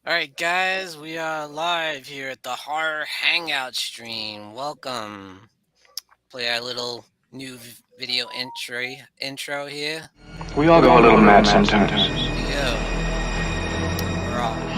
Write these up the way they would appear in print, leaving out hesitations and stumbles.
All right, guys, we are live here at the Horror Hangout stream. Welcome. Play our little new video intro here. We all go a little mad sometimes. Here we go. We're off.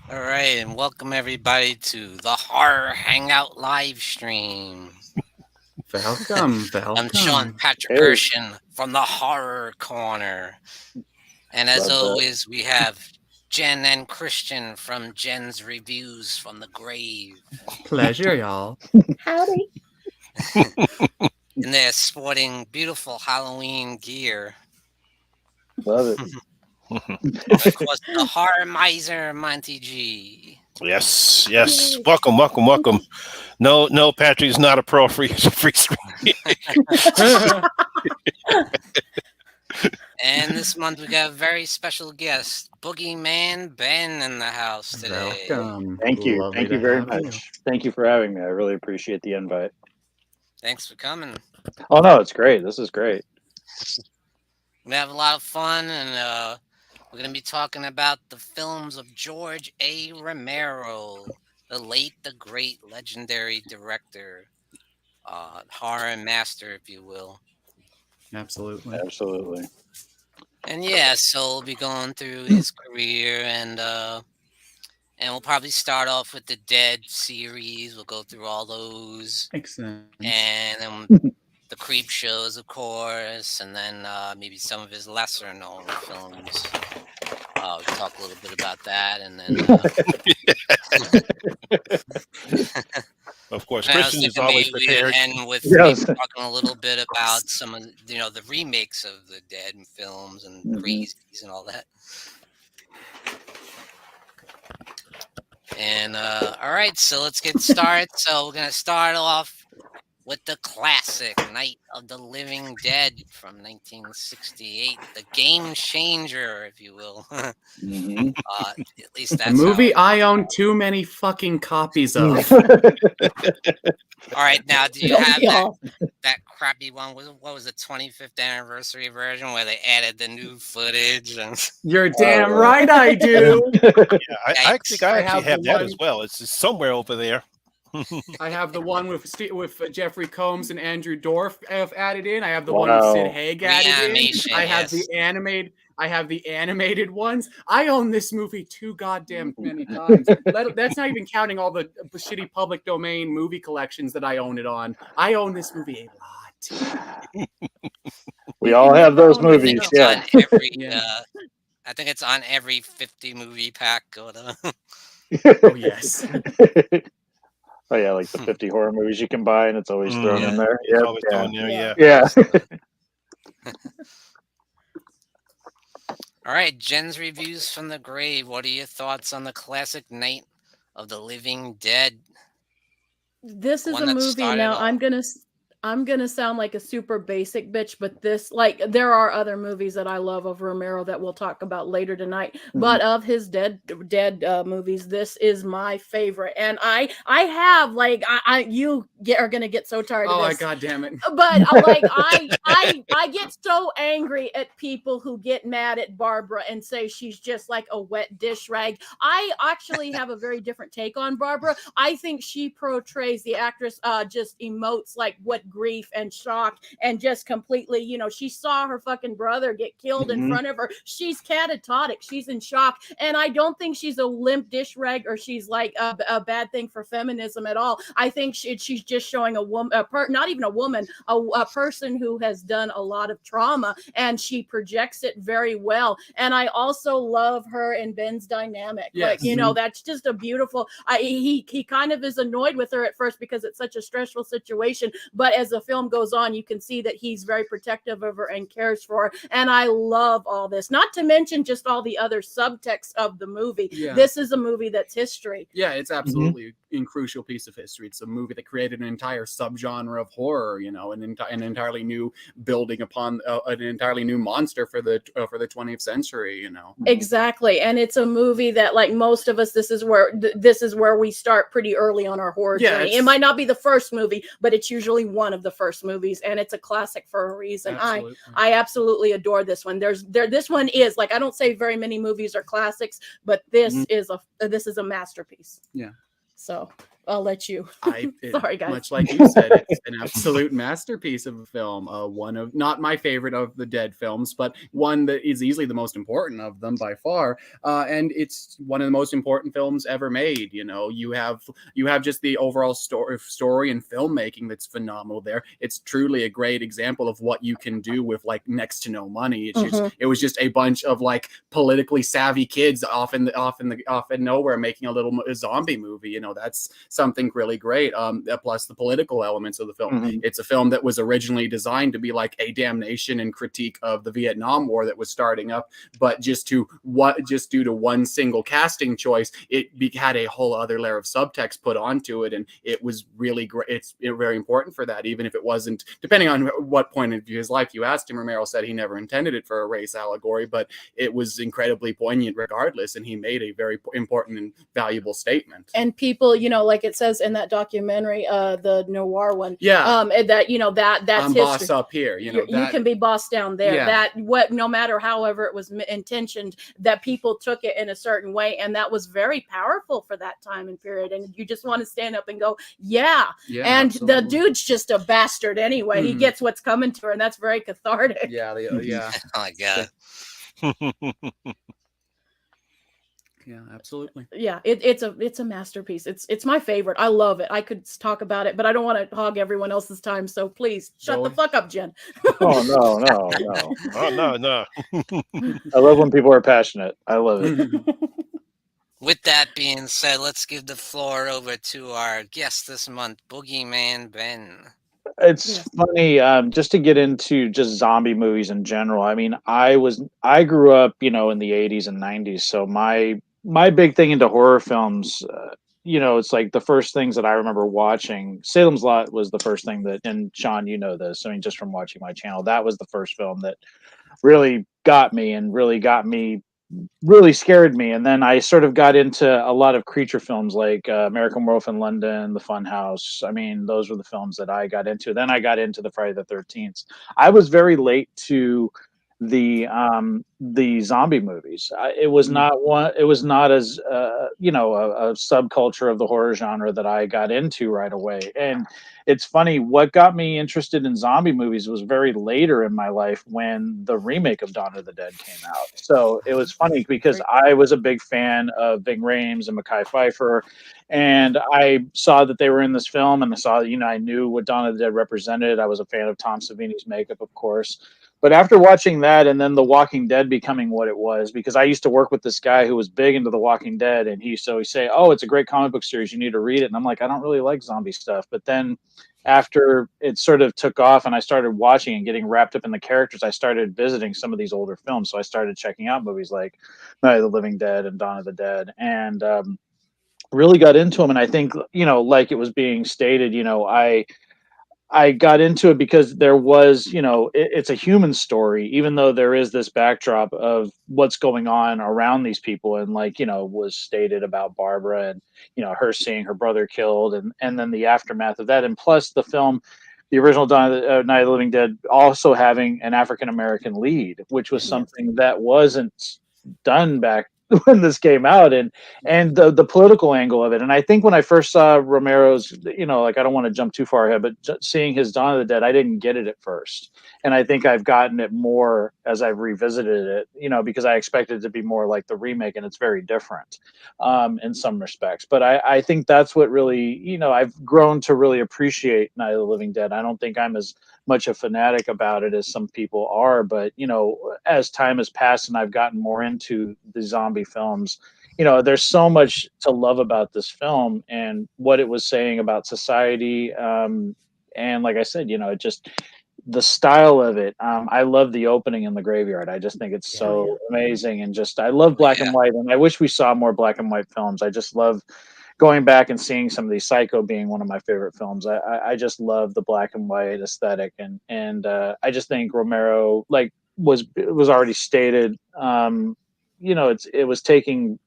All right, and welcome everybody to the Horror Hangout live stream. Welcome. I'm Sean Erschen from the Horror Corner. And as always, we have Jen and Christian from Jen's Reviews from the Grave. Pleasure, y'all. Howdy. And they're sporting beautiful Halloween gear. Love it. Of course, the Horror Miser Monty G. Yes. Welcome. No, Patrick's not a pro free screen. And this month we got a very special guest, BoogeyMan Ben, in the house today. Welcome. Thank you. Lovely Thank you to very have much. you. Thank you for having me. I really appreciate the invite. Thanks for coming. Oh, no, it's great. This is great. We have a lot of fun, and we're going to be talking about the films of George A. Romero, the late, the great, legendary director, horror master, if you will. Absolutely. Absolutely. And yeah, so we'll be going through his career, and we'll probably start off with the Dead series. We'll go through all those, Excellent. and then the Creep shows, of course, and then maybe some of his lesser known films. We'll talk a little bit about that, and then Of course, and I was Christian is thinking always maybe prepared. we'd end with Yes. maybe talking a little bit about some of the remakes of the Dead films and crazies and all that. And all right, so let's get started. So we're gonna start off with the classic Night of the Living Dead from 1968, the game changer, if you will. Mhm. At least that's A movie how- I own too many fucking copies of. All right, now do you have that crappy one? What was the 25th anniversary version where they added the new footage? And You're damn right I do. Yeah, I think I I actually have have the that one- as well. It's just somewhere over there. I have the one with Jeffrey Combs and Andrew Dorff added in. I have the one with Wow. Sid Haig added Reanimation, in. I have yes. I have the animated ones. I own this movie too goddamn many times. That's not even counting all the shitty public domain movie collections that I own it on. I own this movie a lot. We all have those I think I movies. think it's Yeah. on every. Yeah. I think it's on every 50 movie pack. Oh yes. Oh, yeah, like the 50 horror movies you can buy, and it's always thrown Yeah. in there. It's Yep, always yeah. on there, yeah. Yeah. All right, Jen's Reviews from the Grave. What are your thoughts on the classic Night of the Living Dead? This is One a that movie. started Now all. I'm gonna sound like a super basic bitch, but this, like, there are other movies that I love of Romero that we'll talk about later tonight. But of his dead movies, this is my favorite, and I have like are gonna get so tired Oh of my this. god damn it. But like I get so angry at people who get mad at Barbara and say she's just like a wet dish rag. I actually have a very different take on Barbara. I think she portrays the actress just emotes like what grief and shock and just completely, you know, she saw her fucking brother get killed in front of her. She's catatonic. She's in shock. And I don't think she's a limp dish rag or she's like a bad thing for feminism at all. I think she's just showing a woman, not even a woman, a person who has done a lot of trauma, and she projects it very well. And I also love her and Ben's dynamic. Yes. Like, you know, that's just a beautiful, he kind of is annoyed with her at first because it's such a stressful situation. But as the film goes on, you can see that he's very protective of her and cares for her. And I love all this, not to mention just all the other subtext of the movie. Yeah. This is a movie that's history. Yeah, it's absolutely a crucial piece of history. It's a movie that created an entire subgenre of horror, you know, an entirely new building upon an entirely new monster for the 20th century, you know. Exactly. And it's a movie that, like most of us, this is where we start pretty early on our horror journey. It might not be the first movie, but it's usually one of the first movies, and it's a classic for a reason. Absolutely. I absolutely adore this one. This one is, like, I don't say very many movies are classics, but this is a masterpiece. Yeah. So I'll let you. Sorry, guys. Much like you said, it's an absolute masterpiece of a film. One of, not my favorite of the Dead films, but one that is easily the most important of them by far. And it's one of the most important films ever made. You know, you have just the overall story and filmmaking that's phenomenal there. It's truly a great example of what you can do with like next to no money. It was just a bunch of like politically savvy kids off in nowhere making a little zombie movie. You know, that's something really great. Plus the political elements of the film. It's a film that was originally designed to be like a damnation and critique of the Vietnam War that was starting up, but just due to one single casting choice, it had a whole other layer of subtext put onto it, and it was really great. It's very important for that, even if it wasn't, depending on what point of his life you asked him. Romero said he never intended it for a race allegory, but it was incredibly poignant regardless, and he made a very important and valuable statement. And people, you know, like it says in that documentary, the noir one, yeah, that, you know, that's I'm boss up here, you know, you can be boss down there. Yeah. That no matter however it was intentioned, that people took it in a certain way, and that was very powerful for that time and period. And you just want to stand up and go, yeah. And absolutely. the dude's just a bastard anyway. He gets what's coming to her, and that's very cathartic. Yeah. Oh my God. Yeah, absolutely. Yeah, it's a masterpiece. It's my favorite. I love it. I could talk about it, but I don't want to hog everyone else's time. So please shut the fuck up, Jen. Oh no. Oh no. I love when people are passionate. I love it. With that being said, let's give the floor over to our guest this month, BoogeyMan Ben. It's funny, just to get into just zombie movies in general. I mean, I grew up, you know, in the 80s and 90s, so my big thing into horror films, you know, it's like the first things that I remember watching, Salem's Lot was the first thing that, and Sean, you know this, I mean, just from watching my channel, that was the first film that really got me, really scared me. And then I sort of got into a lot of creature films like American Werewolf in London, The Funhouse. I mean, those were the films that I got into. Then I got into the Friday the 13th. I was very late to the zombie movies. It was not as you know, a subculture of the horror genre that I got into right away. And it's funny, what got me interested in zombie movies was very later in my life when the remake of Dawn of the Dead came out. So it was funny because I was a big fan of Ving Rhames and Mekhi Phifer, and I saw that they were in this film, and I saw, you know, I knew what Dawn of the Dead represented. I was a fan of Tom Savini's makeup, of course. But after watching that, and then The Walking Dead becoming what it was, because I used to work with this guy who was big into The Walking Dead, and he'd say, "Oh, it's a great comic book series. You need to read it." And I'm like, I don't really like zombie stuff. But then after it sort of took off and I started watching and getting wrapped up in the characters, I started visiting some of these older films. So I started checking out movies like Night of the Living Dead and Dawn of the Dead, and really got into them. And I think, you know, like it was being stated, you know, I got into it because there was, you know, it's a human story, even though there is this backdrop of what's going on around these people. And like, you know, was stated about Barbara and, you know, her seeing her brother killed and then the aftermath of that. And plus the film, the original Night of the Living Dead, also having an African-American lead, which was something that wasn't done back when this came out, and the political angle of it. And I think when I first saw Romero's, like, I don't want to jump too far ahead, but seeing his Dawn of the Dead, I didn't get it at first, and I think I've gotten it more as I've revisited it, because I expected it to be more like the remake, and it's very different in some respects. But I think that's what really, I've grown to really appreciate Night of the Living Dead. I don't think I'm as much a fanatic about it as some people are, but as time has passed and I've gotten more into the zombie films, there's so much to love about this film and what it was saying about society. And like I said, it just, the style of it. I love the opening in the graveyard. I just think it's so amazing, and just, I love black and white, and I wish we saw more black and white films. I just love going back and seeing some of these. Psycho being one of my favorite films. I just love the black and white aesthetic, and I just think Romero, like was already stated, it was taking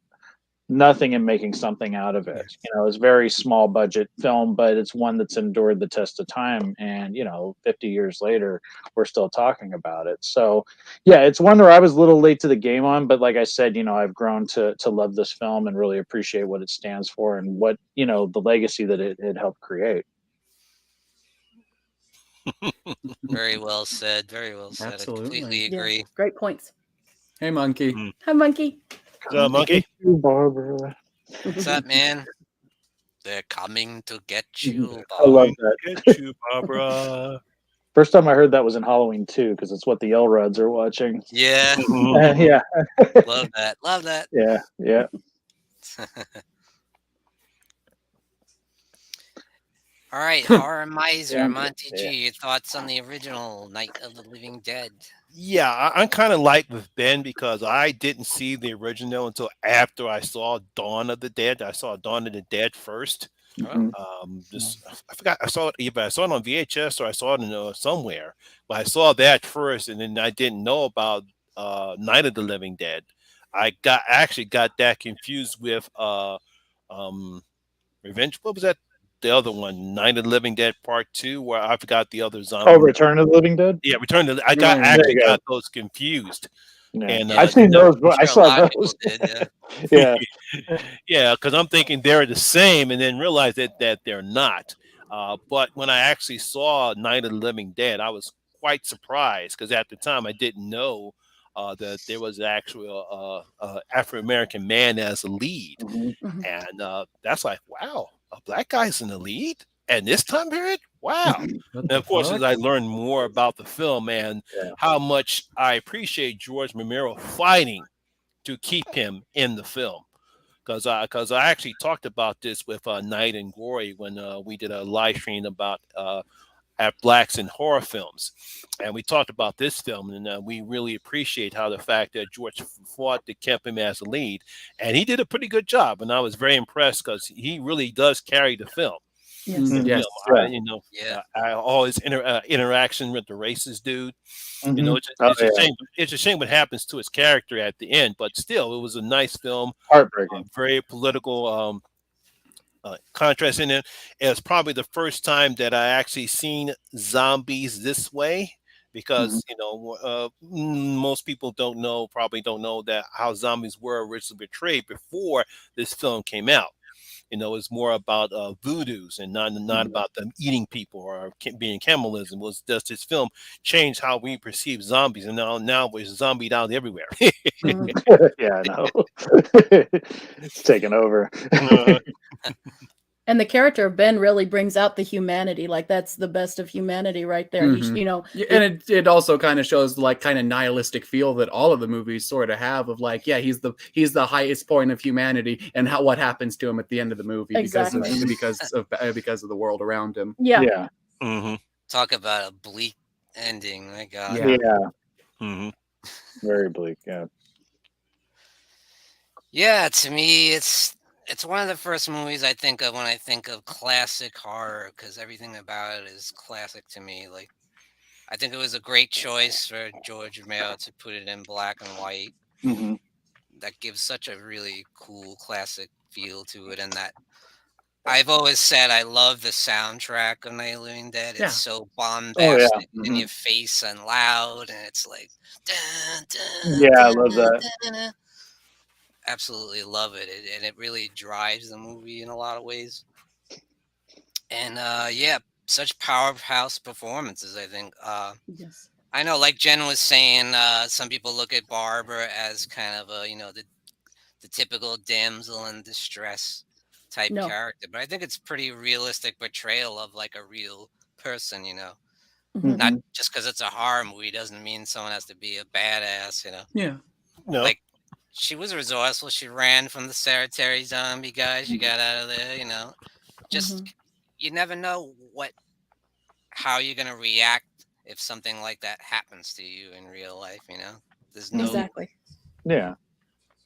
nothing and making something out of it. It's a very small budget film, but it's one that's endured the test of time. And 50 years later, we're still talking about it. So, yeah, it's one where I was a little late to the game on, but like I said, I've grown to love this film and really appreciate what it stands for and what the legacy that it helped create. Very well said. Very well said. Absolutely. I completely agree. Yeah, great points. Hey, Monkey. Hi, Monkey. Monkey. Barbara. What's up, man? They're coming to get you. I love that. Get you, Barbara. First time I heard that was in Halloween 2, because it's what the Elrods are watching. Yeah. Yeah. Love that. Love that. Yeah. All right, Horror Miser Yeah. Monty G. Your thoughts on the original Night of the Living Dead? Yeah, I'm kind of like with Ben because I didn't see the original until after I saw Dawn of the Dead. I saw Dawn of the Dead first. Mhm. I forgot I saw it either I saw it on VHS or I saw it in somewhere. But I saw that first, and then I didn't know about Night of the Living Dead. I actually got that confused with Revenge. What was that? The other one, Night of the Living Dead Part 2, where I forgot the other zombie. Oh, Return of the Living Dead? Yeah, Return to. I got those confused. Yeah. And I've seen those, but I Sure, a saw lot of people those. did, yeah. Yeah. Yeah, because I'm thinking they're the same, and then realized that they're not. But when I actually saw Night of the Living Dead, I was quite surprised because at the time I didn't know that there was an actual African American man as a lead, Mhm. and that's like, wow, a black guy's in the lead, and this time period, wow. And of course, as I learned more about the film and how much I appreciate George Romero fighting to keep him in the film, because I actually talked about this with Night and Glory when we did a live stream about at blacks in horror films, and we talked about this film, and we really appreciate how the fact that George fought to keep him as a lead, and he did a pretty good job, and I was very impressed because he really does carry the film. Yes. The Yes. film. Yeah. I always interaction with the racist dude. Mhm. It's a shame. It's a shame what happens to his character at the end, but still, it was a nice film. Heartbreaking. Very political. Contrast in it. It's probably the first time that I actually seen zombies this way because most people probably don't know that how zombies were originally portrayed before this film came out. It's more about voodoos and not about them eating people or being cannibalism. It was just this film changed how we perceive zombies, and now we're zombied out everywhere. Yeah, I know. It's taken over. And the character of Ben really brings out the humanity. Like, that's the best of humanity right there. Mhm. He, And it also kind of shows like kind of nihilistic feel that all of the movies sort of have of like, yeah, he's the highest point of humanity, and what happens to him at the end of the movie Exactly. because of the world around him. yeah. Yeah. Mm-hmm. Talk about a bleak ending. My God. Yeah. Yeah. Mm-hmm. Very bleak. Yeah. Yeah, to me, it's one of the first movies I think of when I think of classic horror because everything about it is classic to me. Like, I think it was a great choice for George Romero to put it in black and white. Mhm. That gives such a really cool classic feel to it, and that I've always said I love the soundtrack of Night of the Living Dead. It's Yeah. so bombastic in Mhm. your face and loud, and it's like, dun, dun, Yeah, I dun, love that. dun, dun. absolutely love it. And it really drives the movie in a lot of ways. And yeah, such powerhouse performances. I think. Yes. I know, like Jen was saying, some people look at Barbara as kind of a the typical damsel in distress type No. character, but I think it's pretty realistic portrayal of like a real person. Mhm. Not just because it's a horror movie doesn't mean someone has to be a badass. Yeah. No. Like she was resourceful. She ran from the sanitary zombie guy. She got out of there. Just you never know how you're gonna react if something like that happens to you in real life. There's no Exactly. Yeah.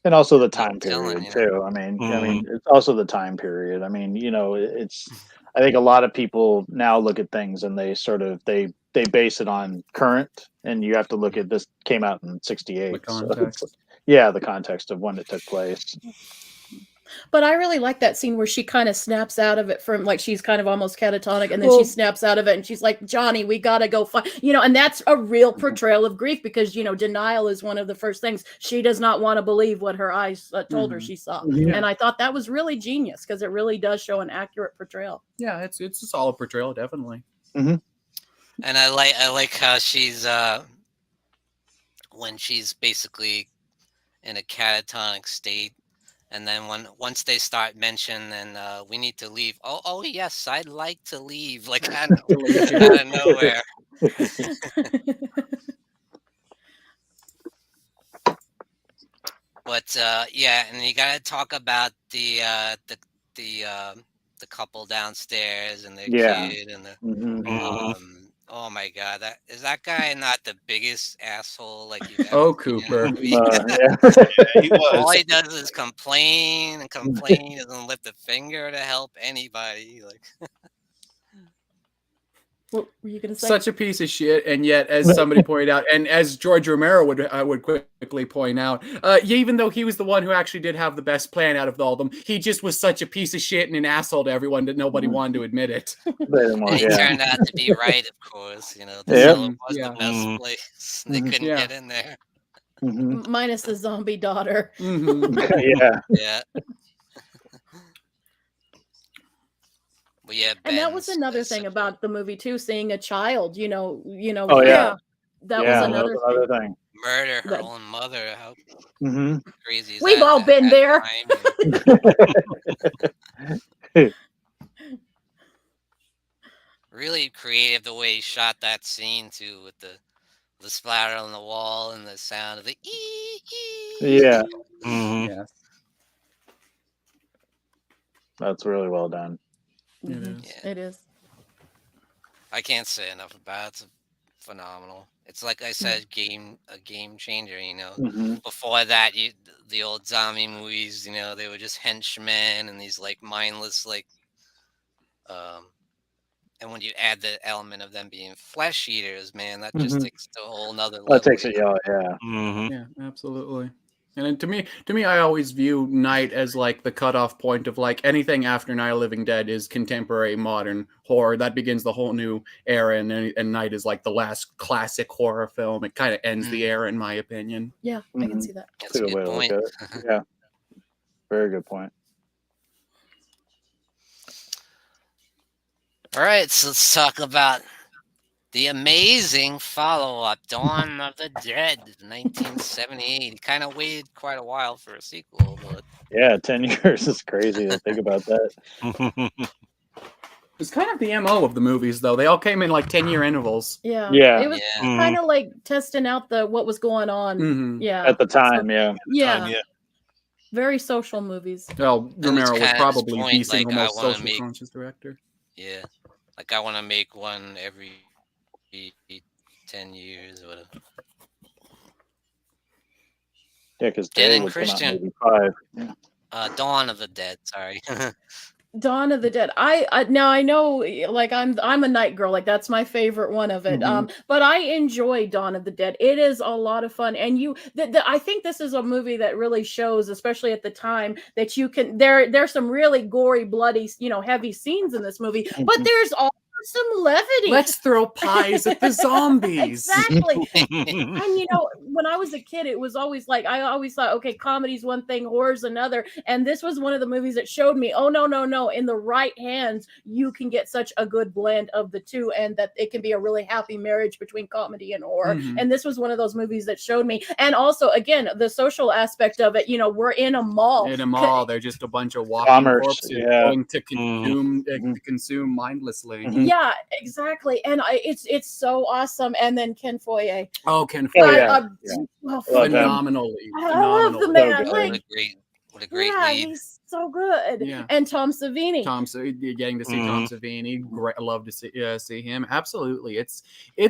And also the no time telling. period too. I mean, Mhm. it's also the time period. I mean, it's. I think a lot of people now look at things and they sort of they base it on current, and you have to look at this came out in The '68. So context. yeah, the context of when it took place. But I really like that scene where she kind of snaps out of it from like she's kind of almost catatonic, and then Well- she snaps out of it and she's like, Johnny, we gotta go find and that's a real portrayal of grief because denial is one of the first things. She does not want to believe what her eyes told her she saw. Mhm. And I thought that was really genius because it really does show an accurate portrayal. Yeah, it's a solid portrayal, definitely. And I like how she's when she's basically in a catatonic state, and then once they start mentioning, we need to leave. Oh yes, I'd like to leave. Like out of nowhere. But yeah, and you gotta talk about the couple downstairs and their Yeah. kid and the Mhm. oh my god, that guy not the biggest asshole like you've ever Oh, seen in a Cooper. movie? Yeah. He All was. he does is complain and complain. He doesn't lift a finger to help anybody. Like What were you gonna say? Such a piece of shit, and yet, as somebody pointed out, and as George Romero would quickly point out, even though he was the one who actually did have the best plan out of all of them, he just was such a piece of shit and an asshole to everyone that nobody wanted to admit it. and he turned out to be right, of course. The Yep. cellar was Yeah. the best Mhm. place. They couldn't Yeah. get in there. Mhm. Minus the zombie daughter. Yeah. Yeah. But yeah, And that was Ben's another thing such a- about the movie too, seeing a child, Oh that yeah. was Yeah. another That was thing. another thing. murder her That- own mother. How Hmm. crazy is We've that all at been that there. time? Really creative the way he shot that scene too, with the splatter on the wall and the sound of the Yeah. Mhm. Yes. That's really well done. Mhm. Yeah. It is. I can't say enough about it. It's phenomenal. It's like I said, a game changer. Mhm. Before that, the old zombie movies, they were just henchmen and these like mindless and when you add the element of them being flesh eaters, man, that just Mhm. takes it to a whole nother level. That takes it. Yeah. Mhm. Yeah, absolutely. And then to me, I always view Night as like the cutoff point of like anything after Night of the Living Dead is contemporary modern horror. That begins the whole new era, and Night is like the last classic horror film. It kind of ends the era, in my opinion. Yeah, I can Mhm. see that. That's a That's a good good way to point. look at it. Yeah. Very good point. All right, so let's talk about the amazing follow-up, Dawn of the Dead, 1978. It kind of waited quite a while for a sequel, but Yeah, 10 years is crazy to think about that. It's kind of the MO of the movies, though. They all came in like 10-year intervals. Yeah. Yeah. It was yeah, kind of like testing out what was going on. Mhm. Yeah. At the time, yeah. Yeah. Yeah. Very social movies. Well, it's Romero was kinda this probably point, the single like, I most wanna social make- conscious director. yeah. Like I want to make one every 10 years or whatever. Yeah, because Jen Day and would come out in Christian. 85. Yeah. Dawn of the Dead. Sorry. Dawn of the Dead. I now I know like I'm a night girl, like that's my favorite one of it. But I enjoy Dawn of the Dead. It is a lot of fun, and I think this is a movie that really shows, especially at the time, that you can there's some really gory, bloody, heavy scenes in this movie, but there's also some levity. Let's throw pies at the zombies. Exactly. And you know, when I was a kid, it was always like I always thought, okay, comedy's one thing, horror's another. And this was one of the movies that showed me, oh no. In the right hands, you can get such a good blend of the two, and that it can be a really happy marriage between comedy and horror. Mhm. And this was one of those movies that showed me. And also, again, the social aspect of it. You know, we're in a mall. In a mall, they're just a bunch of walking Commerce, corpses yeah. going to consume mindlessly. Mhm. Yeah, exactly. And it's so awesome. And then Ken Foyer. Oh, Ken Oh, Follett, yeah. phenomenally. I love the phenomenal. man. good. Like, What a great yeah, lead. he's so good. Yeah. And Tom Savini. Getting to see Tom Savini, great. I love to see him. Absolutely, it's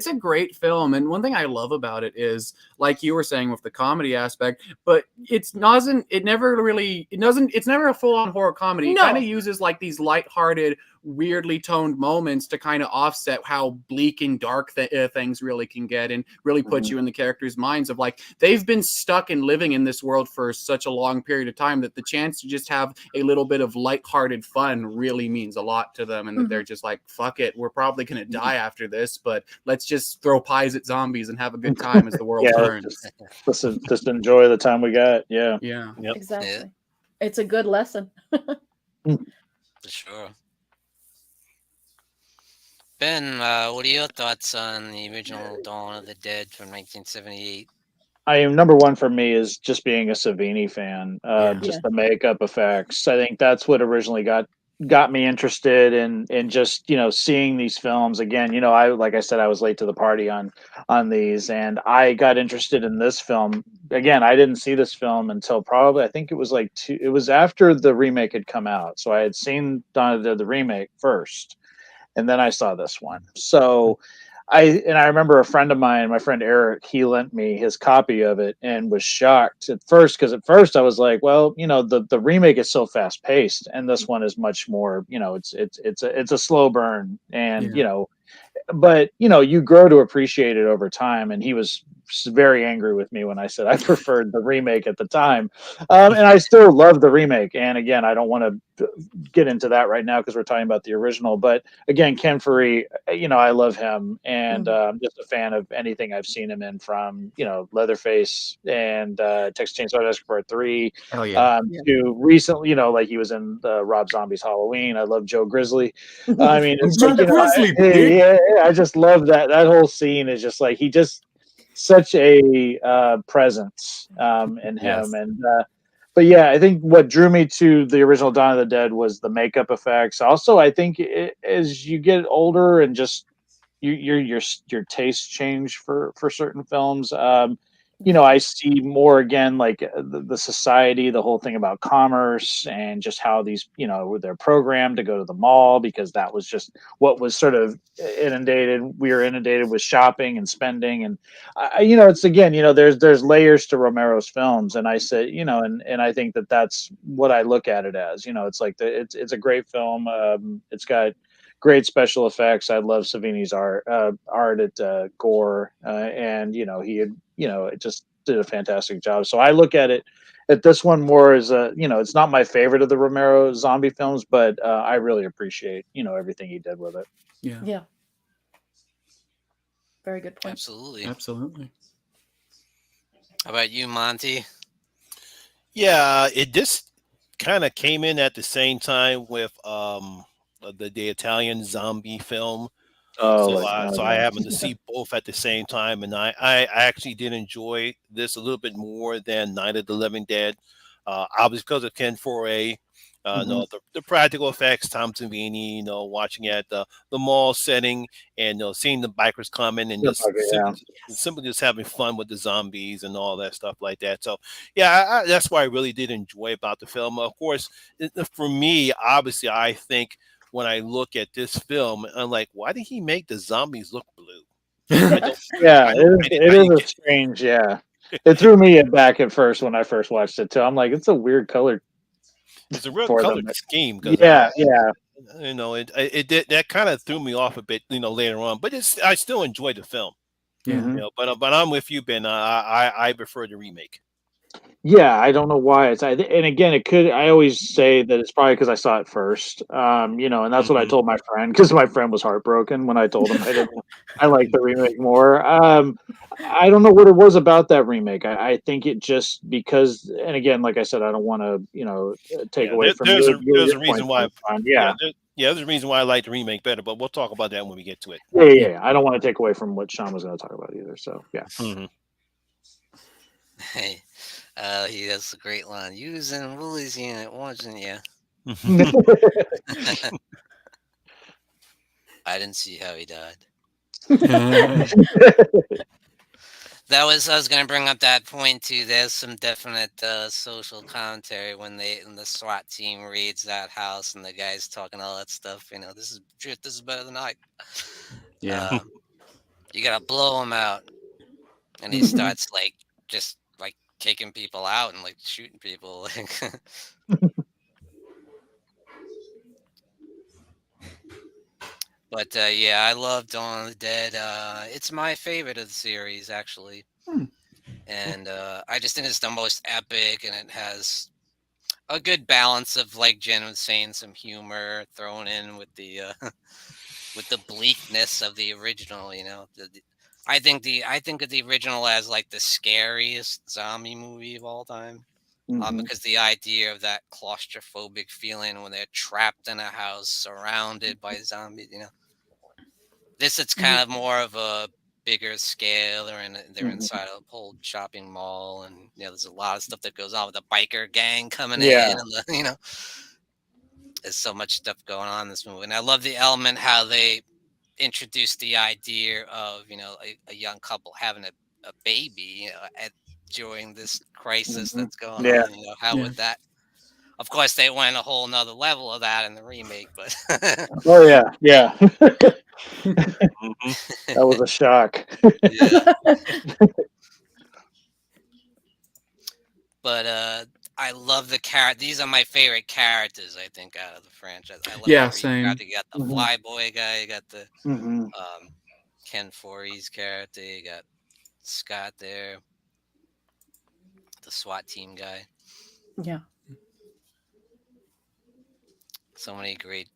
a great film. And one thing I love about it is, like you were saying, with the comedy aspect, but it's never a full on horror comedy. It No. kind of uses like these lighthearted, weirdly toned moments to kind of offset how bleak and dark things really can get, and really put you in the characters' minds of like they've been stuck and living in this world for such a long period of time that the chance to just have a little bit of lighthearted fun really means a lot to them, and that they're just like, fuck it, we're probably gonna die after this, but let's just throw pies at zombies and have a good time as the world turns. Just enjoy the time we got. Yeah. Yeah. Yep. Exactly. Yeah. It's a good lesson. For sure. Ben, what are your thoughts on the original Dawn of the Dead from 1978? I am number one for me is just being a Savini fan. Yeah. Just the makeup effects. I think that's what originally got me interested in just, you know, seeing these films again. You know, like I said, I was late to the party on these, and I got interested in this film. Again, I didn't see this film until probably, I think it was it was after the remake had come out. So I had seen the remake first, and then I saw this one. So I remember a friend of mine, my friend Eric, he lent me his copy of it and was shocked at first, because at first I was like, well, you know, the remake is so fast paced, and this one is much more, you know, it's a slow burn, and you know, but you know, you grow to appreciate it over time. And he was very angry with me when I said I preferred the remake at the time, and I still love the remake. And again, I don't want to get into that right now because we're talking about the original. But again, Ken Faree, you know, I love him, and I'm just a fan of anything I've seen him in, from, you know, Leatherface and Texas Chainsaw Massacre Part 3, to recently, you know, like he was in Rob Zombie's Halloween. I love Joe Grizzly. I mean, it's like, you know, I just love that whole scene is just like, he just such a presence in him. Yes. And but yeah, I think what drew me to the original Dawn of the Dead was the makeup effects. Also, I think as you get older and just your tastes change for certain films. You know, I see more again, like the society, the whole thing about commerce, and just how these, you know, they're programmed to go to the mall because that was just what was sort of inundated. We were inundated with shopping and spending, and you know, it's again, you know, there's layers to Romero's films, and I say, you know, and I think that's what I look at it as. You know, it's like it's a great film. It's got great special effects. I love Savini's art at Gore, and you know, he had, you know, it just did a fantastic job. So I look at this one more as a, you know, it's not my favorite of the Romero zombie films, but I really appreciate, you know, everything he did with it. Yeah. Very good point. Absolutely. How about you, Monty? Yeah, it just kind of came in at the same time with the Italian zombie film. So I happened to see both at the same time, and I actually did enjoy this a little bit more than Night of the Living Dead, obviously because of Ken Foray. No, the practical effects, Tom Savini, you know, watching at the mall setting, and you know, seeing the bikers coming, and just simply just having fun with the zombies and all that stuff like that. So yeah, that's why I really did enjoy about the film. Of course, for me, obviously, I think when I look at this film, I'm like, why did he make the zombies look blue? It is a strange. Yeah, it threw me back at first when I first watched it too. I'm like, it's a weird color. It's a real color scheme. Yeah. You know, it did, that kind of threw me off a bit, you know, later on. But I still enjoyed the film. Yeah. You know, but I'm with you, Ben. I prefer the remake. Yeah, I don't know why and again, it could. I always say that it's probably because I saw it first, and that's what I told my friend because my friend was heartbroken when I told him I like the remake more. I don't know what it was about that remake. I think it just because, and again, like I said, I don't want to, take Yeah, away from there's your a reason points. why. Yeah, There's a reason why I like the remake better, but we'll talk about that when we get to it. yeah. I don't want to take away from what Sean was going to talk about either. So yeah. Mhm. Hey, he has a great line. Using Woolies unit, wasn't you? I didn't see how he died. I was gonna bring up that point too. There's some definite social commentary when the SWAT team raids that house and the guy's talking all that stuff. This is shit. This is better than I. Yeah. You gotta blow him out, and he starts just kicking people out and shooting people. But yeah, I love Dawn of the Dead. It's my favorite of the series actually. And I just think it's the most epic, and it has a good balance of, like Jen was saying, some humor thrown in with the with the bleakness of the original. I think of the original as the scariest zombie movie of all time. Because the idea of that claustrophobic feeling when they're trapped in a house surrounded by zombies. This it's kind of more of a bigger scale. They're inside a whole shopping mall, and there's a lot of stuff that goes on with the biker gang coming Yeah. in, and there's so much stuff going on in this movie. And I love the element how they introduced the idea of a young couple having a baby during this crisis that's going Yeah. on. How would that? Of course, they went a whole nother level of that in the remake, but Oh yeah. Mhm. That was a shock. yeah. But I love the character. These are my favorite characters, I think, out of the franchise. I love Yeah, every same. character. You got the Mhm. Flyboy guy. You got the Mhm. Ken Foree's character. You got Scott there, the SWAT team guy. Yeah. So many great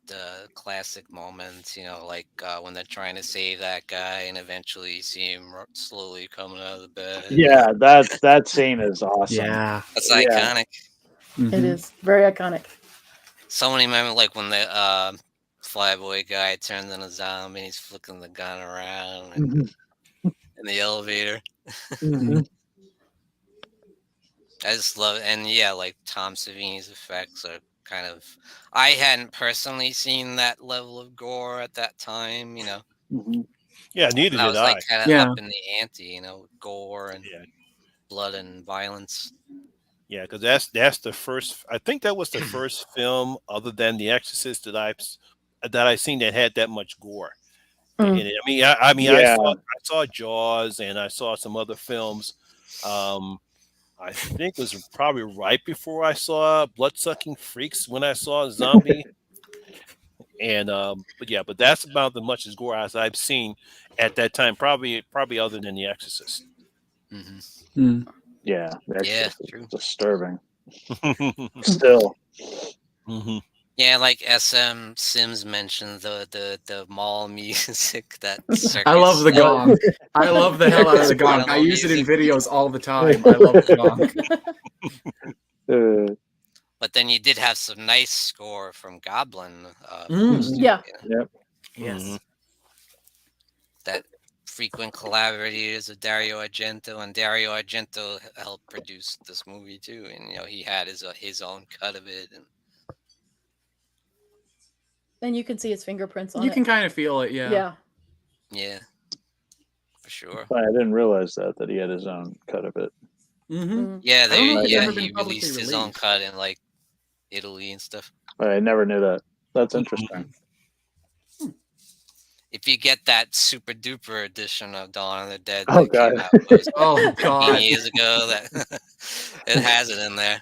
classic moments, when they're trying to save that guy and eventually you see him slowly coming out of the bed. Yeah, that scene is awesome. Yeah. That's Yeah. iconic. It is very iconic. So many moments, like when the Flyboy guy turns into a zombie and he's flicking the gun around Mhm. in the elevator. Mhm. I just love it. And yeah, like Tom Savini's effects are kind of. I hadn't personally seen that level of gore at that time, Mhm. Yeah, neither I did was I. kind of Yeah. up in the ante, gore and Yeah, blood and violence. yeah, because that's the first. I think that was the first film other than The Exorcist that I seen that had that much gore in Mm. it. I mean, Yeah. I saw Jaws and I saw some other films. I think it was probably right before I saw Bloodsucking Freaks when I saw Zombie. And but that's about the much as gore as I've seen at that time. Probably other than The Exorcist. Mm-hmm. Yeah, Yeah, that's true. disturbing. Still. Hmm. Yeah, like SM Sims mentioned the mall music, that circus. I love the stuff. gong. I love the hell out of the gong. I use it in videos all the time. I love the gong. But then you did have some nice score from Goblin. Yeah. Yep. Yes. Mhm. That frequent collaborators of Dario Argento, and Dario Argento helped produce this movie too, and he had his own cut of it, And you can see his fingerprints on You it. can kind of feel it, yeah. yeah, for sure. I didn't realize that he had his own cut of it. Mm-hmm. Yeah, I don't know if it's ever he been publicly released his own released. cut in Italy and stuff. I never knew that. That's interesting. If you get that super duper edition of Dawn of the Dead Oh, that came God. out like Oh 15 god. years ago, that it has it in there.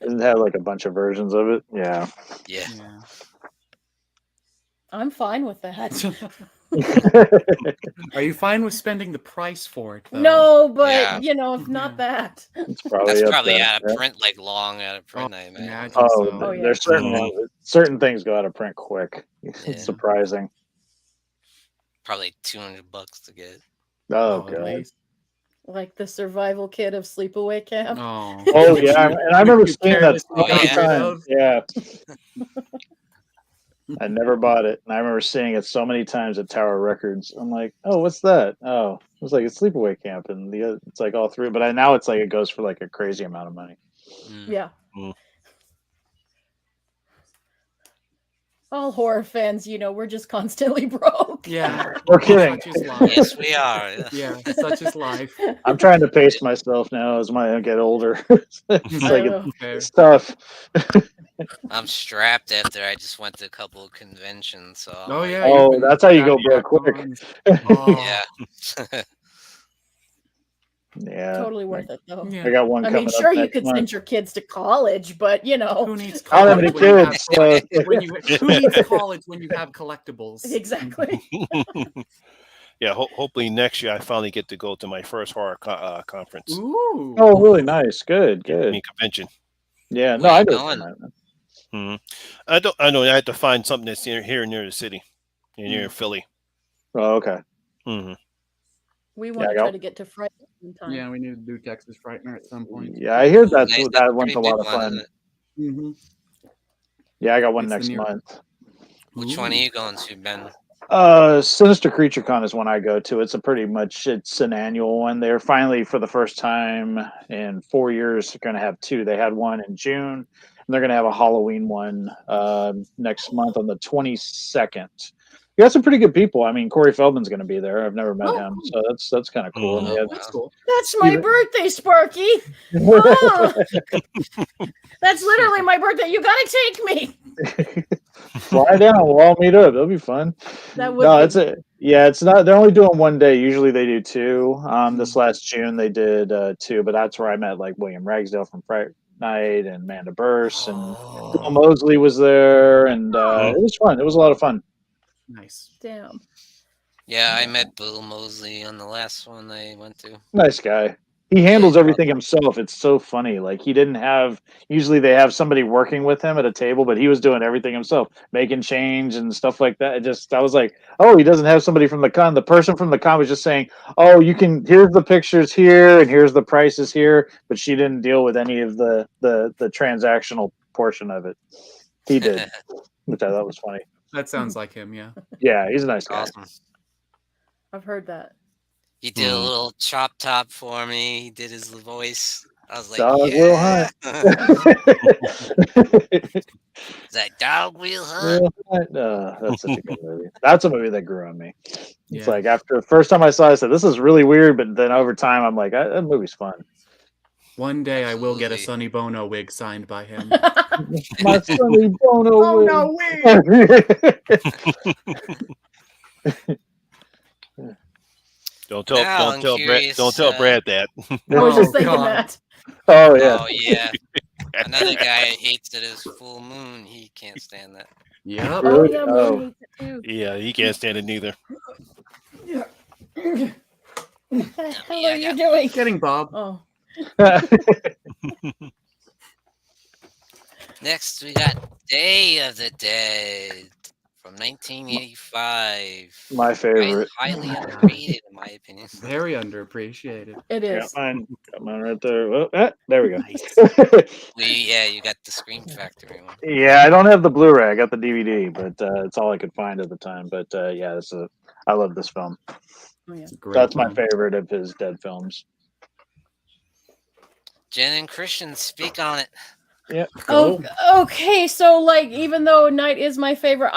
Doesn't it have like a bunch of versions of it? Yeah. Yeah. Yeah. I'm fine with that. Are you fine with spending the price for it, though? No, but Yeah. if not that. It's probably That's up probably there. out of Yeah. print, like long out of print. Oh, I imagine. imagine. Oh, So. Oh, yeah. there's certain things go out of print quick. Yeah. It's surprising. Probably $200 to get. Oh, at god. least. Like the survival kit of Sleepaway Camp. Oh. Oh yeah, and I remember seeing that so Oh, many yeah. times. Yeah. I never bought it, and I remember seeing it so many times at Tower Records. I'm like, oh, what's that? Oh, it was like a Sleepaway Camp, and it's like all through. But now it's like it goes for like a crazy amount of money. Yeah. Mm. All horror fans, we're just constantly broke. Yeah. We're kidding. Such is life. Yes, we are. Yeah, such is life. I'm trying to pace myself now as I get older. It's like Fair. it's tough. I'm strapped after I just went to a couple of conventions. So Oh yeah. Oh, you've been that's how you go happy broke quick. icons. Oh, yeah. Yeah. Totally worth it, though. yeah. I got one I coming mean, up sure, you next could month. send your kids to college, but Who needs I don't have college any when you kids. have who needs college when you have collectibles? exactly. Yeah, hopefully next year I finally get to go to my first horror conference. Ooh. Oh, really nice. Good, I good. mean, convention. Yeah, no, Where I you go. going? I know. I have to find something that's here near the city, near Philly. Oh, okay. Hmm We want to I try got- to get to Friday sometime. Yeah, we need to do Texas Frightener at some point. Yeah, I hear Nice. that That's one's a pretty lot big of one, fun. isn't it? Mm-hmm. Yeah, I got one It's the next near- month. Which one are you going to, Ben? Sinister Creature Con is one I go to. It's it's an annual one. They're finally, for the first time in 4 years, going to have two. They had one in June, and they're going to have a Halloween one next month on the 22nd. You got some pretty good people. I mean, Corey Feldman's going to be there. I've never met Oh, him, so that's kind of cool. And they Oh, have- That's cool. That's my Steven- birthday, Sparky. Oh, that's literally my birthday. You gotta take me. Fly down. We'll all meet up. It'll be fun. That would No, be. it's not. They're only doing one day. Usually they do two. This last June they did two, but that's where I met like William Ragsdale from Fright Night and Amanda Burse and Bill Moseley was there, and it was fun. It was a lot of fun. Nice. Damn. Yeah, I met Bill Moseley on the last one I went to. Nice guy. He handles everything himself. It's so funny. Like he didn't have. Usually they have somebody working with him at a table, but he was doing everything himself, making change and stuff like that. I was like, oh, he doesn't have somebody from the con. The person from the con was just saying, oh, you can. Here's the pictures here, and here's the prices here. But she didn't deal with any of the transactional portion of it. He did, which I thought was funny. That sounds like him. Yeah. Yeah, he's a nice guy. Awesome. I've heard that. He did a little chop top for me. He did his voice. I was like, Dog yeah. Will Hunt. Is that Dog Will Hunt? That's such a good movie. That's a movie that grew on me. It's Yeah. like after the first time I saw it, I said, this is really weird, but then over time I'm like, that movie's fun. One day I will get a Absolutely. Sonny Bono wig signed by him. My Sonny Bono Oh wig. no wig! Don't tell Now I'm Brad. curious, Don't tell Brad that. I was just Oh, thinking God. that. Oh yeah. Oh yeah. Another guy hates it is full moon. He can't stand that. Yep. Oh Really? yeah, Oh. Moon hates it too. Yeah, he can't stand it neither. What the hell Yeah, are I you got- doing? Getting Bob. Oh, Next we got Day of the Dead from 1985. My favorite. Highly underrated in my opinion. Very underappreciated. it is. Got mine right there. Oh, there we go. You got the Scream Factory one. Yeah, I don't have the Blu-ray. I got the DVD, but it's all I could find at the time. But yeah, I love this film. Oh, yeah. Great That's my film. favorite of his Dead films. Jen and Christian, speak on it. Yeah. Oh, okay. So, like, even though Knight is my favorite,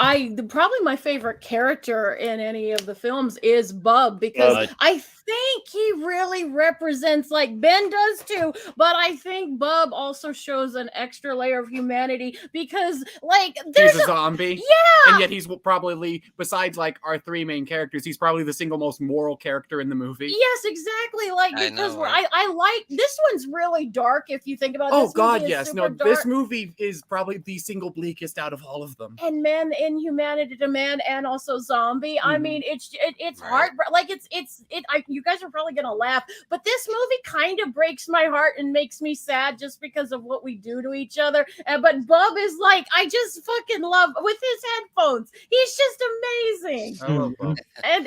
probably my favorite character in any of the films is Bub because Bub. I think he really represents, like Ben does too, but I think Bub also shows an extra layer of humanity because, like, there's He's a zombie. yeah, And yet he's probably, besides like our three main characters, he's probably the single most moral character in the movie. yes, exactly. Like I because know, right? I like this one's really dark if you think about it. Oh This movie God, is yes. super No, dark. This movie is probably the single bleakest out of all of them. And Men in Humanity to Man, and also Zombie. I mean, it's hard. Like you guys are probably gonna laugh, but this movie kind of breaks my heart and makes me sad just because of what we do to each other. But Bub is like, I just fucking love with his headphones. He's just amazing. I love Bub. And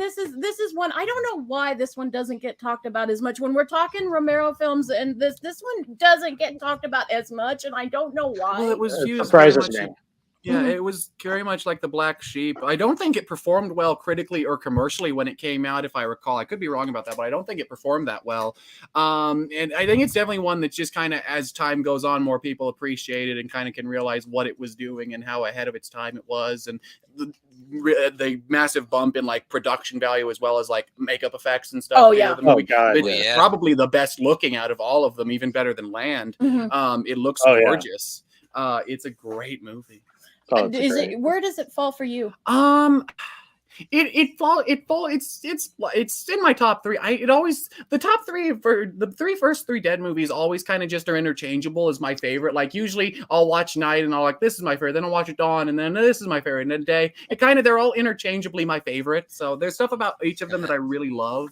this is one, I don't know why this one doesn't get talked about as much when we're talking Romero films, and this one doesn't get talked about as much, and I don't know why. Well, it was used surprises very me. much. Yeah, it was very much like the Black Sheep. I don't think it performed well critically or commercially when it came out, if I recall. I could be wrong about that, but I don't think it performed that well. And I think it's definitely one that's just kind of, as time goes on, more people appreciate it and kind of can realize what it was doing and how ahead of its time it was, and the massive bump in like production value as well as like makeup effects and stuff. Oh, yeah. The movie. God, It's probably the best looking out of all of them, even better than Land. It looks gorgeous. It's a great movie. Where does it fall for you? It's in my top three. The top three for the first three Dead movies always kind of just are interchangeable as my favorite. Like usually I'll watch Night and I'll like, this is my favorite, then I'll watch Dawn and then this is my favorite, and then Day. They're all interchangeably my favorite. So there's stuff about each of them that I really love.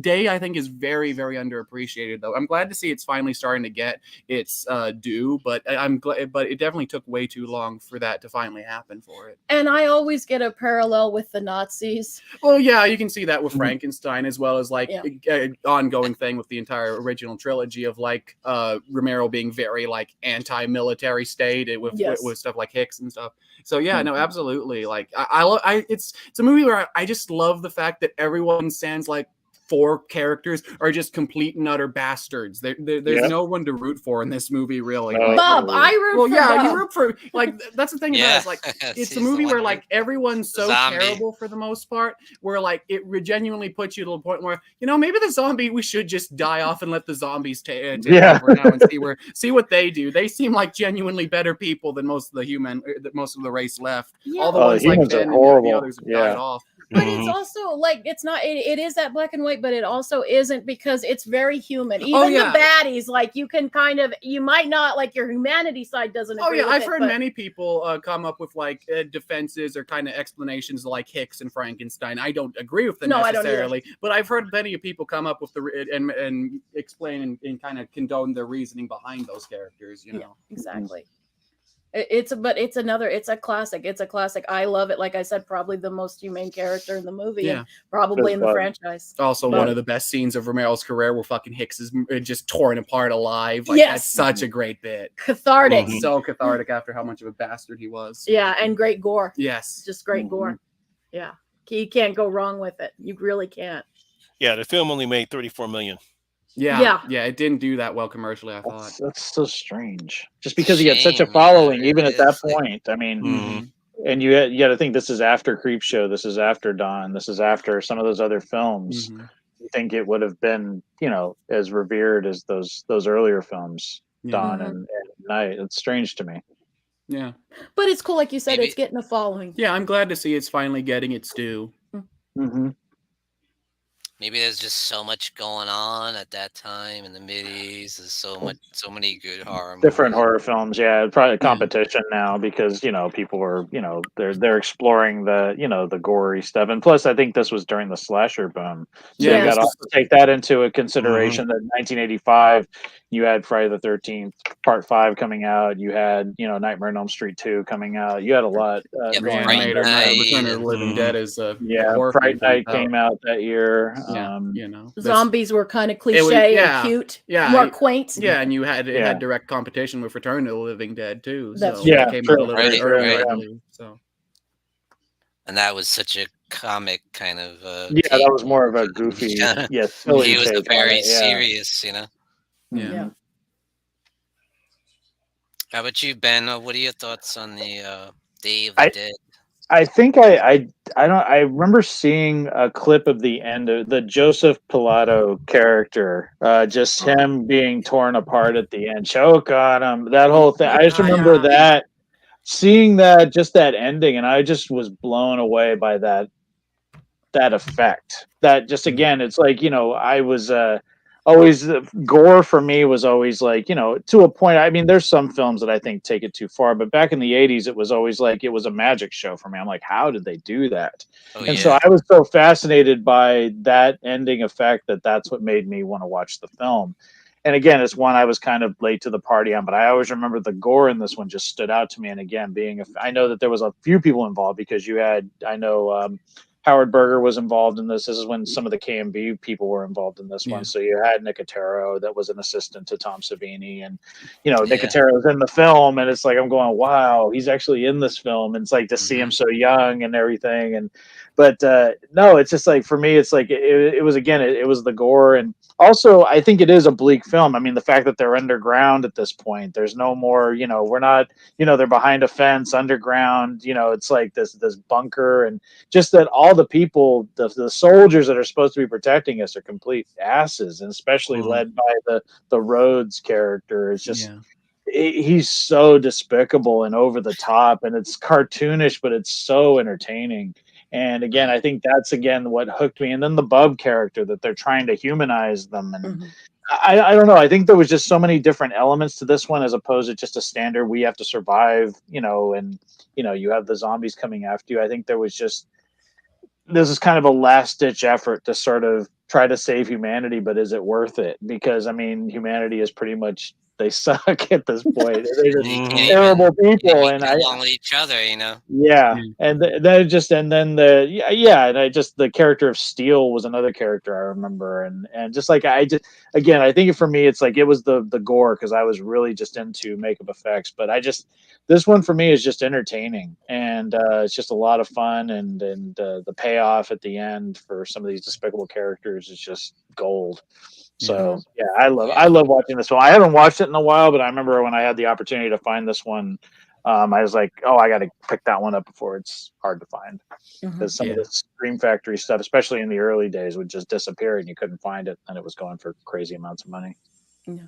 Day, I think, is very, very underappreciated, though. I'm glad to see it's finally starting to get its due, but I'm glad. But it definitely took way too long for that to finally happen for it. And I always get a parallel with the Nazis. Well, yeah, you can see that with Frankenstein, as well as like ongoing thing with the entire original trilogy of like Romero being very like anti-military state with stuff like Hicks and stuff. So yeah, no, absolutely. Like it's a movie where I just love the fact that everyone sounds like four characters are just complete and utter bastards. There's no one to root for in this movie, really. Bob, I root for Bob. You root for, like, that's the thing about it. It's like, it's a movie where like everyone's so terrible for the most part, where like it genuinely puts you to the point where, maybe the zombie, we should just die off and let the zombies take over now and see what they do. They seem like genuinely better people than most of the race left. All the ones like Ben and the others have died off. But it's also like it is that black and white, but it also isn't, because it's very human. Even the baddies, like you might not like, your humanity side doesn't agree with I've heard many people come up with like defenses or kind of explanations like Hicks and Frankenstein. I don't agree with them necessarily, but I've heard many people come up with and explain and kind of condone their reasoning behind those characters. Yeah, exactly. It's a classic. It's a classic. I love it. Like I said, probably the most humane character in the movie, and probably in the franchise. Also, one of the best scenes of Romero's career, where fucking Hicks is just torn apart alive. Like, that's such a great bit. Cathartic. So cathartic after how much of a bastard he was. Yeah, and great gore. Yes, just great gore. Yeah, you can't go wrong with it. You really can't. Yeah, the film only made $34 million. Yeah, it didn't do that well commercially, I thought. That's so strange. Just because he had such a following, even at that point. I mean, and you got to think, this is after Creepshow, this is after Dawn, this is after some of those other films. You think it would have been, as revered as those earlier films, Dawn and Night. It's strange to me. Yeah, but it's cool, like you said, it's getting a following. Yeah, I'm glad to see it's finally getting its due. Maybe there's just so much going on at that time in the mid-80s. There's so many good horror different horror films. Yeah, probably competition now, because people are they're exploring the gory stuff, and plus I think this was during the slasher boom. So you got to also take that into consideration. That in 1985 you had Friday the 13th Part 5 coming out. You had Nightmare on Elm Street 2 coming out. You had a lot. Return of the Living Dead is Fright Night came out that year. Zombies were kind of cliche and cute, more quaint. Yeah, and it had direct competition with Return of the Living Dead too. So it came out a little bit earlier. So, and that was such a comic kind of. That was more of a goofy. Silly. He was very serious, Yeah. How about you, Ben? What are your thoughts on the Day of the Dead? I think I remember seeing a clip of the end of the Joseph Pilato character, just him being torn apart at the end, choke on him, that whole thing. I just remember that, seeing that, just that ending, and I just was blown away by that effect. That just, again, it's like, always gore for me was always like, to a point. I mean, there's some films that I think take it too far, but back in the 80s, it was always like it was a magic show for me. I'm like, how did they do that? Oh And so yeah. I was so fascinated by that ending effect that's what made me want to watch the film. And again, it's one I was kind of late to the party on, but I always remember the gore in this one just stood out to me. And again, I know that there was a few people involved because I know Howard Berger was involved in this. This is when some of the KMB people were involved in this one. So you had Nicotero that was an assistant to Tom Savini, and Nicotero's in the film, and it's like I'm going, wow, he's actually in this film, and it's like to see him so young and everything, but no, it's just like for me, it's like it was again, it was the gore, and also I think it is a bleak film. I mean, the fact that they're underground at this point, there's no more, we're not, they're behind a fence underground, it's like this bunker, and just that all the people, the soldiers that are supposed to be protecting us are complete asses, and especially led by the Rhodes character. It's just he's so despicable and over the top, and it's cartoonish, but it's so entertaining. And again, I think that's again what hooked me. And then the Bub character, that they're trying to humanize them, and I don't know. I think there was just so many different elements to this one as opposed to just a standard we have to survive, and you have the zombies coming after you. I think this is kind of a last ditch effort to sort of try to save humanity, but is it worth it? Because I mean, humanity is pretty much, they suck at this point. They're just terrible people, and along with each other, Yeah, and the character of Steel was another character I remember, and just like I think for me it's like it was the gore, because I was really just into makeup effects, but this one for me is just entertaining, and it's just a lot of fun, and the payoff at the end for some of these despicable characters is just gold. So I love watching this one. I haven't watched it in a while, but I remember when I had the opportunity to find this one, I was like, oh, I got to pick that one up before it's hard to find, because some of the Scream Factory stuff, especially in the early days, would just disappear and you couldn't find it, and it was going for crazy amounts of money. Yeah.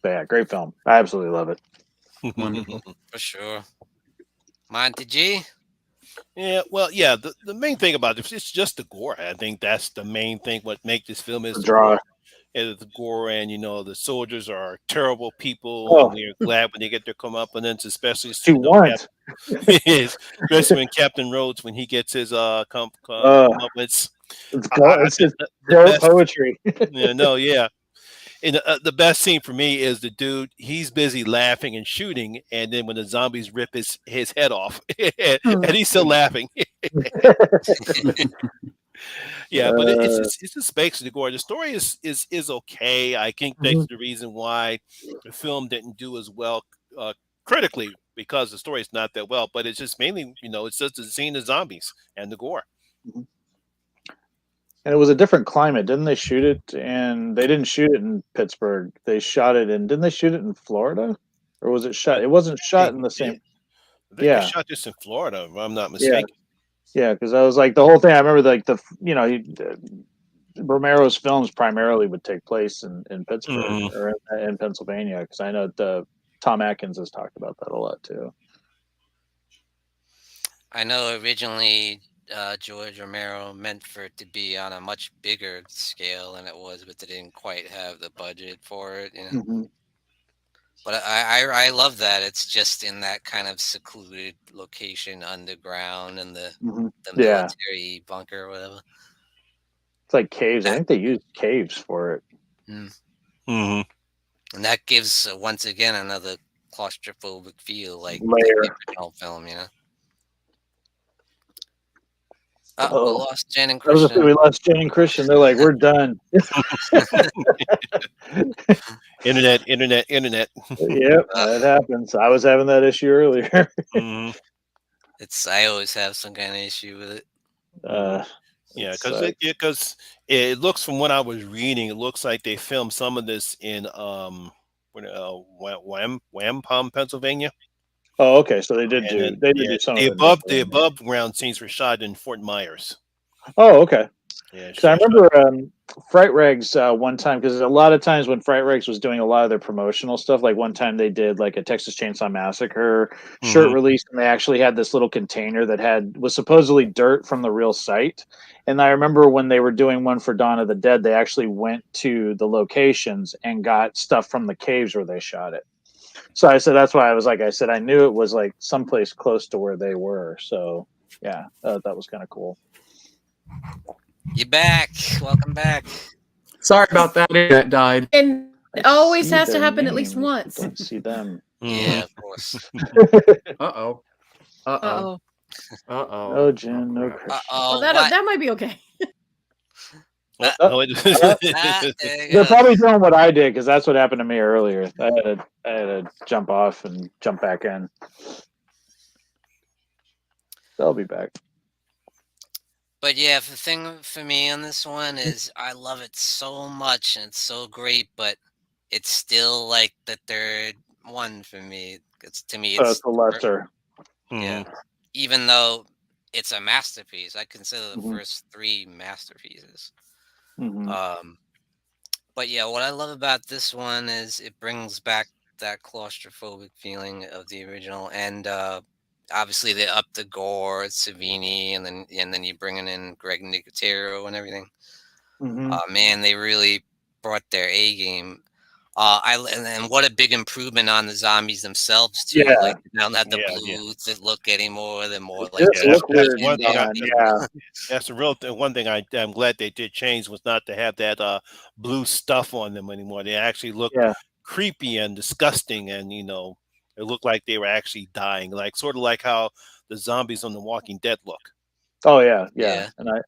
But yeah, great film. I absolutely love it. Wonderful. For sure. Monty G? Yeah, well, yeah. The main thing about this, it's just the gore. I think that's the main thing. What makes this film is the draw. Is the gore, and the soldiers are terrible people. Oh. And we're glad when they get their comeuppance, especially especially when Captain Rhodes, when he gets his comeuppance. It's just poetry. Yeah. And the best scene for me is the dude, he's busy laughing and shooting, and then when the zombies rip his head off, and he's still laughing. Yeah, but it's just basically gore. The story is okay. I think that's the reason why the film didn't do as well critically, because the story is not that well, but it's just mainly, it's just the scene of zombies and the gore. And it was a different climate. Didn't they shoot it? And they didn't shoot it in Pittsburgh. They shot it didn't they shoot it in Florida? Or was it shot? It wasn't shot in the same. I think they shot this in Florida, if I'm not mistaken. Yeah, because I was like, the whole thing, I remember like Romero's films primarily would take place in Pittsburgh or in Pennsylvania, because I know Tom Atkins has talked about that a lot too. I know originally George Romero meant for it to be on a much bigger scale than it was, but they didn't quite have the budget for it, But I love that it's just in that kind of secluded location underground in the military bunker or whatever. It's like caves. I think they used caves for it. And that gives once again another claustrophobic feel, like layer. The original film, we lost Jen and Christian. We lost Jen and Christian. They're like, we're done. Internet. Yep, that happens. I was having that issue earlier. I always have some kind of issue with it. Because it looks, from what I was reading, it looks like they filmed some of this in Wampum, Pennsylvania. Oh, okay. So they did do some the above ground scenes were shot in Fort Myers. Oh, okay. Yeah, Because I sure. remember Fright Rags one time, because a lot of times when Fright Rags was doing a lot of their promotional stuff, like one time they did like a Texas Chainsaw Massacre shirt release, and they actually had this little container that was supposedly dirt from the real site. And I remember when they were doing one for Dawn of the Dead, they actually went to the locations and got stuff from the caves where they shot it. So I said that's why I was like, I said I knew it was like someplace close to where they were. So yeah, that was kind of cool. You back? Welcome back. Sorry about that. Internet died. And it always see has to their happen at least names, but once. don't see them. Yeah, of course. Uh-oh. Uh-oh. Uh-oh. No Jen, no crap. Christian. Well, What? that might be okay. There you They're go. probably doing what I did because that's what happened to me earlier. I had to jump off and jump back in. They'll be back. But yeah, the thing for me on this one is I love it so much and it's so great, but it's still like the third one for me. To me, So it's it's the lesser. yeah. Even though it's a masterpiece, I consider the Mhm. first three masterpieces. Mhm. But yeah, what I love about this one is it brings back that claustrophobic feeling of the original, and obviously they up the gore, Savini, and then you bringing in Greg Nicotero and everything. Mhm. Man, they really brought their A game. And what a big improvement on the zombies themselves too. Yeah. Like they don't have the Yeah, yeah. blue to look anymore. They're more It like just Yeah, look that's weird one thing. done. Yeah. That's the real thing. One thing I'm glad they did change was not to have that blue stuff on them anymore. They actually look Yeah. creepy and disgusting, and it looked like they were actually dying, like sort of like how the zombies on The Walking Dead look. Oh yeah. Yeah. yeah, And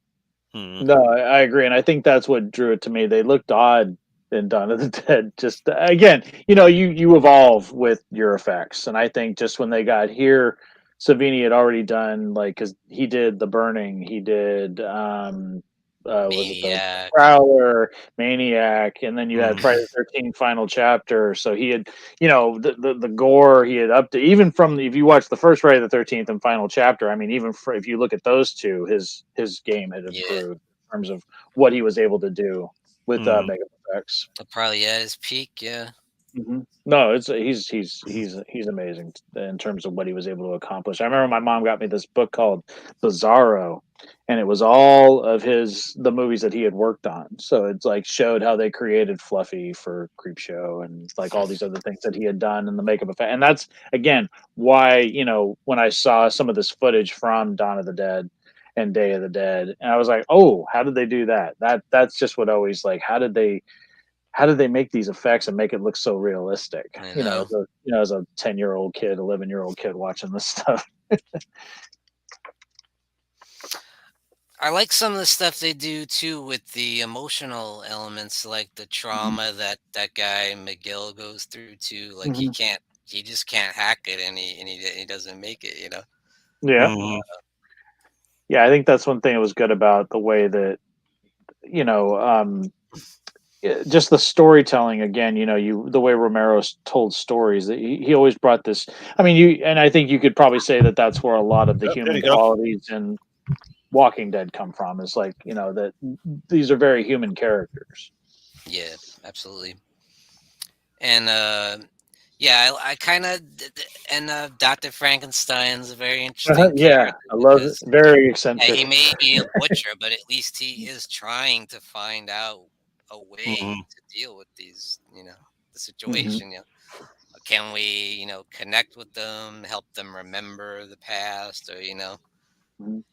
Hmm. no, I agree, and I think that's what drew it to me. They looked odd in Dawn of the Dead. Just again, you evolve with your effects, and I think just when they got here, Savini had already done like because he did The Burning, he did was it the Maniac. Prowler, Maniac, and then you had Mhm. Friday the 13th Final Chapter. So he had the gore he had up to even from if you watch the first Friday the 13th and Final Chapter. I mean, even if you look at those two, his game had Yeah, improved in terms of what he was able to do with Mhm. makeup effects. probably at his peak. Yeah. No, it's he's amazing in terms of what he was able to accomplish. I remember my mom got me this book called Bizarro, and it was all of the movies that he had worked on. So it's like showed how they created Fluffy for Creepshow and like all these other things that he had done in the makeup effect. And that's again why when I saw some of this footage from Dawn of the Dead and Day of the Dead, and I was like, oh, how did they do that? That's just what always like how did they make these effects and make it look so realistic? I know. As a 10-year-old kid, 11-year-old kid watching this stuff. I like some of the stuff they do too with the emotional elements, like the trauma that guy Miguel goes through too. Like Mhm. he just can't hack it, and he doesn't make it. Yeah, Mhm. yeah. I think that's one thing that was good about the way that you know, just the storytelling. Again, the way Romero told stories. That he always brought this. I mean, and I think you could probably say that that's where a lot of the Yep, there human you go. qualities in Walking Dead come from. Is like that these are very human characters. Yeah, absolutely. And yeah, I kind of and Dr. Frankenstein's a very interesting Yeah, character I love it. because Very yeah, he eccentric. may be a butcher, but at least he is trying to find out a way Mhm. to deal with these, the Mhm. situation. Can we, connect with them, help them remember the past, or Mhm.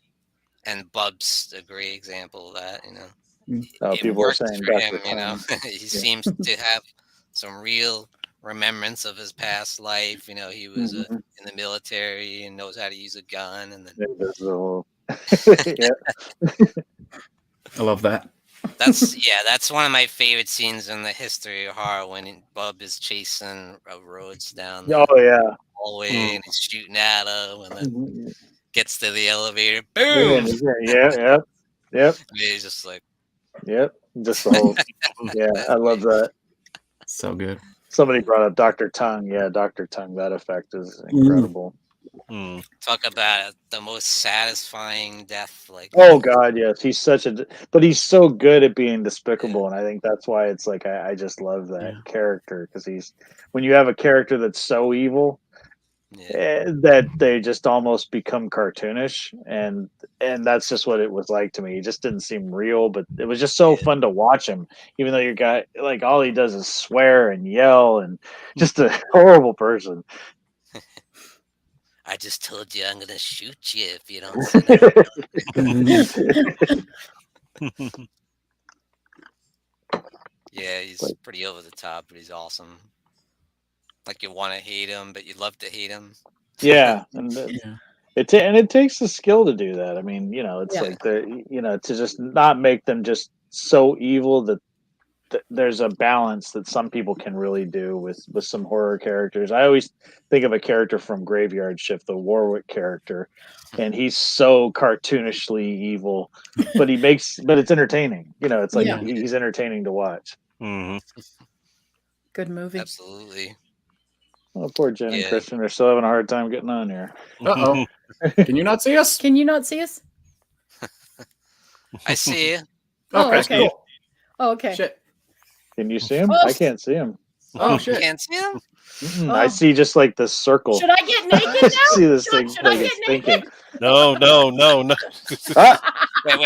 and Bub's a great example of that. It People are works saying for him. Dr. Tongue. He Yeah. seems to have some real remembrance of his past life. He was Mhm. in the military and knows how to use a gun, and then Yeah, there's the whole- yeah. I love that. that's one of my favorite scenes in the history of horror when Bub is chasing Rhodes down the Oh yeah. hallway Mhm. and he's shooting at him, and then Mhm. gets to the elevator, Yeah, boom. yeah, yep, And he's just like, yep. Just the whole. Yeah, I love that. So good. Somebody brought up Dr. Tongue. Yeah, Dr. Tongue. That effect is Mm. incredible. Talk about the most satisfying death. Like, Oh God, yes, he's but he's so good at being despicable, and I think that's why it's like I just love that character because when you have a character that's so evil that they just almost become cartoonish, and that's just what it was like to me. He just didn't seem real, but it was just so fun to watch him, even though your guy like all he does is swear and yell and just a horrible person. I just told you I'm gonna shoot you if you don't sit down. Yeah, he's pretty over the top, but he's awesome. Like you want to hate him, but you love to hate him. Yeah, and it takes the skill to do that. I mean, it's like to just not make them just so evil that there's a balance that some people can really do with some horror characters. I always think of a character from Graveyard Shift, the Warwick character, and he's so cartoonishly evil, but it's entertaining. It's like he's entertaining to watch. Mm-hmm. Good movie. Absolutely. Oh, poor Jen and Christian are still having a hard time getting on here. Uh-oh. Can you not see us? Can you not see us? I see you. Oh, okay. Oh, okay. Shit. Can you see him? I can't see him. Oh shit! You can't see him? I see just like this circle. Should I get naked now? See this Should thing I like get it's naked? thinking. No.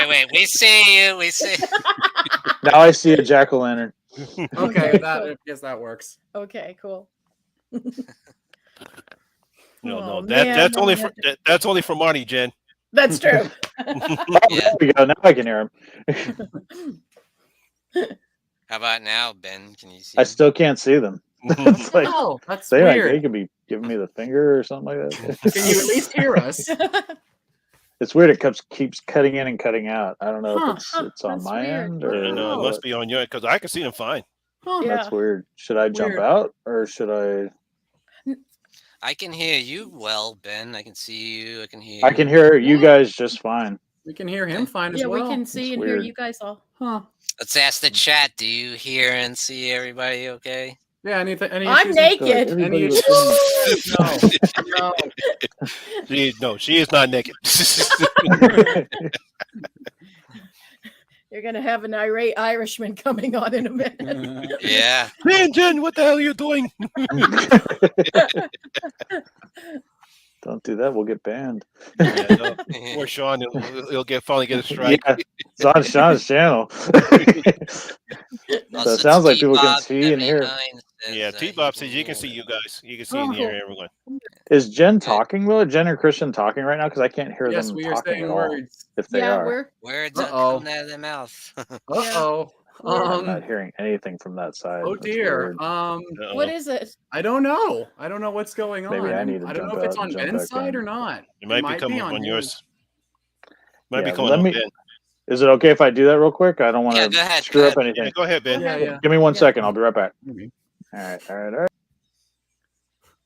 Wait. We see you. We see. Now I see a jack-o'-lantern. Okay, I guess that works. Okay, cool. No. That's only for Marty, Jen. That's true. There we go. Now I can hear him. How about now, Ben? Can you see? I still can't see them. It's like that's they weird. They could be giving me the finger or something like that. Can you at least hear us? It's weird. It keeps cutting in and cutting out. I don't know if it's on my weird. end or No, it must be on your end because I can see them fine. That's weird. Should I jump out or should I? I can hear you well, Ben. I can see you. I can hear. I can hear you guys just fine. We can hear him fine as Yeah, well. we can see and hear you guys all. Huh. Let's ask the chat. Do you hear and see everybody okay? Yeah, any I'm naked. Any issues? No. She is not naked. You're gonna have an irate Irishman coming on in a minute. Yeah. Man, Jen, what the hell are you doing? Don't do that. We'll get banned. Poor Sean, he'll finally get a strike. Yeah, it's on Sean's channel. So it sounds like people can see and hear. Yeah, T-Bob says you can see you guys. You can see and hear everyone. Is Jen talking, Will? Jen or Christian talking right now? Because I can't hear Yes, them we are talking saying at all. words. If they are. Words are coming out of their mouth. Uh-oh. I'm not hearing anything from that side. Oh That's dear. weird. What is it? I don't know. I don't know what's going on. Maybe I need to I don't jump know if it's out on and jump Ben's back side in. or not. It might be coming on yours. Might be coming on Ben. Is it okay if I do that real quick? I don't want Yeah, to go ahead, screw go up ahead. anything. Yeah, go ahead, Ben. Yeah. Give me 1 second. I'll be right back. All right.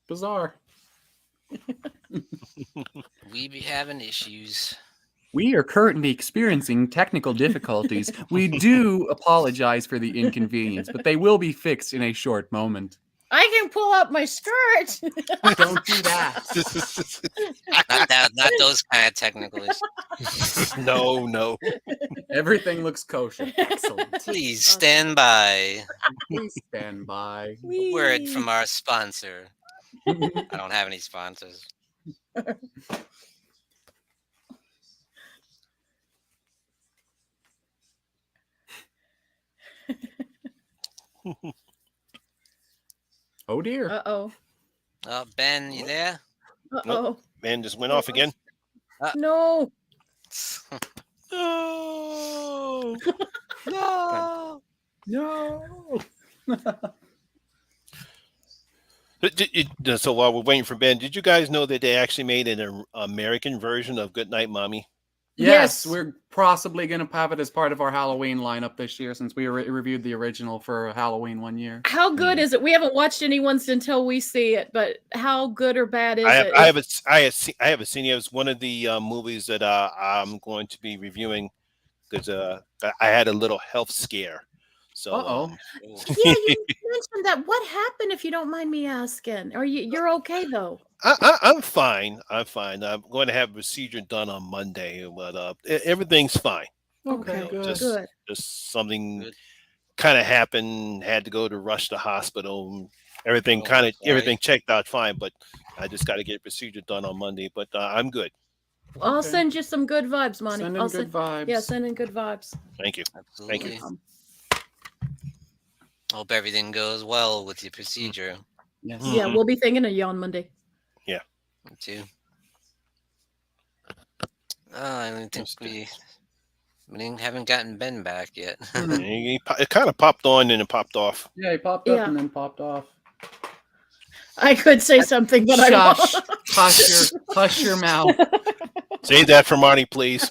Bizarre. We be having issues. We are currently experiencing technical difficulties. We do apologize for the inconvenience, but they will be fixed in a short moment. I can pull up my skirt. Don't do that. Not those kind of technical issues. No. Everything looks kosher. Excellent. Please stand by. Please stand by. A word from our sponsor. I don't have any sponsors. Oh dear. Uh-oh. Ben, you there? Uh-oh. Nope. Ben just went off again. No. No. No. So while we're waiting for Ben, did you guys know that they actually made an American version of Goodnight Mommy? Yes, we're possibly going to have it as part of our Halloween lineup this year since we reviewed the original for Halloween one year. How good is it? We haven't watched anyone's until we see it, but how good or bad is it? I haven't seen it. It was one of the movies that I'm going to be reviewing because I had a little health scare. So, Uh-oh. Yeah, you mentioned that. What happened, if you don't mind me asking? Are you're okay though? I'm fine. I'm fine. I'm going to have a procedure done on Monday, but everything's fine. Okay, Okay, good. good. Just something Good. kind of happened. Had to go to rush the hospital. Everything Oh, kind of sorry. everything checked out fine, but I just got to get a procedure done on Monday. But I'm good. I'll Okay. send you some good vibes, Monty. Send I'll in good vibes. Yeah, send in good vibes. Thank you. Thank you. Absolutely. Hope everything goes well with your procedure. Yes. Yeah, we'll be thinking of you on Monday. Yeah. Me too. I don't think we haven't gotten Ben back yet. It kind of popped on and it popped off. Yeah, he popped up Yeah. and then popped off. I could say something, but I Shush. won't. Hush your mouth. Say that for Monty, please.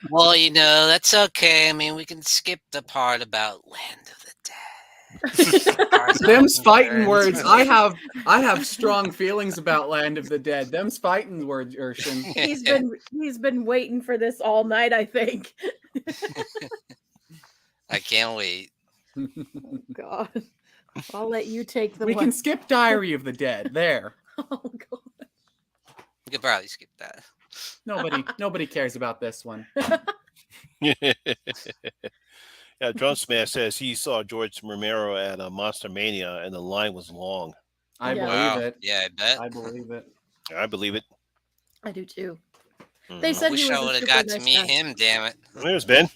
Well, that's okay. I mean, we can skip the part about Land of the Dead. Them's fighting words. I have strong feelings about Land of the Dead. Them's fighting words, Erschen. He's been waiting for this all night, I think. I can't wait. God. I'll let you take the We can skip Diary of the Dead. There. Oh, God. We could probably skip that. Nobody cares about this one. Yeah, Drunk Smash says he saw George Romero at a Monster Mania and the line was long. I Yeah. believe Wow. it. Yeah, I bet. I believe it. I believe it. I do too. Mhm. They said Wish he was I a would have super got to nice meet guy. him. Damn it. There's Ben.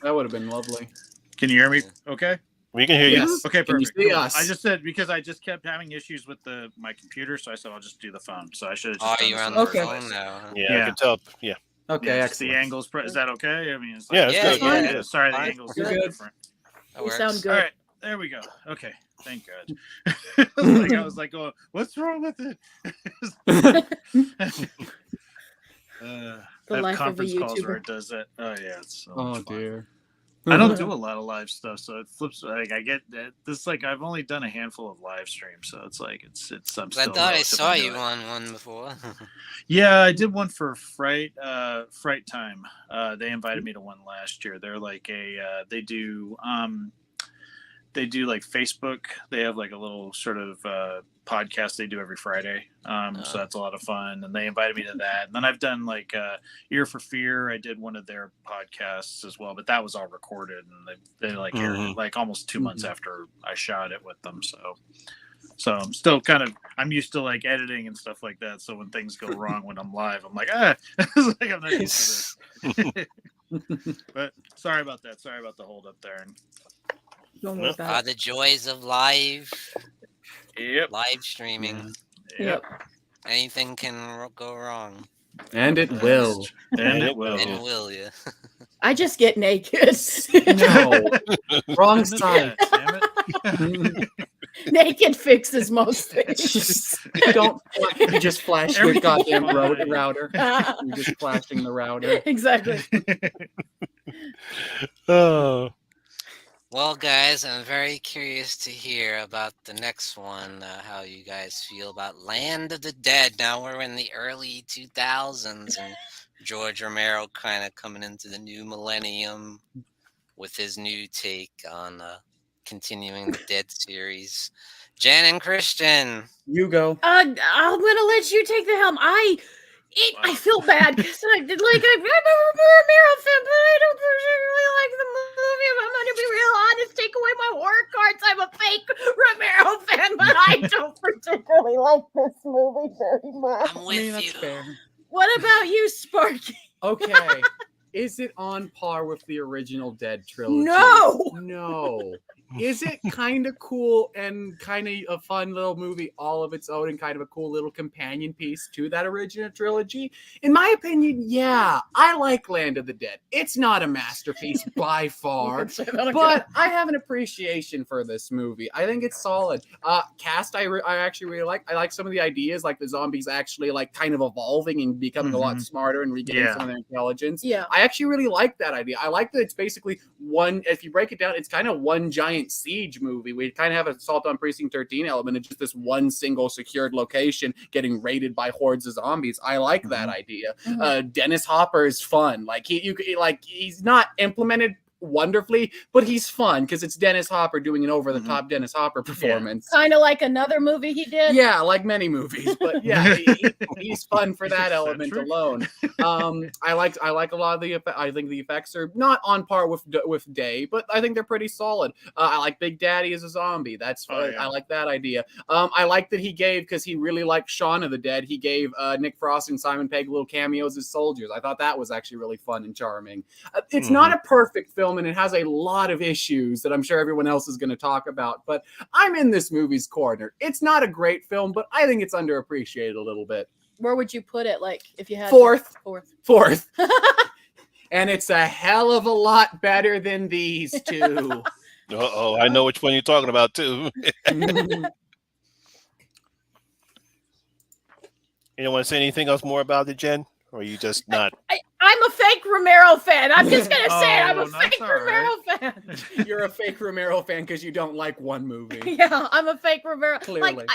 That would have been lovely. Can you hear me? Okay. We can hear you. Yes. Okay, Can you perfect. see Cool. us? I just said because I just kept having issues with my computer, so I said I'll just do the phone. So I should have Oh, just done you're this on in the Okay. phone now. Huh? Yeah, I Yeah. can tell. Yeah. Okay, Yeah, just the excellent. angles. Is that okay? I mean, it's Yeah, it's Yeah, good. yeah, Yeah, yeah. Sorry, the Fine. angles You're are good. different. That You works. sound All good. right, there we go. Okay, thank God. I was like, oh, what's wrong with it? The I have life of a conference calls where YouTuber. it does that. Oh yeah, it's so Oh much fun. dear. I don't do a lot of live stuff, so it flips. Like I get that. This like I've only done a handful of live streams, so it's like it's. I'm I still thought I saw relatively you new. on one before. Yeah, I did one for Fright Time. They invited me to one last year. They're like they do like Facebook. They have like a little sort of podcast they do every Friday. So that's a lot of fun. And they invited me to that. And then I've done like Ear for Fear. I did one of their podcasts as well, but that was all recorded and they like aired it like almost 2 months after I shot it with them. So I'm still I'm used to like editing and stuff like that. So when things go wrong when I'm live, I'm like, it's like I'm not used to this. But sorry about that. Sorry about the hold up there. Don't worry about it. The joys of live Yep. streaming. Yep. Anything can go wrong. And it will. And it will. And will you? I just get naked. No. Wrong Admit side. that, damn it. Naked fixes most things. Don't you just flash your Everything's goddamn fine. router. You're just flashing the router. Exactly. Oh. Well, guys, I'm very curious to hear about the next one. How you guys feel about Land of the Dead? Now we're in the early 2000s, and George Romero kind of coming into the new millennium with his new take on continuing the Dead series. Jen and Christian. You go. I'm gonna let you take the helm. I feel bad because I'm a Romero fan, but I don't particularly like the movie. If I'm gonna be real honest, take away my horror cards. I'm a fake Romero fan, but I don't particularly like this movie very much. I'm with that's you. fair. What about you, Sparky? Okay. Is it on par with the original Dead trilogy? No. No. Is it kind of cool and kind of a fun little movie all of its own and kind of a cool little companion piece to that original trilogy? In my opinion, yeah. I like Land of the Dead. It's not a masterpiece by far, but I have an appreciation for this movie. I think it's solid. Cast, I actually really like. I like some of the ideas, like the zombies actually like kind of evolving and becoming a lot smarter and regaining some of their intelligence. Yeah. I actually really like that idea. I like that it's basically one, if you break it down, it's kind of one giant siege movie. We kind of have an Assault on Precinct 13 element of just this one single secured location getting raided by hordes of zombies. I like that idea. Dennis Hopper is fun. Like he's not implemented wonderfully, but he's fun because it's Dennis Hopper doing an over-the-top Dennis Hopper performance. Kind of like another movie he did. Yeah, like many movies, but yeah, he's fun for that element alone. I like a lot of the. I think the effects are not on par with Day, but I think they're pretty solid. I like Big Daddy as a zombie. That's I like that idea. I like that he gave, because he really liked Shaun of the Dead, he gave Nick Frost and Simon Pegg little cameos as soldiers. I thought that was actually really fun and charming. It's not a perfect film, and it has a lot of issues that I'm sure everyone else is going to talk about, but I'm in this movie's corner. It's not a great film, but I think it's underappreciated a little bit. Where would you put it? Like, if you had fourth. Fourth. And it's a hell of a lot better than these two. I know which one you're talking about too. You don't want to say anything else more about it, Jen? Or are you just not? I'm a fake Romero fan. I'm just going to say it. I'm a fake Romero fan. You're a fake Romero fan because you don't like one movie. Yeah, I'm a fake Romero. Clearly. Like,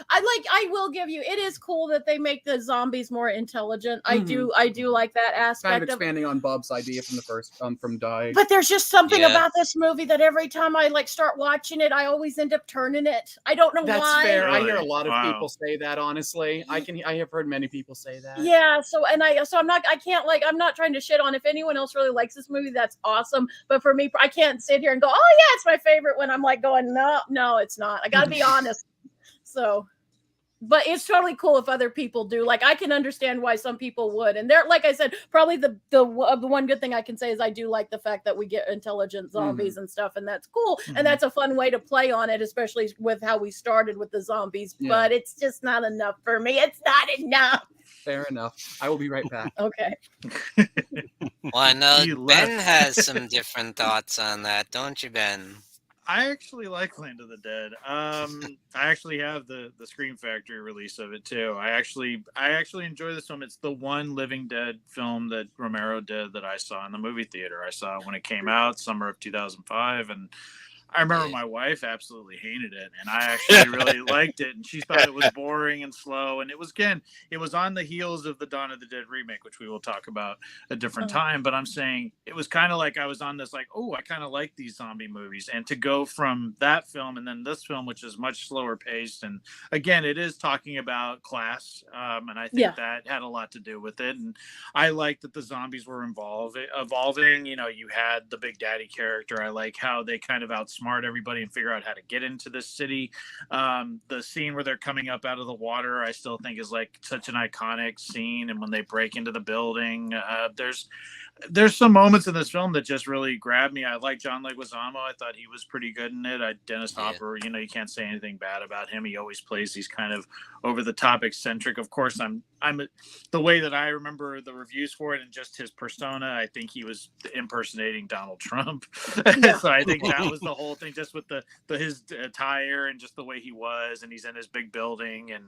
I will give you, it is cool that they make the zombies more intelligent. I do like that aspect. Kind of expanding on Bob's idea from the first, from Die. But there's just something about this movie that every time I start watching it, I always end up turning it. I don't know why. That's fair. Really? I hear a lot of people say that, honestly. I have heard many people say that. Yeah, I'm not trying to shit on. If anyone else really likes this movie, that's awesome. But for me, I can't sit here and go, oh yeah, it's my favorite, when I'm like going, no, it's not. I gotta be honest. So, but it's totally cool if other people do. Like, I can understand why some people would. And they're, like I said, probably the one good thing I can say is I do like the fact that we get intelligent zombies and stuff, and that's cool. And that's a fun way to play on it, especially with how we started with the zombies. Yeah. But it's just not enough for me. It's not enough. Fair enough. I will be right back. Okay. Well, I know Ben has some different thoughts on that, don't you, Ben? I actually like Land of the Dead. I actually have the Scream Factory release of it too. I actually enjoy this film. It's the one Living Dead film that Romero did that I saw in the movie theater. I saw it when it came out, summer of 2005, and I remember my wife absolutely hated it, and I actually really liked it, and she thought it was boring and slow. And it was on the heels of the Dawn of the Dead remake, which we will talk about a different time. But I'm saying it was kind of like I was on this like, oh, I kind of like these zombie movies, and to go from that film and then this film, which is much slower paced, and again, it is talking about class, and I think that had a lot to do with it. And I like that the zombies were evolving. You know, you had the Big Daddy character. I like how they kind of outsmart everybody and figure out how to get into this city. The scene where they're coming up out of the water, I still think is like such an iconic scene. And when they break into the building, there's some moments in this film that just really grabbed me. I like John Leguizamo. I thought he was pretty good in it. Dennis Hopper, you know, you can't say anything bad about him. He always plays these kind of over-the-top eccentric. Of course, I'm the way that I remember the reviews for it and just his persona, I think he was impersonating Donald Trump. So I think that was the whole thing, just with his attire and just the way he was, and he's in his big building and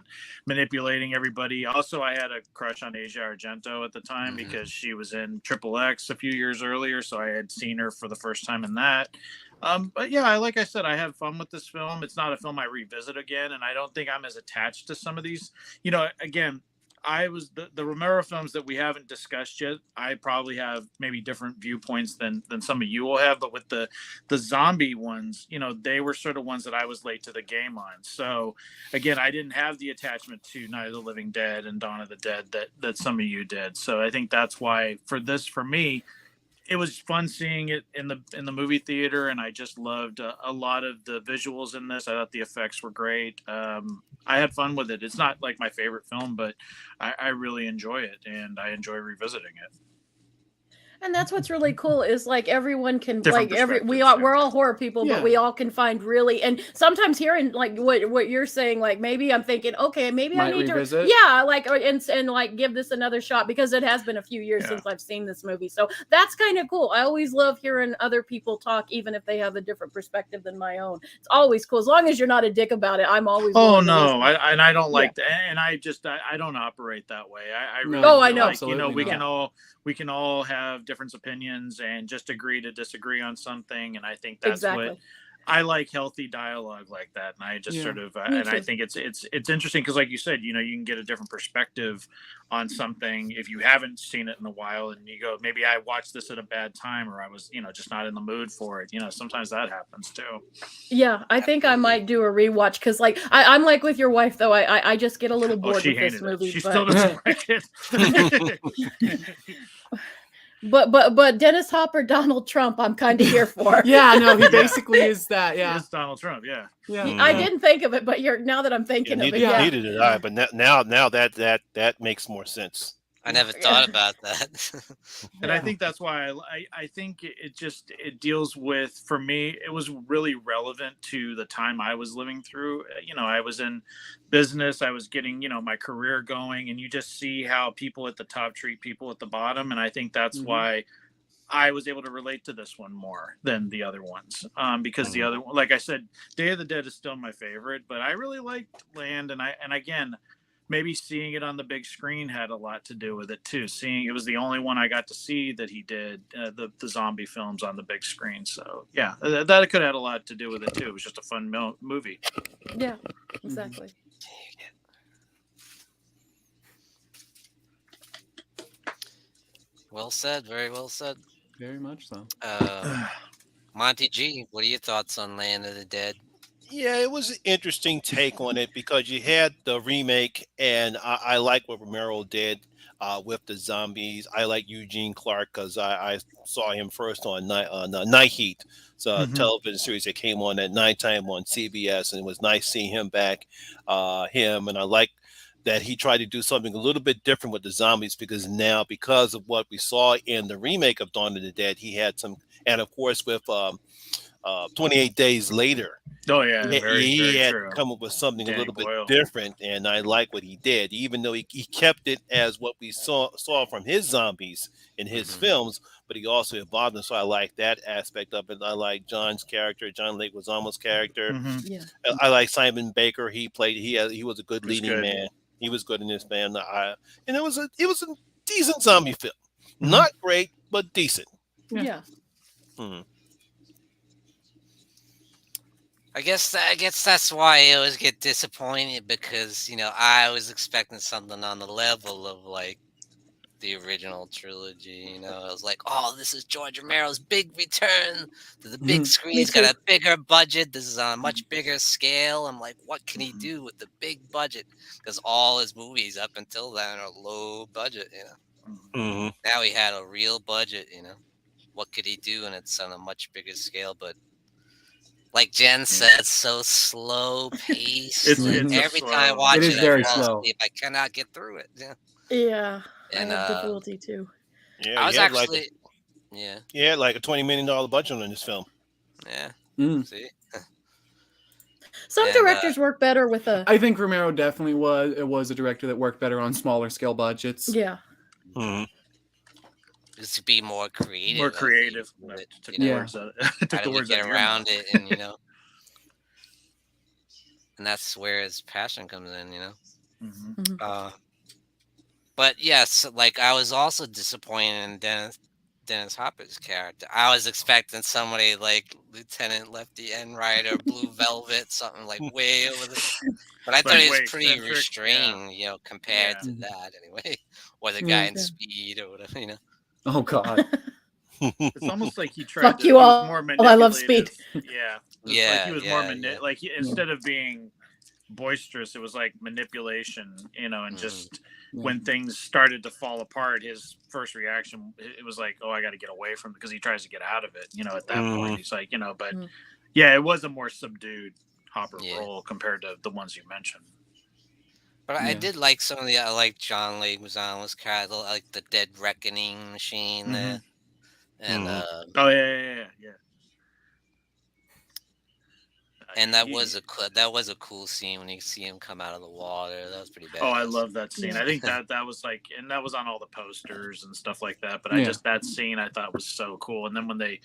manipulating everybody. Also, I had a crush on Asia Argento at the time because she was in Triple X a few years earlier, so I had seen her for the first time in that. But yeah, like I said, I have fun with this film. It's not a film I revisit again, and I don't think I'm as attached to some of these. You know, again, I was the Romero films that we haven't discussed yet. I probably have maybe different viewpoints than some of you will have, but with the zombie ones, you know, they were sort of ones that I was late to the game on. So again, I didn't have the attachment to Night of the Living Dead and Dawn of the Dead that some of you did. So I think that's why for me, it was fun seeing it in the movie theater, and I just loved a lot of the visuals in this. I thought the effects were great. I had fun with it. It's not like my favorite film, but I really enjoy it, and I enjoy revisiting it. And that's what's really cool is like everyone can Different like we're all horror people, but we all can find really, and sometimes hearing like what you're saying, like maybe I'm thinking, okay, maybe I need revisit. and like give this another shot because it has been a few years since I've seen this movie. So that's kind of cool. I always love hearing other people talk, even if they have a different perspective than my own. It's always cool as long as you're not a dick about it. I'm always I don't like that, and I don't operate that way. I really I know. Like, you know, we can all have different opinions and just agree to disagree on something, and I think that's what I like healthy dialogue like that, and I just sort of and I think it's interesting because, like you said, you can get a different perspective on something if you haven't seen it in a while, and you go, maybe I watched this at a bad time, or I was just not in the mood for it. Sometimes that happens too. Yeah, I think I might do a rewatch because, like, I'm like with your wife though. I just get a little bored she with this hated movie. it. She but... still doesn't like it. But Dennis Hopper, Donald Trump, I'm kind of here for. Yeah, no, he basically is that. Yeah, it's Donald Trump. Yeah. I didn't think of it, but now that I'm thinking of it, neither did I. But now that makes more sense. I never thought about that. And I think that's why I think it deals with, for me, it was really relevant to the time I was living through. I was in business, I was getting, my career going, and you just see how people at the top treat people at the bottom. And I think that's why I was able to relate to this one more than the other ones. Because the other one, like I said, Day of the Dead is still my favorite, but I really liked Land. And again, maybe seeing it on the big screen had a lot to do with it too. It was the only one I got to see that he did the zombie films on the big screen. So yeah, that could have had a lot to do with it too. It was just a fun movie. Yeah, exactly. Well said. Very well said. Very much so. Monty G, what are your thoughts on Land of the Dead? Yeah, it was an interesting take on it because you had the remake, and I like what Romero did with the zombies. I like Eugene Clark because I saw him first on Night Heat. It's a television series that came on at nighttime on CBS, and it was nice seeing him back. And I like that he tried to do something a little bit different with the zombies because of what we saw in the remake of Dawn of the Dead, he had some, and of course with 28 Days Later. Oh yeah, he had true. to come up with something Danny a little Boyle. bit different, and I like what he did. Even though he kept it as what we saw from his zombies in his films, but he also evolved them. So I like that aspect of it. I like John's character, John Leguizamo's character. Yeah. I like Simon Baker. He was a good leading man. He was good in this band. And it was a decent zombie film. Not great, but decent. Yeah. I guess that's why I always get disappointed because I was expecting something on the level of like the original trilogy. I was like, oh, this is George Romero's big return to the big screen. He's got a bigger budget. This is on a much bigger scale. I'm like, what can he do with the big budget? Because all his movies up until then are low budget. Now he had a real budget. What could he do? And it's on a much bigger scale, but. Like Jen said, so slow paced. Every time I watch it, very I fall slow. asleep. I cannot get through it. Yeah, And, I have difficulty too. Yeah, I was actually, he had like a $20 million budget on this film. Yeah. See, some directors work better with a. I think Romero definitely was a director that worked better on smaller scale budgets. Yeah. Just to be more creative. More creative. Took the words get around it, and and that's where his passion comes in. But yes, like I was also disappointed in Dennis Hopper's character. I was expecting somebody like Lieutenant Lefty Enright or Blue Velvet, something like way over the. But I thought he was pretty restrained, compared to that anyway, or the guy in Speed or whatever, Oh God. It's almost like he tried. Fuck to, you all. More I love Speed. Yeah. Yeah. Like he was more like instead of being boisterous, it was like manipulation, and just when things started to fall apart, his first reaction, it was like, oh, I got to get away from it because he tries to get out of it. At that point, he's like, but yeah, it was a more subdued Hopper role compared to the ones you mentioned. But I did like some of I like John Leguizamo's character, like the Dead Reckoning machine there. And oh yeah. And that was a cool scene when you see him come out of the water. That was pretty bad. Oh, I love that scene. I think that was like, and that was on all the posters and stuff like that. But I just that scene I thought was so cool. And then when they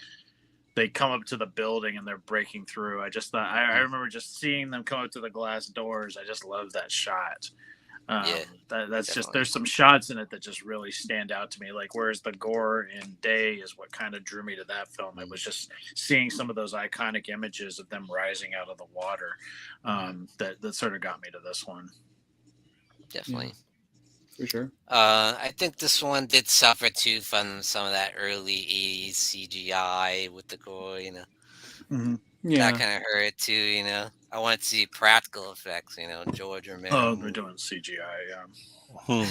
come up to the building and they're breaking through, I just thought I remember just seeing them come up to the glass doors. I just love that shot. Yeah, That's just definitely. there's some shots in it that just really stand out to me. Like whereas the gore in Day is what kind of drew me to that film. It was just seeing some of those iconic images of them rising out of the water that sort of got me to this one. Definitely. For sure. I think this one did suffer too from some of that early '80s CGI with the gore. Yeah. That kind of hurt too. I wanted to see practical effects. George Romero. Oh, they're doing CGI. Hmm.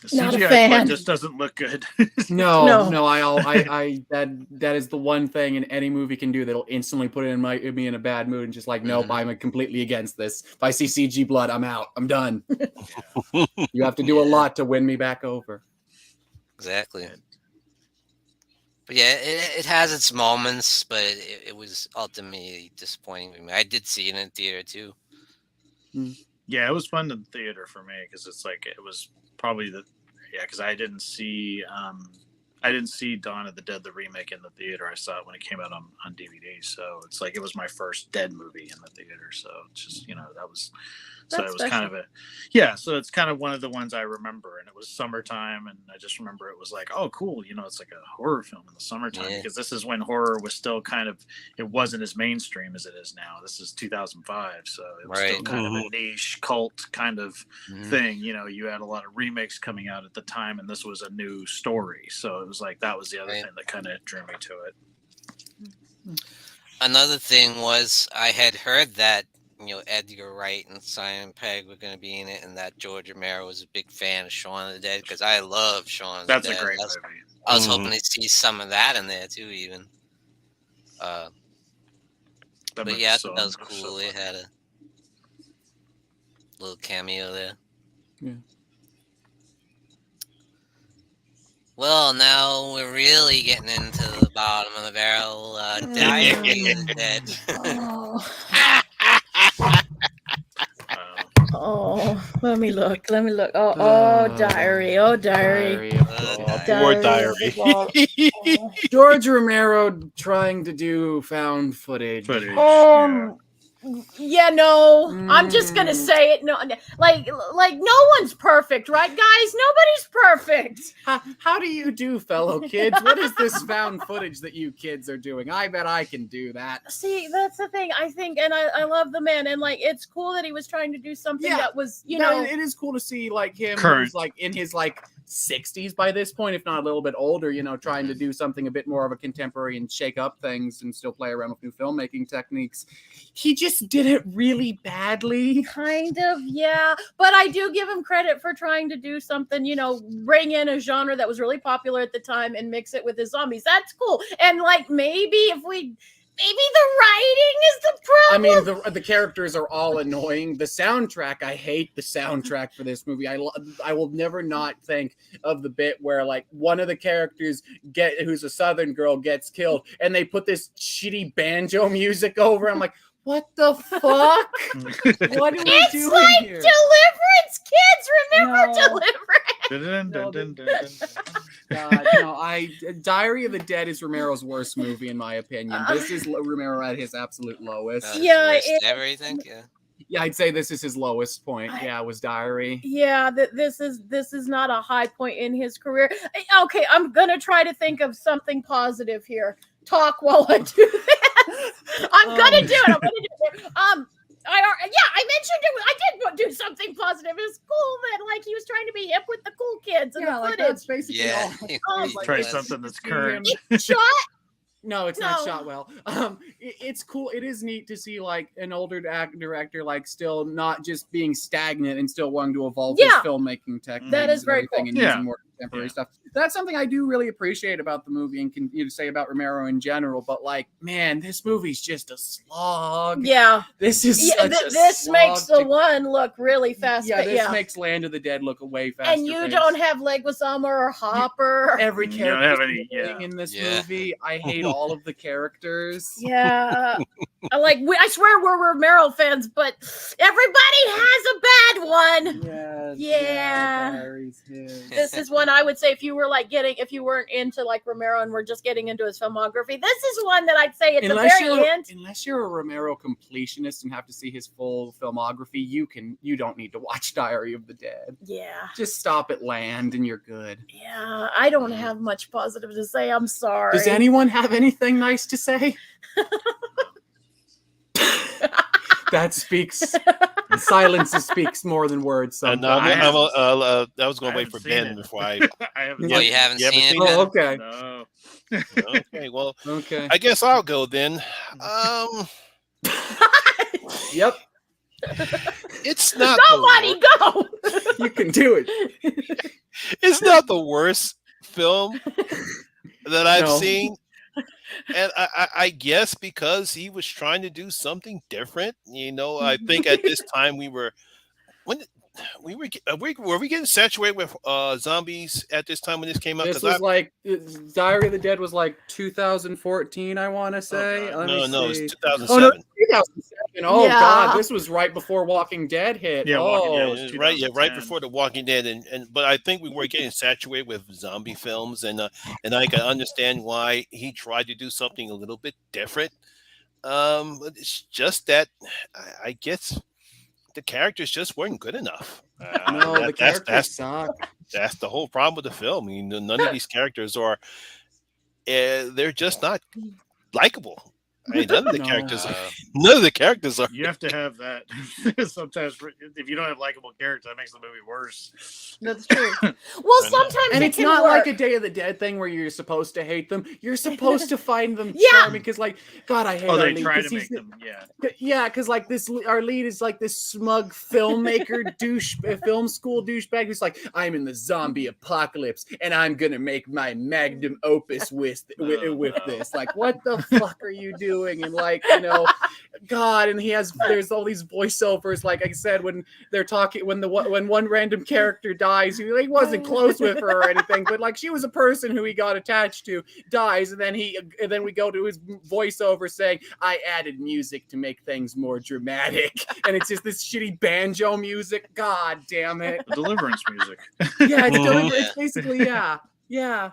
The Not a CGI fan. part just doesn't look good. No, No. I that is the one thing in any movie can do that'll instantly put me in a bad mood and just like, nope, I'm completely against this. If I see CG blood, I'm out. I'm done. You have to do a Yeah. lot to win me back over. Exactly. But yeah, it has its moments, but it was ultimately disappointing for me. I did see it in theater too. Yeah, it was fun in the theater for me because it's like it was probably because I didn't see Dawn of the Dead the remake in the theater. I saw it when it came out on DVD, so it's like it was my first Dead movie in the theater. So it's just that was so That's it was kind of so it's kind of one of the ones I remember, and it was summertime, and I just remember it was like, oh cool, it's like a horror film in the summertime because this is when horror was still it wasn't as mainstream as it is now. This is 2005, so it was still kind of a niche cult kind of thing. You had a lot of remakes coming out at the time, and this was a new story, so it was like that was the other thing that kind of drew me to it. Another thing was I had heard that Edgar Wright and Simon Pegg were going to be in it, and that George Romero was a big fan of Shaun of the Dead because I love Shaun of the Dead. That's a great movie. I was hoping to see some of that in there too, even. But yeah, that was cool. It had a little cameo there. Yeah. Well, now we're really getting into the bottom of the barrel. Diary of the Dead. Oh, let me look. Oh, diary. Poor diary. George Romero trying to do found footage. Yeah, no. I'm just gonna say it. No, like no one's perfect, right, guys? Nobody's perfect. How do you do, fellow kids? What is this found footage that you kids are doing? I bet I can do that. See, that's the thing. I think, and I love the man, and like it's cool that he was trying to do something that was, it is cool to see like him who's like in his like 60s by this point, if not a little bit older, trying to do something a bit more of a contemporary and shake up things and still play around with new filmmaking techniques. He just did it really badly. Kind of, yeah. But I do give him credit for trying to do something, bring in a genre that was really popular at the time and mix it with his zombies. That's cool. And like maybe the writing is the problem. I mean, the characters are all annoying. The soundtrack, I hate the soundtrack for this movie. I will never not think of the bit where like one of the characters who's a Southern girl gets killed, and they put this shitty banjo music over. I'm like, what the fuck? What are we doing like here? Deliverance, kids. Remember Deliverance. God, Diary of the Dead is Romero's worst movie, in my opinion. This is Romero at his absolute lowest. Everything. Yeah, I'd say this is his lowest point. Was Diary. Yeah, this is not a high point in his career. Okay, I'm gonna try to think of something positive here. Talk while I do this. I'm gonna do it. I mentioned it. I did do something positive. It was cool that like he was trying to be hip with the cool kids and the footage. That's basically all. Try something that's current. Shot. No, it's not shot well. It's cool. It is neat to see like an older director like still not just being stagnant and still wanting to evolve his filmmaking techniques. That is very cool. And using more contemporary stuff. That's something I do really appreciate about the movie and continue to say about Romero in general. But like, man, this movie's just a slog. Yeah, this is this makes the one look really fast. Yeah, this makes Land of the Dead look way faster. And you don't have Leguizamo or Hopper. Every character in this movie, I hate all of the characters. Yeah. I swear we're Romero fans, but everybody has a bad one. Yeah. Diary's his. This is one I would say if you weren't into like Romero and were just getting into his filmography, this is one that I'd say at the very end. Unless you're a Romero completionist and have to see his full filmography, you don't need to watch Diary of the Dead. Yeah. Just stop at Land and you're good. Yeah, I don't have much positive to say. I'm sorry. Does anyone have anything nice to say? That speaks. Silence speaks more than words. I was going to wait for Ben before I. I haven't. Oh, you haven't seen it? Oh, okay. No. Okay, well, Okay. I guess I'll go then. Yep. It's not. Nobody go. You can do it. It's not the worst film that I've No. seen. And I guess because he was trying to do something different, I think at this time were we getting saturated with zombies at this time when this came out? This was Diary of the Dead was like 2014, I want to say. No, it's 2007. Oh, no, 2007. Oh, Yeah. God. This was right before Walking Dead hit. Yeah, Walking Dead oh, was right 2010. before The Walking Dead, but I think we were getting saturated with zombie films, and I can understand why he tried to do something a little bit different. But it's just that I guess the characters just weren't good enough. no, the characters suck. That's the whole problem with the film. I mean, none of these characters are. They're just not likable. I mean, none of the characters are. You have to have that. Sometimes, if you don't have likable characters, that makes the movie worse. That's true. Well, sometimes And it it's can not work. like a Day of the Dead thing where you're supposed to hate them. You're supposed to find them Yeah. charming because, like, God, I hate Oh, our they lead, try 'cause to he's make them. Yeah. Yeah, because like our lead is like this smug filmmaker film school douchebag who's like, I'm in the zombie apocalypse and I'm gonna make my magnum opus with this. Like, what the fuck are you doing? And like, God, and there's all these voiceovers. Like I said, when they're talking, when one random character dies, he wasn't close with her or anything, but like she was a person who he got attached to, dies, and then we go to his voiceover saying, I added music to make things more dramatic, and it's just this shitty banjo music. God damn it! Deliverance music. Yeah, it's basically yeah.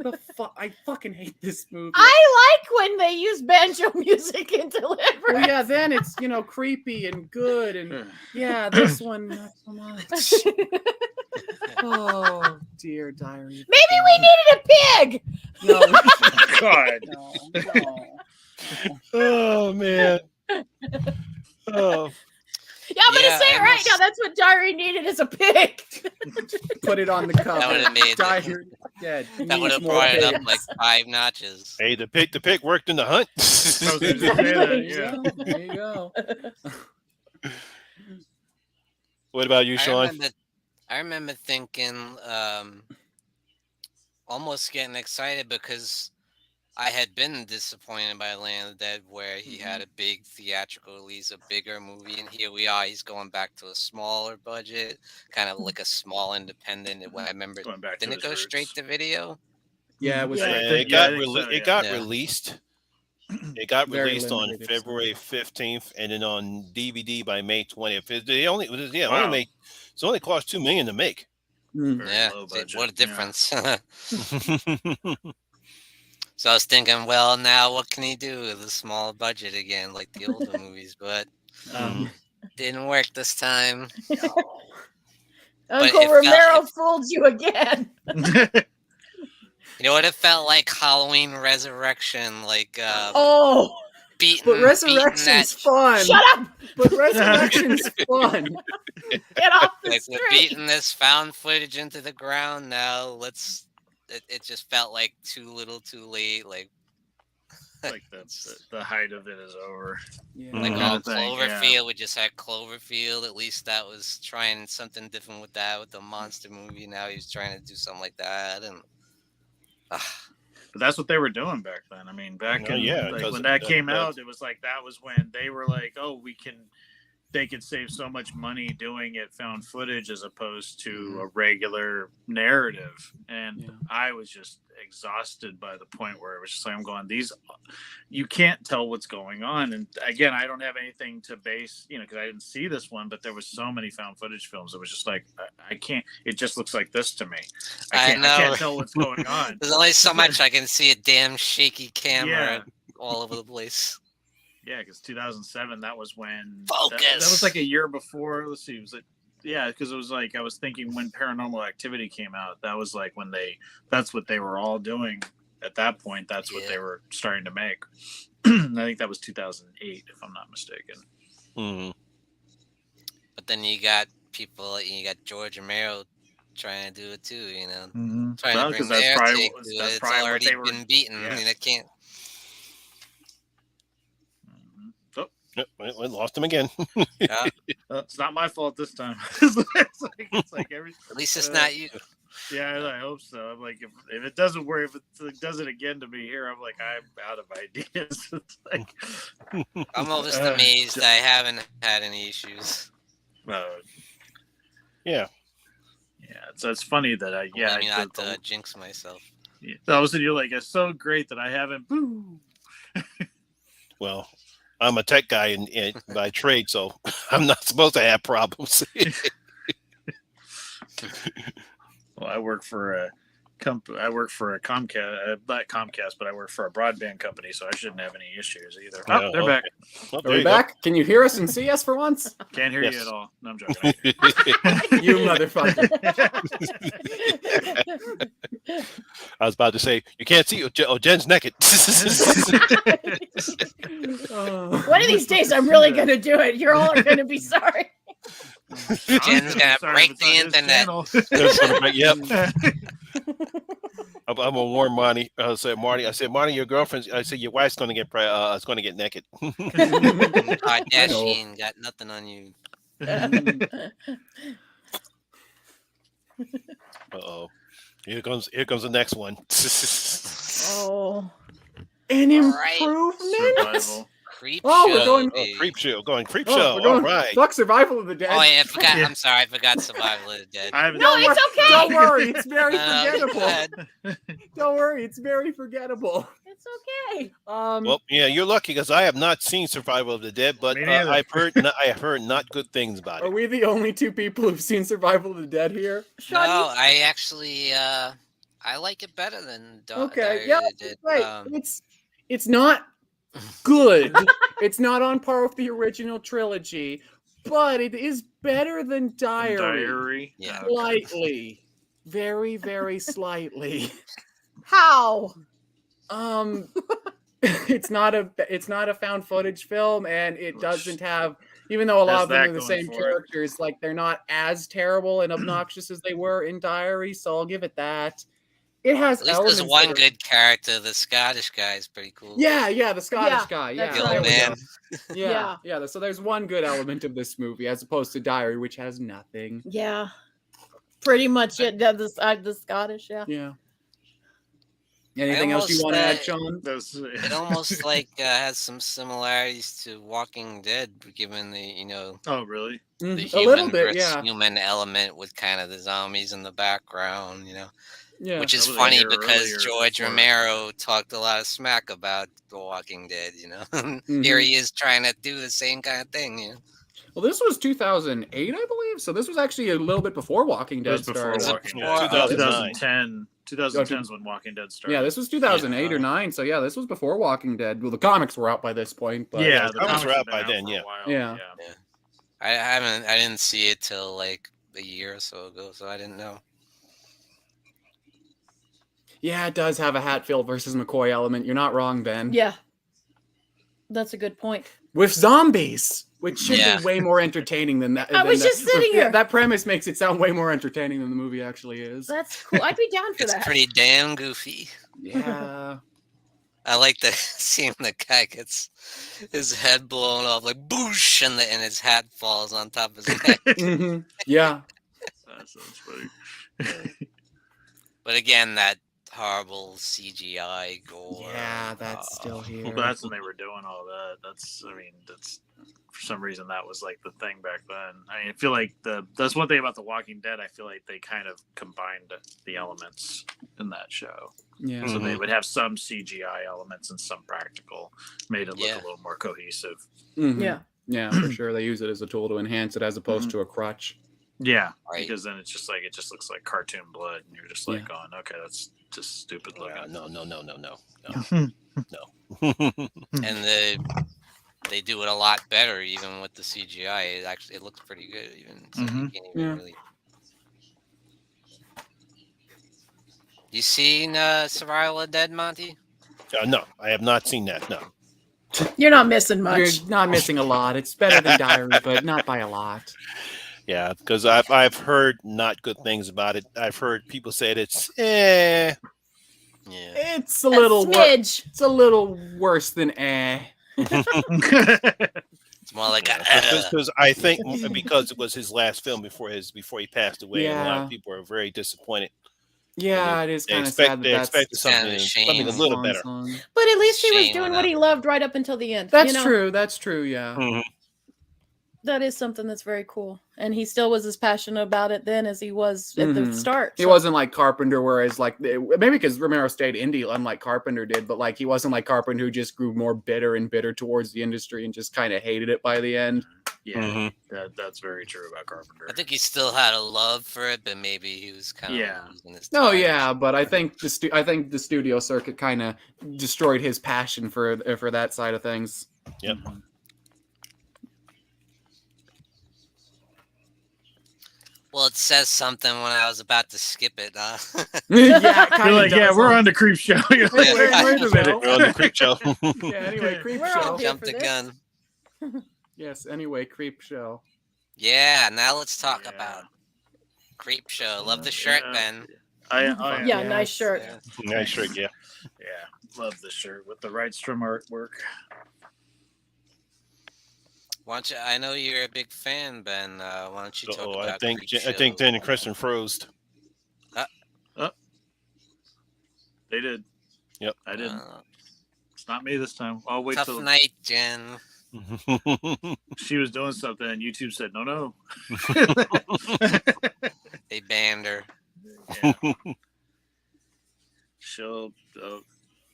The fuck! I fucking hate this movie. I like when they use banjo music in Deliverance. Well, yeah, then it's creepy and good, and yeah, this one not so much. Oh dear, Diary. Maybe we needed a pig. No, God. no. Oh man. Oh. Yeah, I'm Yeah, gonna say it I right must- now. That's what Diary needed is a pig. Put it on the cover. That would've made it. Diary. Yeah, That would have brought it up like 5 notches. Hey, the pig worked in the hunt. I was gonna just say that, yeah. There you go. What about you, Sean? I remember thinking, almost getting excited because I had been disappointed by Land of the Dead, where he had a big theatrical release, a bigger movie, and here we are. He's going back to a smaller budget, kind of like a small independent. I remember, Going back to didn't it his go roots. straight to video? Yeah, it was. Yeah. like- It Yeah, I got think so, it got Yeah. released. It got Very released on limited, February 15th, and then on DVD by May 20th. It only Wow. it's only cost $2 million to make. Mm. Very Yeah, low see, budget, what a yeah. difference. So I was thinking, well, now what can he do with a small budget again, like the older movies? But didn't work this time. Uncle it felt- Romero fooled you again. You know what? It felt like Halloween Resurrection, like Oh, beating. But Resurrection's fun. shut up! But Resurrection's fun. Get off the Like we're street. beating this found footage into the ground now. It just felt like too little, too late. Like Like the height of it is over. Yeah. like Mhm. all Thing, Cloverfield. yeah. We just had Cloverfield. At least that was trying something different with that, with the monster movie. Now he's trying to do something like that, and But that's what they were doing back then. I mean, Yeah, like, because when that came that- out, it was like that was when they were like, "Oh, we can they could save so much money doing it found footage as opposed to a regular narrative. And I was just exhausted by the point where it was just like, I'm going, you can't tell what's going on. And again, I don't have anything to base, because I didn't see this one, but there was so many found footage films. It was just like, I can't, it just looks like this to me. I can't tell what's going on. There's only so much I can see a damn shaky camera all over the place. Yeah, because 2007, that was when Focus. That was like a year before. Let's see, was it? Yeah, because it was like I was thinking when Paranormal Activity came out, that was like when that's what they were all doing at that point. That's what they were starting to make. I think that was 2008, if I'm not mistaken. Mm-hmm. But then you got George Romero trying to do it too. Trying to bring their take to it. It's already been beaten. Yeah. I can't. We lost him again. It's not my fault this time. it's like every. At least it's not you. Yeah, I hope so. I'm like, if it doesn't work, if it does it again to me here, I'm like, I'm out of ideas. It's like, I'm almost amazed I haven't had any issues. Yeah. So it's funny that I not to jinx myself. Yeah. All of a sudden, you're like, it's so great that I haven't. Boo. Well, I'm a tech guy by trade, so I'm not supposed to have problems. Well, I work for a Comcast, not Comcast, but I work for a broadband company, so I shouldn't have any issues either. Oh, they're back. Are we back? Can you hear us and see us for once? Can't hear you at all. No, I'm joking. You motherfucker. I was about to say, you can't see. Jen's naked. One of these days, I'm really going to do it. You're all going to be sorry. Jen's going to break the internet. Yep. I'm gonna warn Marty. I said, Marty, your girlfriend. I said, your wife's gonna get naked. Kardashian got nothing on you. Uh-oh. Here comes the next one. Oh. An improvement. Survival. Creep Oh, show. we're going Creep show. Creep Oh, show. we're going, All right. fuck Survival of the Dead. Oh, yeah, I forgot. I'm sorry. I forgot Survival of the Dead. No, it's okay. Don't worry, it's very No, forgettable. Don't worry, it's very forgettable. It's okay. Well, yeah, you're lucky because I have not seen Survival of the Dead, but Me neither. I have heard not good things about Are it. we the only two people who've seen Survival of the Dead here? Sean, No, I actually I like it better than Okay, Diary yeah, of the Dead. right. It's not good. It's not on par with the original trilogy, but it is better than Diary. Yeah. Slightly. Very, very slightly. how? It's not a found footage film, and it doesn't have, even though a lot of them are the same characters, like they're not as terrible and obnoxious as they were in Diary, so I'll give it that. It has At least there's elements one that are- good character. The Scottish guy is pretty cool. Yeah, the Scottish Yeah, guy. Yeah, that's The there old we go. man. Yeah. So there's one good element of this movie as opposed to Diary, which has nothing. Yeah. Pretty much it. The Scottish, yeah. Yeah. Anything else you want to add, Sean? It almost has some similarities to Walking Dead, given the Oh, really? the A human little bit, versus yeah. human element with kind of the zombies in the background, Yeah. which is That was funny here because earlier George before. Romero talked a lot of smack about The Walking Dead. Mhm. Here he is trying to do the same kind of thing. Well, this was 2008, I believe. So this was actually a little bit before Walking It Dead was before started. Walking before- Dead. 2009. 2010 is when Walking Dead started. Yeah, this was 2008 or 9. So yeah, this was before Walking Dead. Well, the comics were out by this point. But Yeah, the comics were have out been by then, for a yeah. while, Yeah. I didn't see it till like a year or so ago, so I didn't know. Yeah, it does have a Hatfield versus McCoy element. You're not wrong, Ben. Yeah. That's a good point. With zombies, which should Yeah. be way more entertaining than that. I was than just that. sitting Yeah, here. That premise makes it sound way more entertaining than the movie actually is. That's cool. I'd be down for It's that. pretty damn goofy. Yeah. I like the scene the guy gets his head blown off like boosh, and his hat falls on top of his head. Mhm. Yeah. That sounds funny. But again, that horrible CGI gore. Yeah, that's still here. Well, that's when they were doing all that. For some reason, that was like the thing back then. I mean, I feel like that's one thing about The Walking Dead. I feel like they kind of combined the elements in that show. Yeah. So they would have some CGI elements and some practical, made it look a little more cohesive. Mhm. Yeah. Yeah, for sure. They use it as a tool to enhance it as opposed to a crutch. Yeah, Right. because then it's just like it just looks like cartoon blood, and you're just like going, okay, that's just stupid looking. No. And they do it a lot better, even with the CGI. It looks pretty good, even. So you can't even really. You seen Survival of the Dead, Monty? No, I have not seen that. No. You're not missing much. You're not missing a lot. It's better than Diary, but not by a lot. Yeah, because I've heard not good things about it. I've heard people say it's Yeah. It's a little smidge. It's a little worse than It's more like because I think because it was his last film before he passed away, and a lot of people are very disappointed. Yeah, it is kind of sad they expected something a little better. But at least he was doing what he loved right up until the end. That's true. That's true. Yeah. Mm-hmm. That is something that's very cool. And he still was as passionate about it then as he was at the start. He wasn't like Carpenter, whereas like maybe because Romero stayed indie, unlike Carpenter did, but like he wasn't like Carpenter who just grew more bitter and bitter towards the industry and just kind of hated it by the end. Yeah, that's very true about Carpenter. I think he still had a love for it, but maybe he was kind of losing his No, time. yeah, but I think the studio circuit kind of destroyed his passion for that side of things. Yep. Well, it says something when I was about to skip it. Yeah, you're like, yeah, we're on the creep show. You're like, wait a minute, we're on the creep show. Yeah, anyway, creep We're show. all here Jumped for the this. gun. Yes, anyway, creep show. Yeah, now let's talk about Creep Show. Love the shirt, Ben. Yeah, nice shirt. Nice shirt, yeah. Yeah, love the shirt with the Rydstrom artwork. Why don't you? I know you're a big fan, Ben. Why don't you talk about? I think Dan and Kristen froze. They did. Yep, I didn't. It's not me this time. I'll wait tough till night, Jen. she was doing something, and YouTube said no. They banned her. Yeah.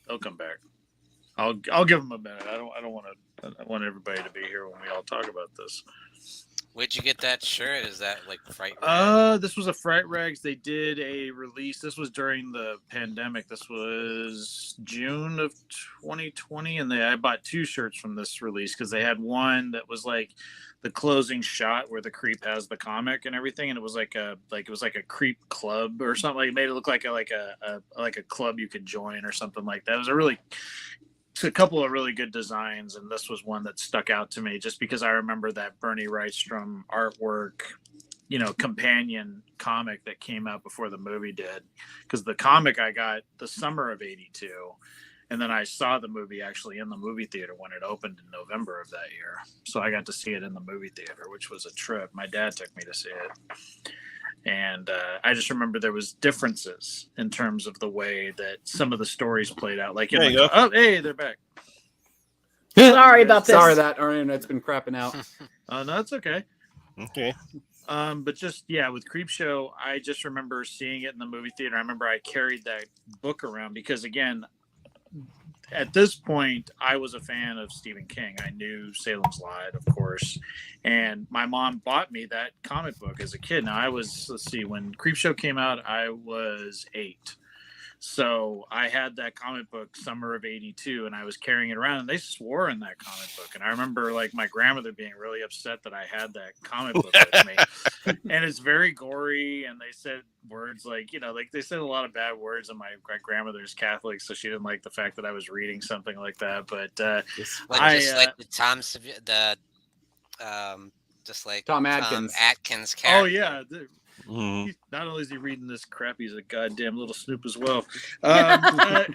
They'll come back. I'll give them a minute. I want everybody to be here when we all talk about this. Where'd you get that shirt? Is that like Fright This was a Fright Rags. They did a release. This was during the pandemic. This was June of 2020, and I bought 2 shirts from this release because they had one that was like the closing shot where the creep has the comic and everything, and it was like a creep club or something. Like, it made it look like a club you could join or something like that. It was a couple of really good designs, and this was one that stuck out to me just because I remember that Bernie Rydstrom artwork, companion comic that came out before the movie did. Because the comic I got the summer of '82, and then I saw the movie actually in the movie theater when it opened in November of that year. So I got to see it in the movie theater, which was a trip. My dad took me to see it. And I just remember there was differences in terms of the way that some of the stories played out. Like, there you go. Oh, hey, they're back. Sorry about this. Sorry that our internet's been crapping out. No, that's okay. Okay. But just, with Creepshow, I just remember seeing it in the movie theater. I remember I carried that book around because, again, at this point, I was a fan of Stephen King. I knew Salem's Lot, of course. And my mom bought me that comic book as a kid. Now, when Creepshow came out, I was 8. So I had that comic book summer of '82, and I was carrying it around, and they swore in that comic book. And I remember like my grandmother being really upset that I had that comic book with me. And it's very gory, and they said words like they said a lot of bad words, and my grandmother's Catholic, so she didn't like the fact that I was reading something like that. But like the Tom Atkins character. Oh yeah. Not only is he reading this crap, he's a goddamn little snoop as well. But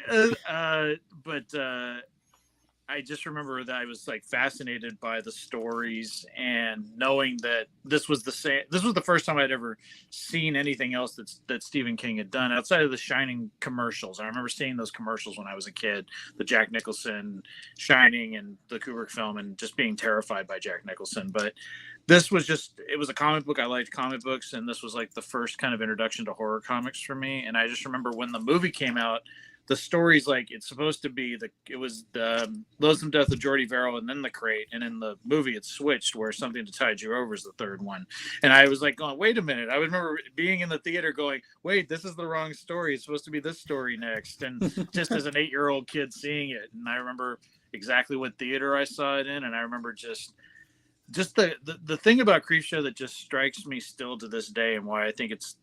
I just remember that I was like fascinated by the stories and knowing that this was the same. This was the first time I'd ever seen anything else that Stephen King had done outside of the Shining commercials. I remember seeing those commercials when I was a kid, the Jack Nicholson Shining and the Kubrick film, and just being terrified by Jack Nicholson. But this was just, it was a comic book. I liked comic books, and this was like the first kind of introduction to horror comics for me. And I just remember when the movie came out, the story's like it's supposed to be it was the Loathsome Death of Jordy Verrill and then The Crate, and in the movie it switched where Something to Tide You Over is the third one. And I was like going, wait a minute. I remember being in the theater going, wait, this is the wrong story. It's supposed to be this story next. And just as an 8-year-old kid seeing it, and I remember exactly what theater I saw it in, and I remember just the thing about Creepshow that just strikes me still to this day, and why I think it's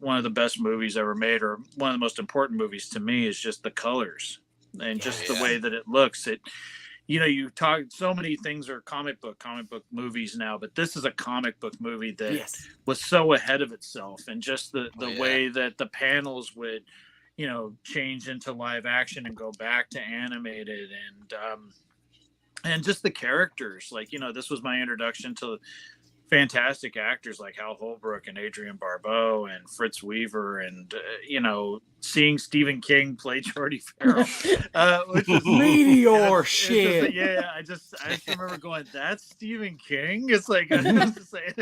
one of the best movies ever made, or one of the most important movies to me, is just the colors and just the way that it looks. It, you talk, so many things are comic book movies now, but this is a comic book movie that was so ahead of itself, and just the way that the panels would, change into live action and go back to animated, and just the characters. Like, this was my introduction to fantastic actors like Hal Holbrook and Adrienne Barbeau and Fritz Weaver, and seeing Stephen King play Jordy Verrill, which is meteor shit. I just remember going, that's Stephen King. It's like, I have to say,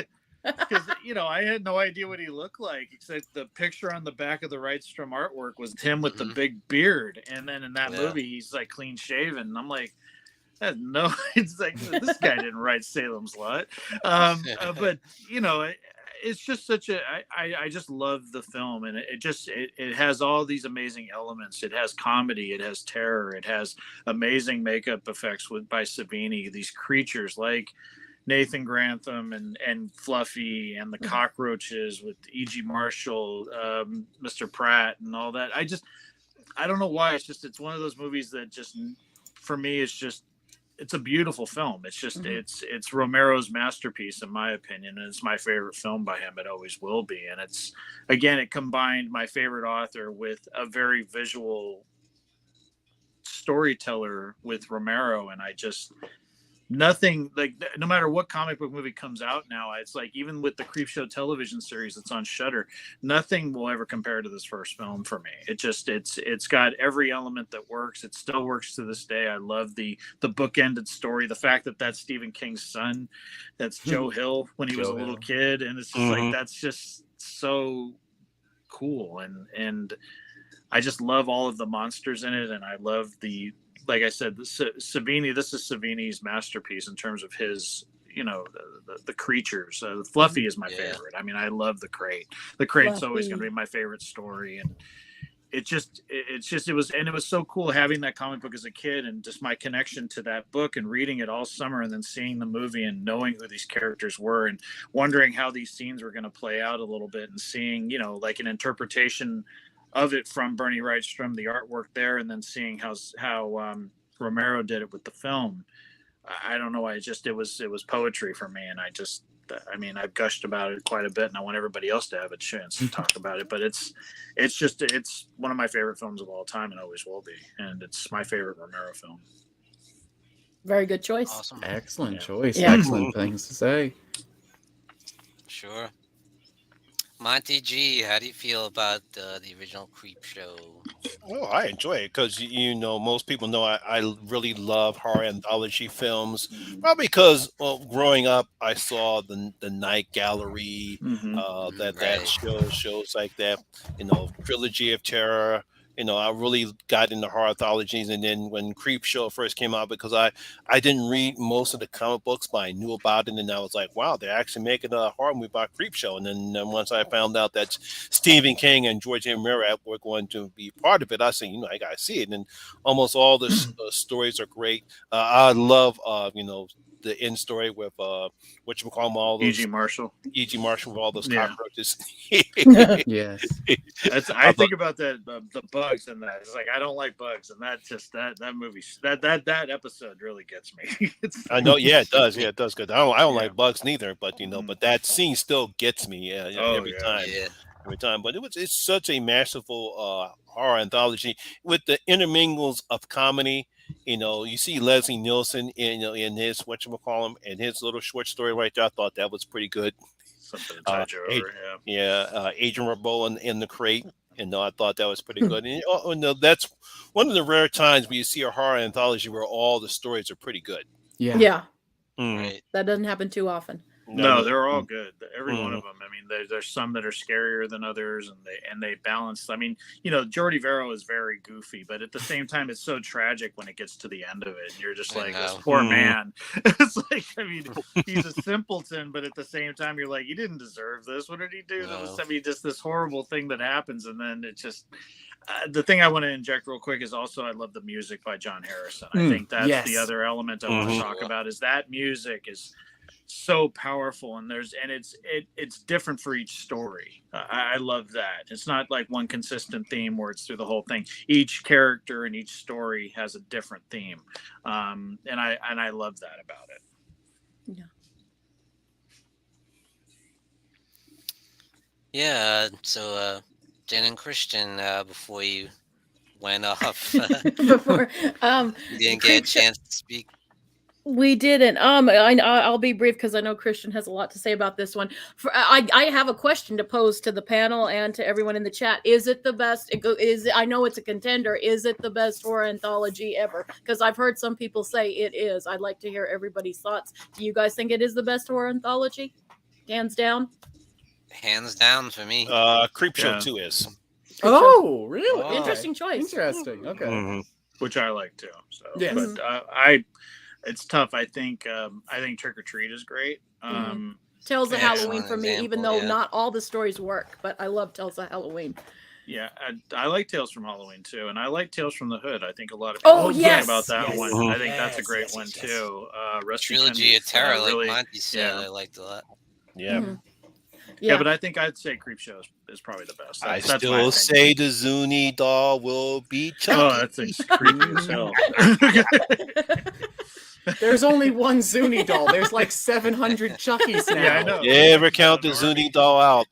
because I had no idea what he looked like, except the picture on the back of the Rydstrom artwork was him with the big beard, and then in that movie he's like clean shaven, and I'm like, no, it's like, this guy didn't write Salem's Lot. But it's just such a, I just love the film, and it has all these amazing elements. It has comedy, it has terror, it has amazing makeup effects by Savini, these creatures like Nathan Grantham and Fluffy, and the cockroaches with E.G. Marshall, Mr. Pratt, and all that. I don't know why. It's one of those movies that just, for me, it's a beautiful film. It's just, it's Romero's masterpiece, in my opinion. And it's my favorite film by him. It always will be. And it combined my favorite author with a very visual storyteller with Romero. And nothing, like, no matter what comic book movie comes out now, it's like, even with the Creepshow television series that's on Shudder, nothing will ever compare to this first film for me. It's got every element that works. It still works to this day. I love the bookended story, the fact that that's Stephen King's son, that's Joe Hill when he was a little kid, and it's just like, that's just so cool. And I just love all of the monsters in it, and I love like I said, Savini. This is Savini's masterpiece in terms of his, the creatures. Fluffy is my favorite. I mean, I love the Crate. The Crate's always going to be my favorite story, and it was so cool having that comic book as a kid, and just my connection to that book and reading it all summer, and then seeing the movie and knowing who these characters were, and wondering how these scenes were going to play out a little bit, and seeing, like an interpretation of it from Bernie Rydstrom, the artwork there, and then seeing how Romero did it with the film. I don't know. It was poetry for me, and I've gushed about it quite a bit, and I want everybody else to have a chance to talk about it. But it's one of my favorite films of all time, and always will be. And it's my favorite Romero film. Very good choice. Awesome. Excellent choice. Yeah. Excellent things to say. Sure. Monty G, how do you feel about the original Creepshow? Oh, I enjoy it because, most people know I really love horror anthology films. Probably because growing up, I saw the Night Gallery, that shows like that, Trilogy of Terror. I really got into horror anthologies, and then when Creepshow first came out, because I didn't read most of the comic books, but I knew about it, and I was like, wow, they're actually making a horror movie about Creepshow. And then once I found out that Stephen King and George A. Romero were going to be part of it, I said, I gotta see it. And almost all the stories are great. I love, the end story with whatchamacallit, all those E.G. Marshall with all those cockroaches. Yes. I think about the bugs in that. It's like, I don't like bugs, and that movie, that episode really gets me. I know, it does. Yeah, it does. Good. I don't like bugs neither, but but that scene still gets me every time. Yeah. Every time. But it's such a masterful horror anthology with the intermingles of comedy. You see Leslie Nielsen in his whatchamacallem, and his little short story right there. I thought that was pretty good. Something to touch over. Adrian Barbeau in the crate. And I thought that was pretty good. And no, that's one of the rare times when you see a horror anthology where all the stories are pretty good. Yeah. Right. That doesn't happen too often. No, they're all good. Every one of them. I mean, there's some that are scarier than others, and they balance. I mean, Jordi Vero is very goofy, but at the same time, it's so tragic when it gets to the end of it, and you're just like, this poor man. It's like, I mean, he's a simpleton, but at the same time, you're like, he didn't deserve this. What did he do? That was, I mean, just this horrible thing that happens, and then it just. The thing I want to inject real quick is also I love the music by John Harrison. I think that's the other element I want to talk about is that music is so powerful, and it's different for each story. I love that. It's not like one consistent theme where it's through the whole thing. Each character and each story has a different theme, and I love that about it. So Jen and Christian, before you went off, Before you didn't get a chance to speak. We didn't. I'll be brief because I know Christian has a lot to say about this one. I have a question to pose to the panel and to everyone in the chat. Is it the best? I know it's a contender. Is it the best horror anthology ever? Because I've heard some people say it is. I'd like to hear everybody's thoughts. Do you guys think it is the best horror anthology? Hands down. Hands down for me. Creepshow 2 is. Oh, really? Oh. Interesting choice. Interesting. Okay. Which I like too. So, Yes. but it's tough. I think Trick or Treat is great. Tales of Halloween Excellent for me, even example, though not all the stories work, but I love Tales of Halloween. Yeah, I like Tales from Halloween too, and I like Tales from the Hood. I think a lot of people yes, about that yes. one. I think that's a great one too. Rusty Trilogy of Kennedy's, Terror, really, like Monty said, I liked a lot. Yeah. Yeah, but I think I'd say Creepshow is probably the best. I That's still say the Zuni doll will be Chucky. Oh, that thing's creepy as hell. There's only one Zuni doll. There's like 700 Chuckies now. Yeah, I know. You ever count the Zuni doll out?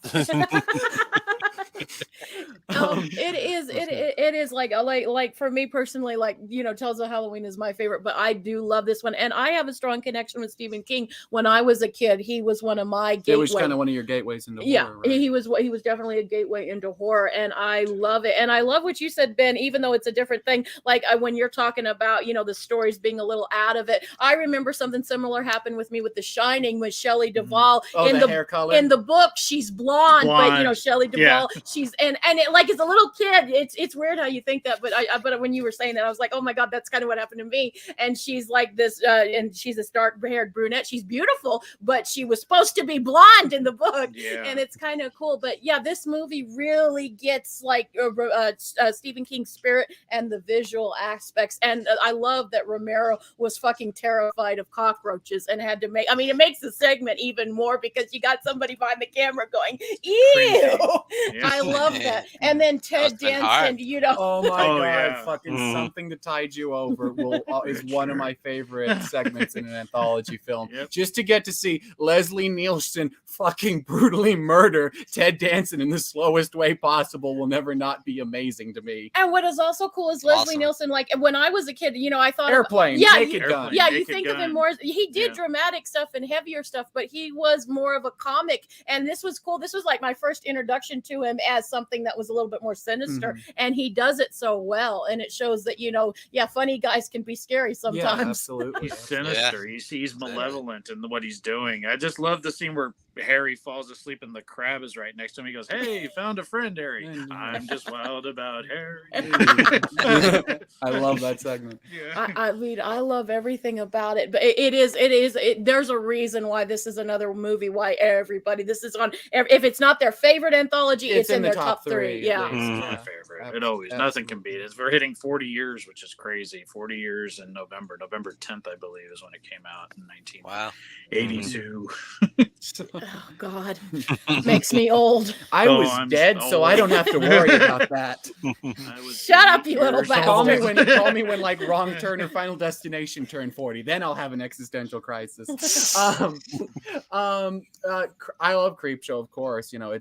It is like for me personally, like, Tales of Halloween is my favorite, but I do love this one, and I have a strong connection with Stephen King. When I was a kid, he was one of my gateways. It was kind of one of your gateways into horror, right? he was definitely a gateway into horror, and I love it. And I love what you said, Ben, even though it's a different thing. Like when you're talking about the stories being a little out of it, I remember something similar happened with me with The Shining with Shelley Duvall. In the hair color in the book she's blonde. But Shelley Duvall, she's and it, like, as a little kid, it's weird how you think that, but when you were saying that, I was like, oh my god, that's kind of what happened to me. And she's like this, and she's a dark-haired brunette. She's beautiful, but she was supposed to be blonde in the book, and it's kind of cool. But yeah, this movie really gets like Stephen King's spirit and the visual aspects, and I love that Romero was fucking terrified of cockroaches and had to make. I mean, it makes the segment even more because you got somebody behind the camera going, "Ew!" I love that. And then Ted Danson, oh my god, fucking Something to Tide You Over is one of my favorite segments in an anthology film. Just to get to see Leslie Nielsen fucking brutally murder Ted Danson in the slowest way possible will never not be amazing to me. And what is also cool is Leslie Nielsen, like when I was a kid, I thought Airplane, Naked Gun. Yeah, you think of him more, he did dramatic stuff and heavier stuff, but he was more of a comic, and this was cool. This was like my first introduction to him as something that was a little bit more sinister, and he does it so well, and it shows that funny guys can be scary sometimes. Yeah, absolutely. He's sinister. He's malevolent in what he's doing. I just love the scene where Harry falls asleep and the crab is right next to him. He goes, "Hey, found a friend, Harry. I'm just wild about Harry." I love that segment. I mean, I love everything about it, but there's a reason why this is another movie, why everybody, this is on, if it's not their favorite anthology, it's in their top three. Yeah. It's my favorite. It always, nothing can beat it. We're hitting 40 years, which is crazy. 40 years in November 10th, I believe, is when it came out in 1982. Oh God, makes me old. I was I'm dead, so I don't have to worry about that. I was Shut 8 up, you little years bastard. Call me old. when like Wrong Turn or Final Destination turn 40. Then I'll have an existential crisis. I love Creepshow, of course. You know,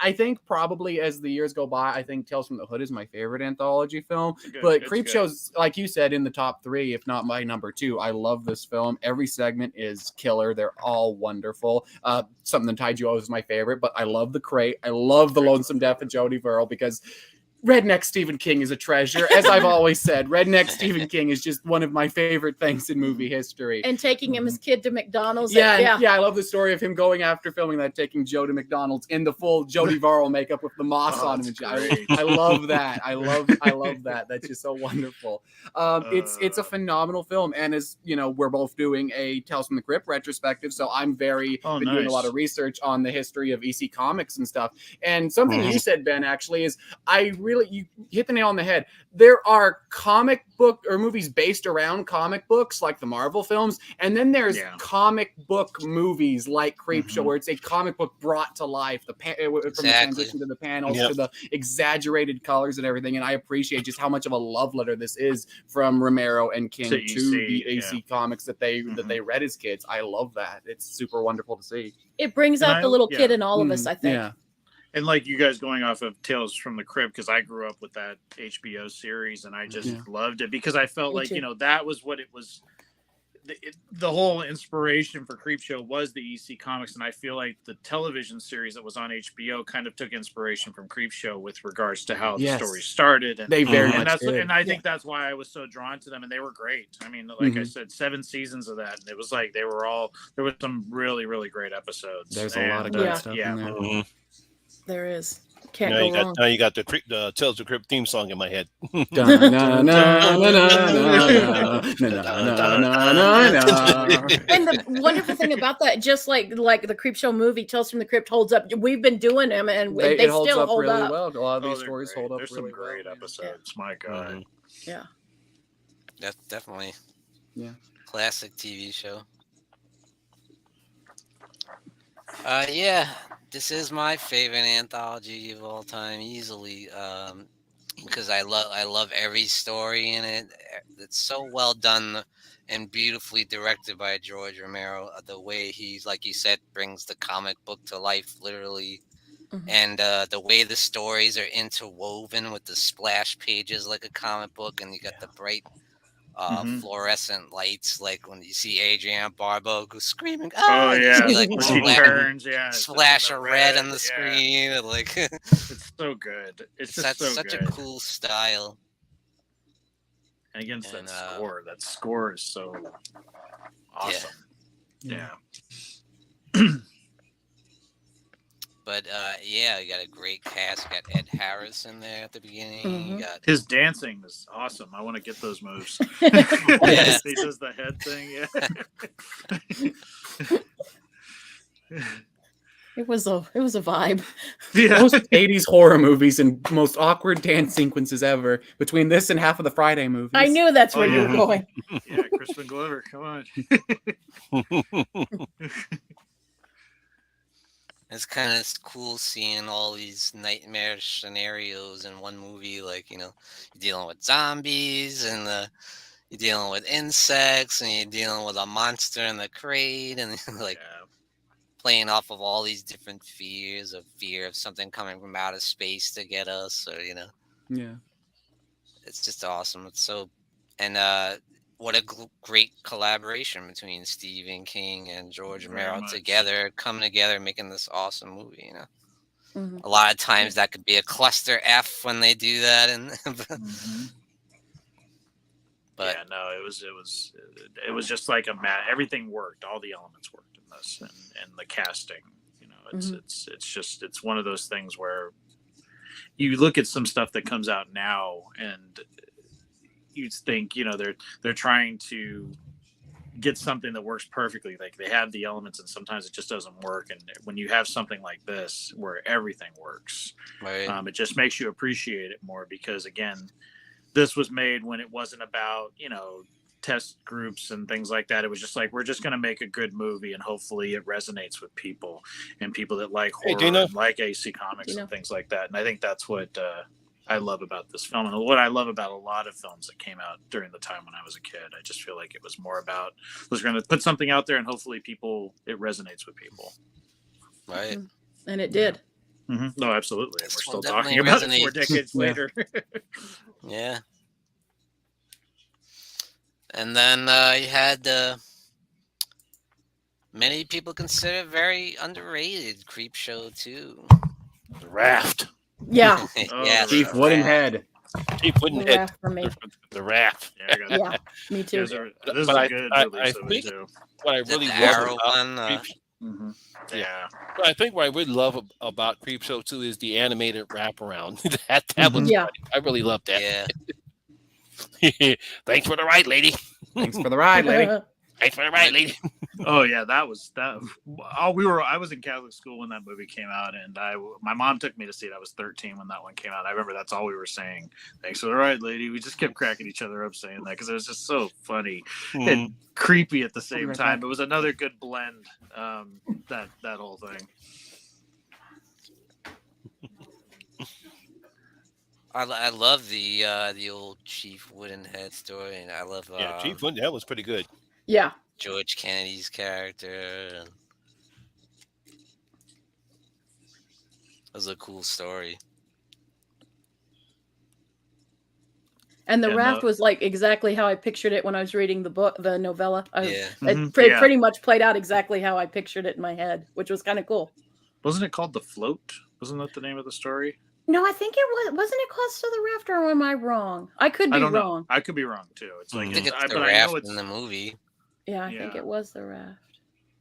I think probably as the years go by, I think Tales from the Hood is my favorite anthology film. Good, But it's Creepshow's, like you said, in the top 3, if not my number 2. I love this film. Every segment is killer. They're all wonderful. Something That Tied You Up is my favorite, but I love The Crate. I love The Lonesome Death of Jody Verrill because Redneck Stephen King is a treasure. As I've always said, Redneck Stephen King is just one of my favorite things in movie history. And taking him as kid to McDonald's. Yeah, I love the story of him going after filming that, taking Joe to McDonald's in the full Jody Verrill makeup with the moss on him. I love that. I love that. That's just so wonderful. It's a phenomenal film, and as you know, we're both doing a Tales from the Crypt retrospective, so I'm been doing a lot of research on the history of EC Comics and stuff. And something you said, Ben, actually is you hit the nail on the head. There are comic book or movies based around comic books, like the Marvel films, and then there's comic book movies like Creepshow, where it's a comic book brought to life. From the transition to the panels to the exaggerated colors and everything. And I appreciate just how much of a love letter this is from Romero and King to the AC comics that they read as kids. I love that. It's super wonderful to see. It brings out the little kid in all of us, I think. Yeah. And like you guys going off of Tales from the Crypt, because I grew up with that HBO series and I just loved it because I felt like, that was what it was. The whole inspiration for Creepshow was the EC Comics. And I feel like the television series that was on HBO kind of took inspiration from Creepshow with regards to how the story started. And they very much did. And I think that's why I was so drawn to them. And they were great. I mean, like I said, 7 seasons of that. And it was like there was some really, really great episodes. There's a lot of good stuff in there. There is. Can't go wrong. Now you got the Tales of the Crypt theme song in my head. And the wonderful thing about that, just like the Creepshow movie, Tales from the Crypt holds up. We've been doing them, and they still hold really up. well. A lot of these stories hold up. There's really some great episodes. My God. Yeah. That's definitely classic TV show. This is my favorite anthology of all time, easily, because I love every story in it. It's so well done and beautifully directed by George Romero. The way he's, like you said, brings the comic book to life, literally, and the way the stories are interwoven with the splash pages like a comic book, and you got the bright fluorescent lights, like when you see Adrienne Barbeau go screaming, like splash of red on the screen, and like it's so good. It's just such a cool style. And against that score is so awesome. Yeah. But you got a great cast. You got Ed Harris in there at the beginning. You got his dancing is awesome. I want to get those moves. He does the head thing. It was a vibe. Most 80s horror movies and most awkward dance sequences ever between this and half of the Friday movies. I knew that's where you were going. Yeah, Crispin Glover, come on. It's kind of cool seeing all these nightmare scenarios in one movie. Like, you're dealing with zombies and you're dealing with insects and you're dealing with a monster in the crate and playing off of all these different fears of something coming from outer space to get us. Or, it's just awesome. It's so, and what a great collaboration between Stephen King and George Romero coming together, making this awesome movie. A lot of times that could be a cluster F when they do that, but it was just like everything worked. All the elements worked in this, and the casting. It's one of those things where you look at some stuff that comes out now and you think they're trying to get something that works perfectly, like they have the elements and sometimes it just doesn't work. And when you have something like this where everything works, it just makes you appreciate it more, because again, this was made when it wasn't about test groups and things like that. It was just like, we're just going to make a good movie and hopefully it resonates with people and people that like horror and like AC Comics and things like that. And I think that's what I love about this film, and what I love about a lot of films that came out during the time when I was a kid. I just feel like it was more about, was going to put something out there and hopefully it resonates with people. Right. And it did. Mm-hmm. No, absolutely. And we're still definitely talking about it resonate. 4 decades later. Yeah. And then you had many people consider very underrated Creepshow 2. The Raft. Yeah. Yeah, Chief Wooden Head. Chief Wooden The Head. Raft for me. The Raft. Yeah, me too. This is a good release of it too. What I Is that really the love Arrow about one. Yeah. But I think what I really love about Creepshow 2 is the animated wraparound. that was Yeah. funny. I really love that. Yeah. Thanks for the ride, lady. Thanks for the ride, lady. Thanks for the ride, lady. Oh yeah, that was that. I was in Catholic school when that movie came out, and my mom took me to see it. I was 13 when that one came out. I remember that's all we were saying. Thanks for the ride, lady. We just kept cracking each other up saying that because it was just so funny and creepy at the same time. It was another good blend. That whole thing. I love the old Chief Wooden Head story, and I love Chief Wooden Head was pretty good. Yeah. George Kennedy's character. And it was a cool story. And the Raft was like exactly how I pictured it when I was reading the novella. Yeah. It pretty much played out exactly how I pictured it in my head, which was kind of cool. Wasn't it called The Float? Wasn't that the name of the story? No, I think it was. Wasn't it called Still the Raft, or am I wrong? I could be wrong. Know. I could be wrong too. It's like I think it's the Raft in the movie. Yeah, I think it was the Raft.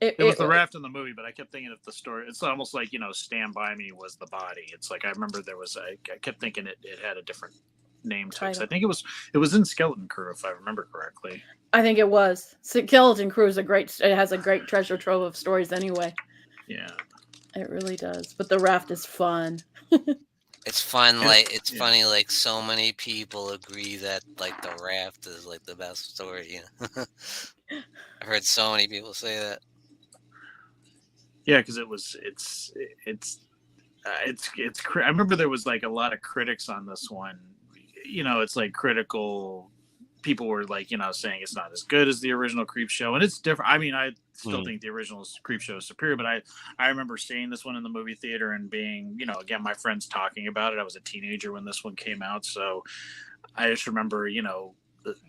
It was the Raft in the movie, but I kept thinking of the story. It's almost like, Stand By Me was the body. It's like I remember there was. I kept thinking it had a different name to it. I think it was in Skeleton Crew, if I remember correctly. I think it was. Skeleton Crew it has a great treasure trove of stories anyway. Yeah, it really does. But the Raft is fun. It's fun, it's funny, like so many people agree that like the Raft is like the best story. I heard so many people say that. Yeah, because I remember there was like a lot of critics on this one. It's like critical. People were like, saying it's not as good as the original Creepshow, and it's different. I mean, I still think the original Creepshow is superior, but I remember seeing this one in the movie theater and being, again, my friends talking about it. I was a teenager when this one came out, so I just remember,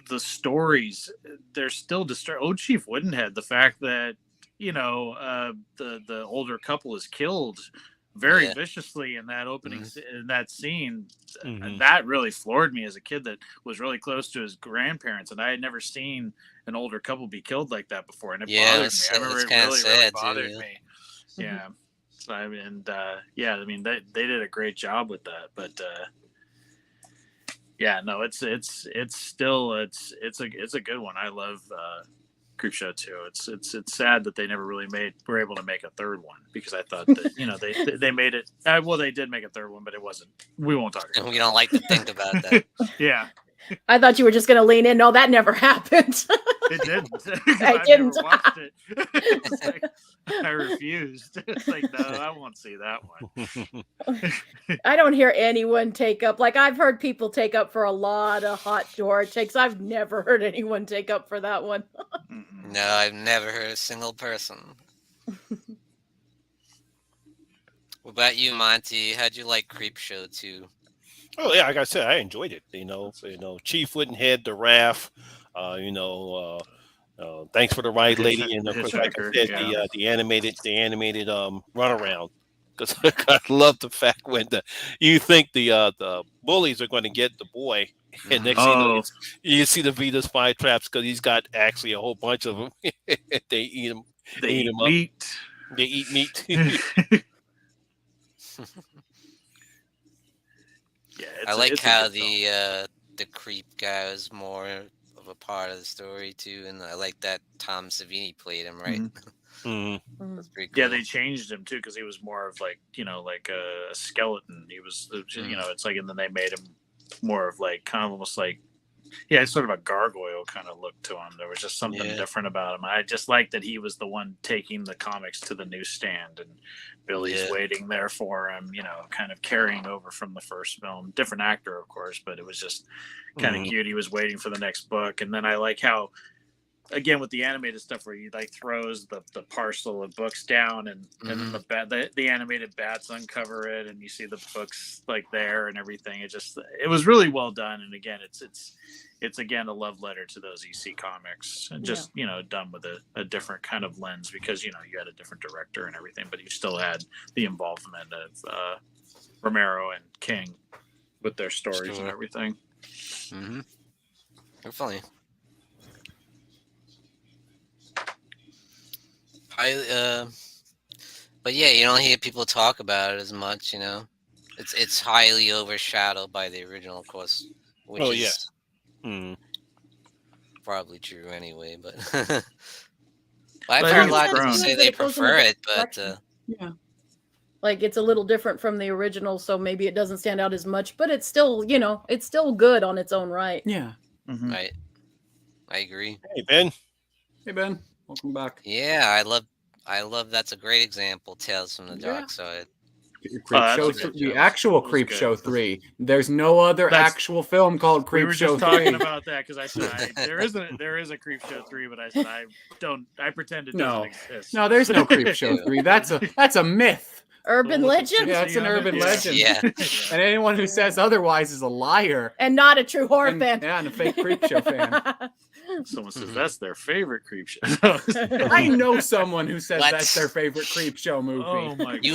the stories. They're still disturbing. Oh, Chief Woodenhead, the fact that the older couple is killed very viciously in that opening in that scene. That really floored me as a kid that was really close to his grandparents, and I had never seen an older couple be killed like that before, and it bothered me. I remember it really bothered me. Yeah. So I mean, I mean they did a great job with that, but it's still a good one. I love Creepshow 2. It's sad that they never really were able to make a third one, because I thought that they made it. Well, they did make a third one, but it wasn't. We won't talk about it. We don't like to think about that. Yeah. I thought you were just going to lean in. No, that never happened. It didn't. I didn't. Never watched it. It's like, I refused. It's like, no, I won't see that one. I don't hear anyone take up. Like, I've heard people take up for a lot of hot horror takes. I've never heard anyone take up for that one. No, I've never heard a single person. What about you, Monty? How'd you like Creepshow 2? Oh yeah, like I said, I enjoyed it. Chief Woodenhead, the Raft. Thanks for the ride, lady, and of course, like I said, the animated runaround. Because I love the fact when you think the bullies are going to get the boy, and next thing you see the Venus flytraps, because he's got actually a whole bunch of them. They eat them. They eat meat. They eat meat. I like how the creep guy was more of a part of the story too, and I like that Tom Savini played him, right? That's pretty cool. Yeah, they changed him too, because he was more of like a skeleton. He was, it's like, and then they made him more of like kind of almost like Yeah, it's sort of a gargoyle kind of look to him. There was just something different about him. I just liked that he was the one taking the comics to the newsstand, and Billy's waiting there for him, kind of carrying over from the first film. Different actor, of course, but it was just kind of cute. He was waiting for the next book. And then I like how, again, with the animated stuff where he like throws the parcel of books down, and then the animated bats uncover it, and you see the books like there and everything. It was really well done. And again, it's again a love letter to those EC comics, and just done with a different kind of lens, because you had a different director and everything, but you still had the involvement of Romero and King with their stories and everything. Definitely. But yeah, you don't hear people talk about it as much. It's highly overshadowed by the original, of course, which is probably true anyway. But I've heard a lot of people say they prefer it, but like it's a little different from the original, so maybe it doesn't stand out as much, but it's still, it's still good on its own right. Yeah. Right. I agree. Hey, Ben. Hey, Ben. Welcome back. Yeah, I love that's a great example. Tales from the Dark Side. The actual Creep Show 3. There's no other actual film called Creep Show 3. We were just talking about that, because I said there is a Creep Show 3, but I said I pretend it doesn't exist. No, there's no Creep Show 3. That's a myth. Urban legend? Yeah, it's an urban legend. Yeah. And anyone who says otherwise is a liar. And not a true horror fan. Yeah, and a fake Creep Show fan. Someone says that's their favorite Creep Show. I know someone who says that's their favorite Creep Show movie. Oh my God.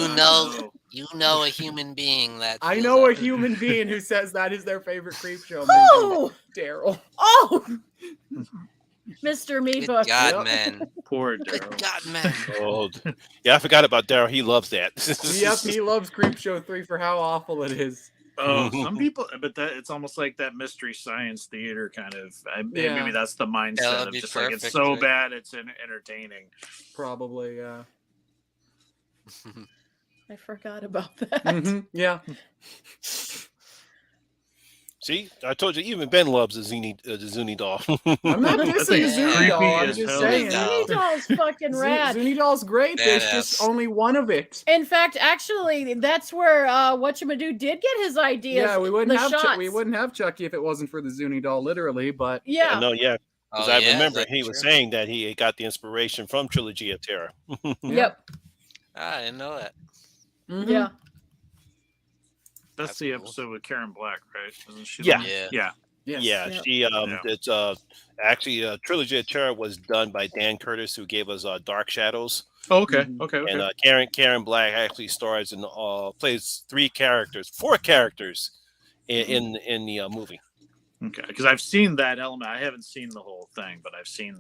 You know a human being that. I know a human being who says that is their favorite Creep Show movie. Oh! Daryl. Oh! Mr. Meatball. Good God, man. Poor Good Daryl. God, man. Oh, yeah, I forgot about Daryl. He loves that. Yep, he loves Creep Show 3 for how awful it is. Oh, some people, but it's almost like that Mystery Science Theater kind of. Maybe that's the mindset of just perfect, like it's so bad it's entertaining. Probably, yeah. I forgot about that. Yeah. See, I told you, even Ben loves the Zuni doll. I'm not dissing the Zuni doll. I'm just saying. Zuni doll's fucking rad. Zuni doll's great. There's just only one of it. In fact, actually, that's where Whatchamadoo did get his ideas. Yeah, we wouldn't have Chucky if it wasn't for the Zuni doll, literally. But yeah, because I remember he was saying that he got the inspiration from Trilogy of Terror. Yep. I didn't know that. Yeah. That's the episode with Karen Black, right? Isn't she? Yeah. Yeah. She it's actually Trilogy of Terror was done by Dan Curtis, who gave us Dark Shadows. Oh, okay. And Karen Black actually stars and plays four characters in the movie. Okay, because I've seen that element. I haven't seen the whole thing, but I've seen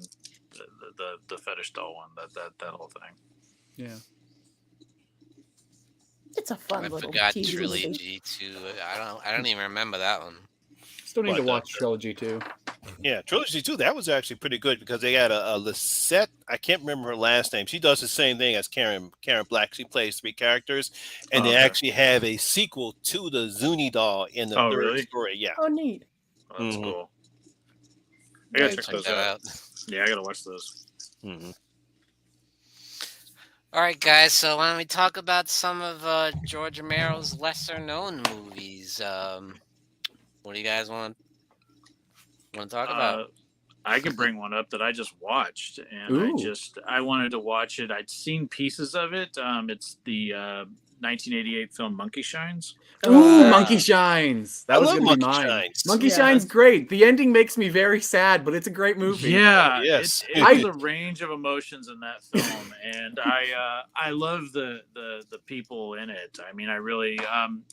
the fetish doll one. That whole thing. Yeah. It's a fun little TV Trilogy movie. too. I don't even remember that one. Still need to watch Trilogy 2. Yeah, Trilogy 2, that was actually pretty good, because they had a Lisette, I can't remember her last name. She does the same thing as Karen Black. She plays three characters, and they actually have a sequel to the Zuni doll in the third story. Yeah. Oh, neat. Oh, that's cool. I gotta check those out. Yeah, I gotta watch those. All right, guys. So why don't we talk about some of George Romero's lesser-known movies? What do you guys want to talk about? I can bring one up that I just watched, and I wanted to watch it. I'd seen pieces of it. It's the 1988 film Monkey Shines. Ooh, Monkey Shines. That was going to be mine. Shines. Monkey Shines, great. The ending makes me very sad, but it's a great movie. Yeah, yes. It's a range of emotions in that film, and I love the people in it. I mean, I really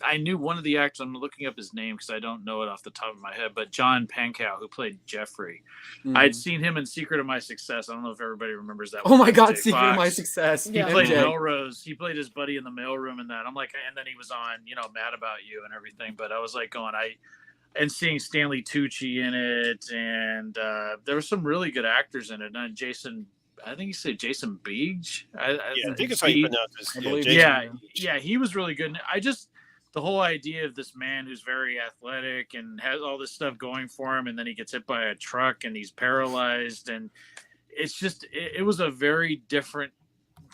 I knew one of the actors. I'm looking up his name because I don't know it off the top of my head, but John Pankow, who played Jeffrey. I'd seen him in Secret of My Success. I don't know if everybody remembers that. Oh my God, Secret of My Success. He played Melrose. He played his buddy in the mailroom in that. I'm like, and then he was on, Mad About You and everything. But I was like and seeing Stanley Tucci in it, and there were some really good actors in it. And Jason, I think you say Jason Beege. I think it's how you pronounce this. Yeah, he was really good. the whole idea of this man who's very athletic and has all this stuff going for him, and then he gets hit by a truck and he's paralyzed, and it's just it was a very different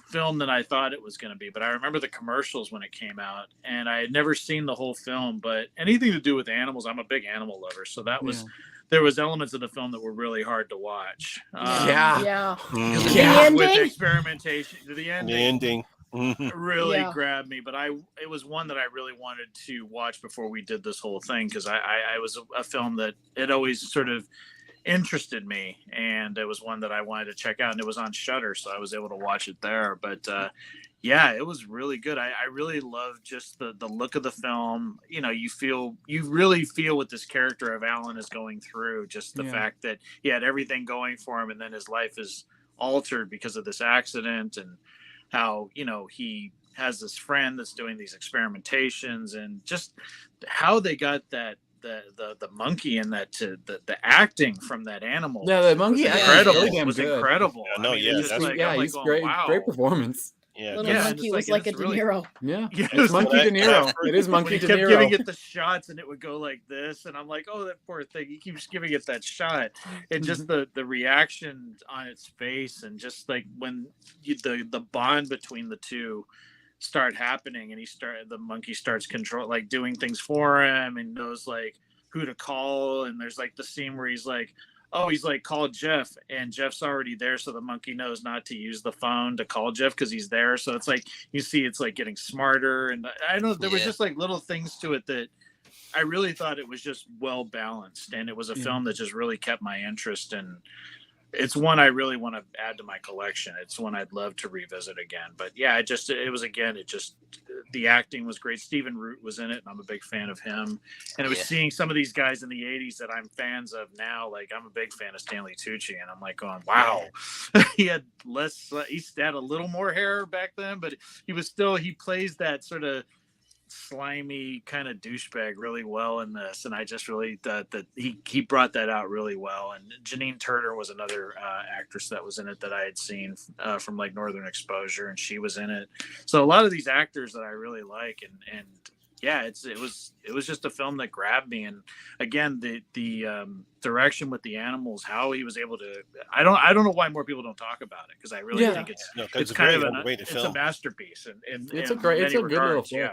film than I thought it was going to be. But I remember the commercials when it came out, and I had never seen the whole film, but anything to do with animals, I'm a big animal lover, so that was there was elements of the film that were really hard to watch. Yeah. With ending? experimentation, the ending really Yeah. grabbed me, but it was one that I really wanted to watch before we did this whole thing, because I was a film that it always sort of interested me, and it was one that I wanted to check out, and it was on Shudder, so I was able to watch it there. But yeah, it was really good. I really loved just the look of the film. You know, you really feel what this character of Alan is going through, just the fact that he had everything going for him, and then his life is altered because of this accident, and how, you know, he has this friend that's doing these experimentations, and just how they got that the monkey and that the acting from that animal. Yeah, the monkey was incredible. incredible. Was incredible. Yeah, no, yeah, just that's- He's going, great. wow. Great performance. Yeah, Little Yeah, monkey it's was like- like a it's De really- Niro. Yeah, Yeah, it's Monkey De Niro. It is When Monkey he De kept Niro. giving it the shots, and it would go like this, and I'm like, oh, that poor thing. He keeps giving it that shot, and just the reaction on its face, and just like when the bond between the two start happening, and the monkey starts doing things for him, and knows like who to call, and there's like the scene where he's like, call Jeff, and Jeff's already there, so the monkey knows not to use the phone to call Jeff because he's there. So it's like, you see, it's like getting smarter, and I don't know, there was just like little things to it that I really thought it was just well balanced, and it was a film that just really kept my interest, and it's one I really want to add to my collection. It's one I'd love to revisit again. But yeah, the acting was great. Stephen Root was in it, and I'm a big fan of him. And it was seeing some of these guys in the 80s that I'm fans of now. Like, I'm a big fan of Stanley Tucci, and I'm like going, wow. He had he had a little more hair back then, but he plays that sort of slimy kind of douchebag really well in this, and I just really thought that he brought that out really well. And Janine Turner was another actress that was in it that I had seen from like Northern Exposure, and she was in it. So a lot of these actors that I really like, and yeah, it was just a film that grabbed me. And again, the direction with the animals, how he was able to, I don't know why more people don't talk about it, because I really think it's kind of a masterpiece, and it's a good little flick.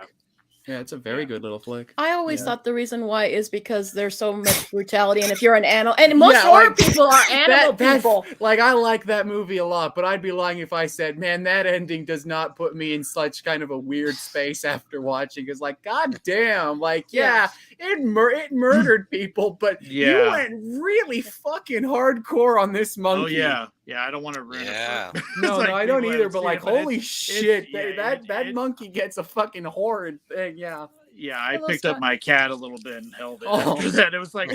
Yeah, it's a very good little flick. I always thought the reason why is because there's so much brutality, and if you're an animal, and most horror people are animal people. Like, I like that movie a lot, but I'd be lying if I said, man, that ending does not put me in such kind of a weird space after watching. It's like, god damn, like, it murdered people, but you went really fucking hardcore on this monkey. Oh yeah, I don't want to ruin it. No, like, I don't either. But like, holy shit, that monkey gets a fucking horrid thing. Yeah. Yeah, I picked up my cat a little bit and held it after that. It was like,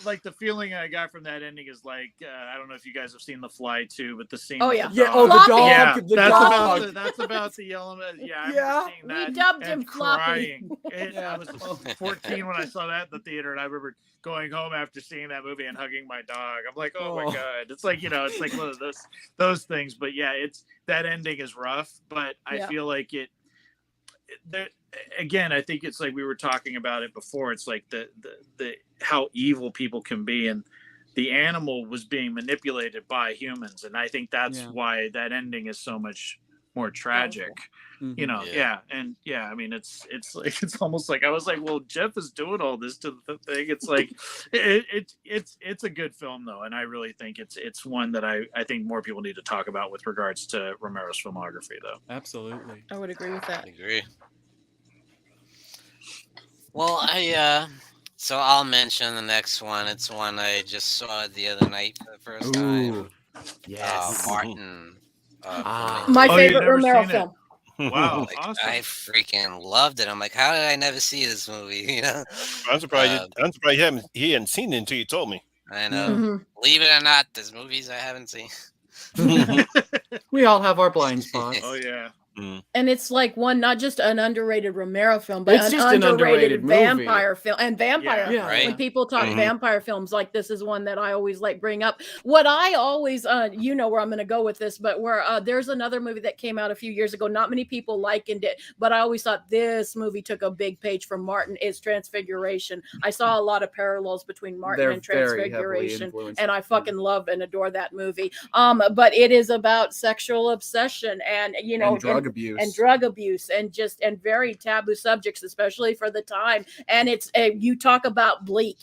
like the feeling I got from that ending is like, I don't know if you guys have seen The Fly too, but the scene. Oh yeah, the dog. Yeah, the dog. That's about the element. Yeah, we dubbed him Floppy. I was 14 when I saw that in the theater, and I remember going home after seeing that movie and hugging my dog. I'm like, oh my god, it's like, it's like one of those things. But yeah, that ending is rough, but I feel like again, I think it's like we were talking about it before. It's like the how evil people can be, and the animal was being manipulated by humans, and I think that's why that ending is so much more tragic. I mean, it's almost like I was like, well, Jeff is doing all this to the thing. It's like it's a good film though, and I really think it's one that I think more people need to talk about with regards to Romero's filmography though. Absolutely, I would agree with that. I agree. Well, so I'll mention the next one. It's one I just saw the other night for the first time. Yes, Martin. My favorite Romero film. Wow, like, awesome. I freaking loved it. I'm like, how did I never see this movie? I'm surprised. I'm surprised he hadn't seen it until you told me. I know. Believe it or not, there's movies I haven't seen. We all have our blind spots. Oh yeah. And it's like one, not just an underrated Romero film, but It's an just an underrated movie. vampire film. And vampire, Yeah, Right. when people talk Mhm. vampire films, like this is one that I always like bring up. What I always, you know where I'm going to go with this, but where there's another movie that came out a few years ago. Not many people likened it, but I always thought this movie took a big page from Martin. Is Transfiguration. I saw a lot of parallels between Martin They're and very heavily Transfiguration, influenced. and I fucking love and adore that movie. But it is about sexual obsession and and drug abuse. and drug abuse and very taboo subjects, especially for the time. And it's you talk about bleak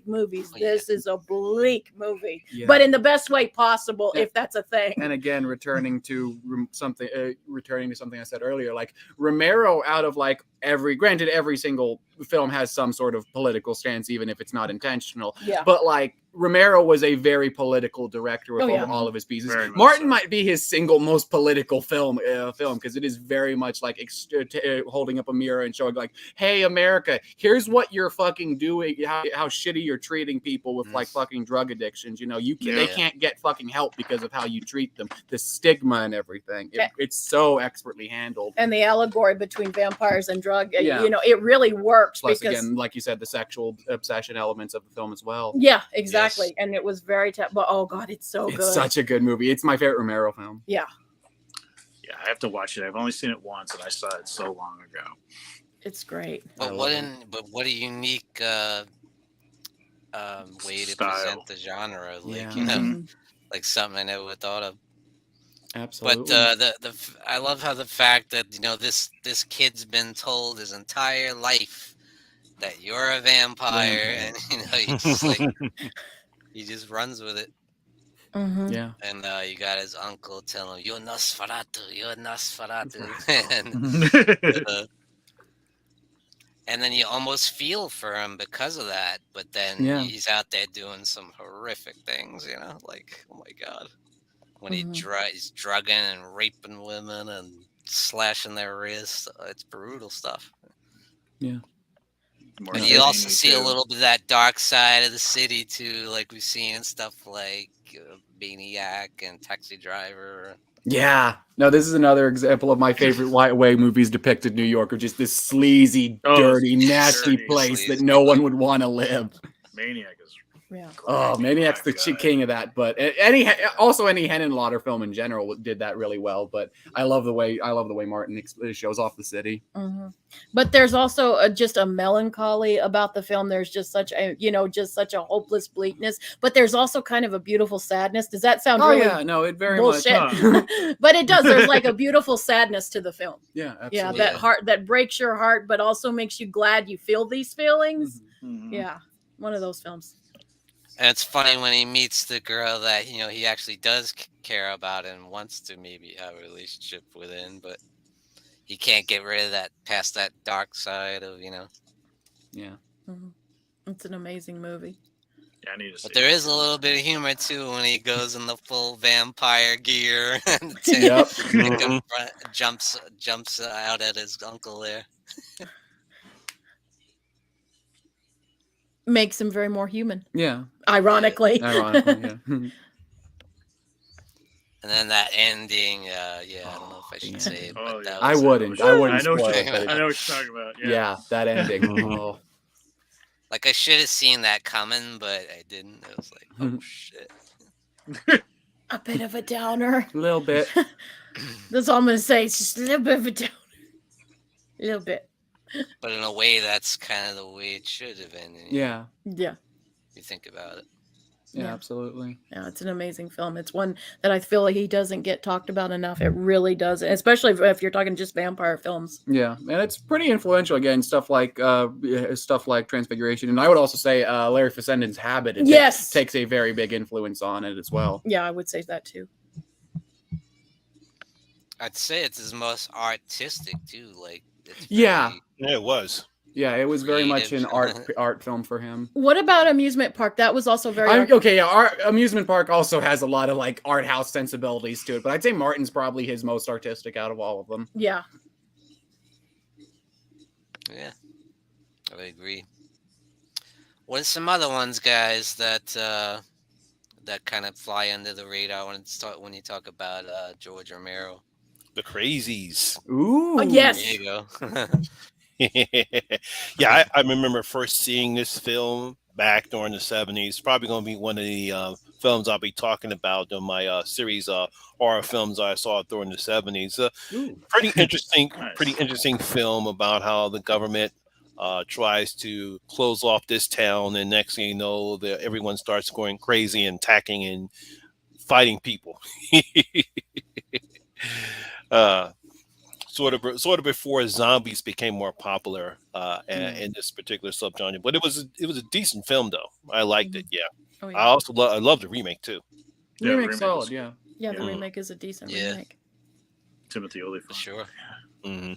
movies. Oh, yeah. This is a bleak movie, Yeah. but in the best way possible, Yeah. if that's a thing. And again, returning to something I said earlier, like Romero, out of like every single film has some sort of political stance, even if it's not intentional. Yeah. But like Romero was a very political director with Oh, yeah. all of his pieces. Very much Martin so. might be his single most political film because it is very much like holding up a mirror and showing like, hey, America, here's what you're fucking doing, how shitty you're treating people with like fucking drug addictions. You know, they can't get fucking help because of how you treat them, the stigma and everything. It's so expertly handled. And the allegory between vampires and drug, Yeah. you know, it really works. Plus, because again, like you said, the sexual obsession elements of the film as well. yeah, exactly. Yes. And it was very but oh god, it's so It's good. such a good movie. It's my favorite Romero film. Yeah, Yeah, I have to watch it. I've only seen it once, and I saw it so long ago. it's great. I But love what a unique way to Style. present the genre, like Yeah. you know, Mhm. like something I never would have thought of. Absolutely. But I love how the fact that this kid's been told his entire life that you're a vampire, and he just like he just runs with it. Mhm. yeah. And you got his uncle telling him, "You're Nosferatu, you're Nosferatu," and then you almost feel for him because of that. But then Yeah. he's out there doing some horrific things, like, oh my god, when Mhm. he's drugging and raping women and slashing their wrists. It's brutal stuff. More But you also Disney, see a too. little bit of that dark side of the city too, like we've seen in stuff like Maniac and Taxi Driver. Yeah. No, this is another example of my favorite white way movies depicted New York, of just this sleazy, Oh, dirty, it's nasty dirty, place that sleazy. no one would want to live. Maniac is Yeah. Oh, great. Maniac's My the God. king of that. But any Henenlotter film in general did that really well. But I love the way Martin shows off the city. Mhm. But there's also just a melancholy about the film. There's just such a hopeless bleakness. But there's also kind of a beautiful sadness. Does that sound Oh really yeah, no, it very bullshit? much. But it does. There's like a beautiful sadness to the film. Yeah, absolutely. Yeah, that heart that breaks your heart, but also makes you glad you feel these feelings. Mhm. Mhm. Yeah, one of those films. And it's funny when he meets the girl that he actually does care about and wants to maybe have a relationship with, but he can't get rid of that, past that dark side of Yeah. Mhm. It's an amazing movie. Yeah, I need to see But there it. is a little bit of humor too when he goes in the full vampire gear and Yep. jumps out at his uncle there. Makes him very more human, Yeah. ironically. Ironically, yeah. And then that ending, I don't know if I should Yeah. say it, Oh, but yeah. that I was, wouldn't I spoil know what it, you're, but I know what you're talking about. Yeah. yeah, that ending. Mhm. Oh. like, I should have seen that coming, but I didn't. It was like, oh shit. A bit of a downer. A little bit. That's all I'm gonna say. It's just a little bit of a downer. A little bit. But in a way, that's kind of the way it should have been. Yeah. Yeah. If you think about it. Yeah, Yeah. absolutely. Yeah, it's an amazing film. It's one that I feel like he doesn't get talked about enough. It really does, especially if you're talking just vampire films. Yeah, and it's pretty influential. Again, stuff like Transfiguration, and I would also say Larry Fessenden's Habit. Yes. Takes a very big influence on it as well. Yeah, I would say that too. I'd say it's his most artistic too. Like, it's Yeah. very- Yeah, it was. Yeah, it was very much an Creative. art film for him. What about Amusement Park? That was also very. Okay, yeah, our amusement park also has a lot of like art house sensibilities to it, but I'd say Martin's probably his most artistic out of all of them. Yeah. Yeah, I would agree. What are some other ones, guys, that kind of fly under the radar when you talk about George Romero? The Crazies. Ooh, yes. There you go. Yeah, I remember first seeing this film back during the 70s. Probably going to be one of the films I'll be talking about in my series horror films I saw during the 70s. Ooh. Pretty interesting, Nice. pretty interesting film about how the government tries to close off this town, and next thing you know, everyone starts going crazy and attacking and fighting people. Sort of before zombies became more popular in this particular subgenre, but it was a decent film though. I liked it. Yeah, Oh, I yeah. also I love the remake too. Yeah, Remake remake solid, is- yeah. Yeah, the Yeah. remake is a decent Yeah. remake. Timothy Olyphant. Sure. Hmm.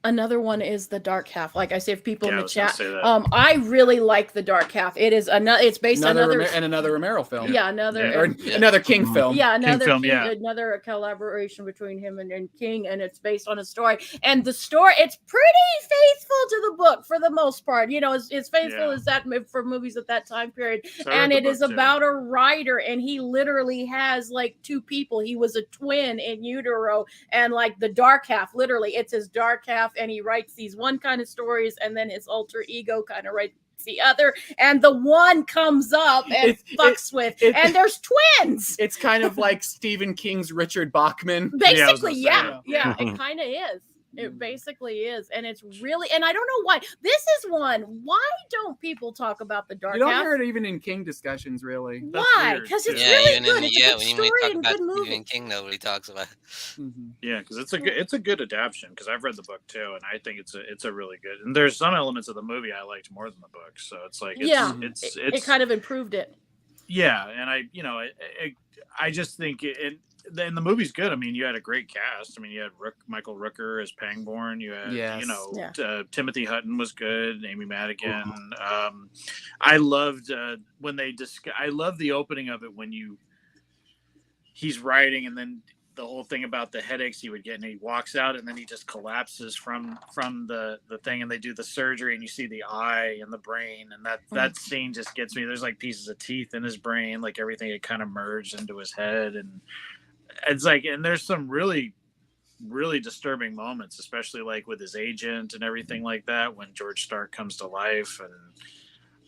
Another one is The Dark Half. Like I say, if people Yeah, I in the was gonna chat, say that. I really like The Dark Half. It is it's based on another, Another Romero film. yeah, another, Yeah. Or Yeah. another King film. yeah, another film, King, yeah. another collaboration between him and King, and it's based on a story. And the story, it's pretty faithful to the book for the most part. You know, it's faithful Yeah. as that for movies at that time period. So I read And the it is book, too. about a writer, and he literally has like two people. He was a twin in utero, and like the dark half, literally, it's his dark half, and he writes these one kind of stories, and then his alter ego kind of writes the other, and the one comes up and fucks with, and there's twins. It's kind of like Stephen King's Richard Bachman. Basically, gonna say, yeah, it kind of is. It basically is, and it's really, and I don't know why. This is one. Why don't people talk about the dark You don't half? hear it even in King discussions, really. That's Why? weird, Because too. it's Yeah, really even good. in It's a good when you story talk and about good movie. Stephen King, nobody talks about. Mhm. Yeah, because it's a good adaptation. Because I've read the book too, and I think it's a really good. And there's some elements of the movie I liked more than the book. So it's like It kind of improved it. yeah, and I just think and the movie's good. I mean, you had a great cast. I mean, you had Michael Rooker as Pangborn. You had, Yes. Timothy Hutton was good. Amy Madigan. I loved when they I love the opening of it when he's writing, and then the whole thing about the headaches he would get, and he walks out, and then he just collapses from the thing, and they do the surgery, and you see the eye and the brain, and that scene just gets me. There's like pieces of teeth in his brain, like everything had kind of merged into his head, and it's like, and there's some really disturbing moments, especially like with his agent and everything like that, when George Stark comes to life. And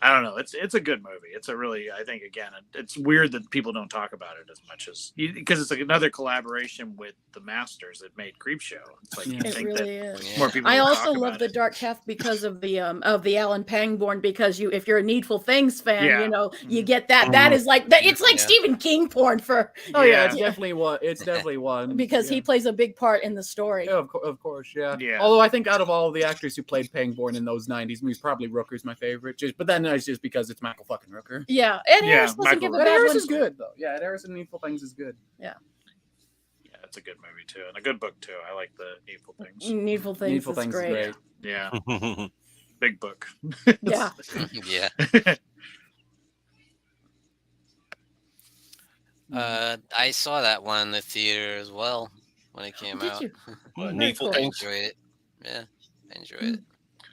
I don't know. It's a good movie. It's a really, I think, again, it's weird that people don't talk about it as much as, because it's like another collaboration with the masters that made Creepshow. It's like, you It think really that is. more people I would also talk love about the it. Dark Half because of the Alan Pangborn, because if you're a Needful Things fan, Yeah. you know, you get that. That is like that. It's like Yeah. Stephen King porn for. Oh yeah, Yeah. it's definitely one. It's definitely one Because yeah. he plays a big part in the story. Yeah, of course, yeah. Yeah. Although I think out of all of the actors who played Pangborn in those '90s movies, probably Rooker's my favorite. But then it's just because it's Michael fucking Rooker. Yeah, Ed Yeah, Harris doesn't Michael give a Ed bad Harris one. is good though. Yeah, Ed Harris in Needful Things is good. Yeah, it's a good movie too, and a good book too. I like the Needful Things. Needful Things, Needful is, Things great. is great. Yeah, big book. Yeah. Yeah. I saw that one in the theater as well when it came Did out. you? Very Needful cool. I Things. enjoyed it. Yeah, I enjoyed it.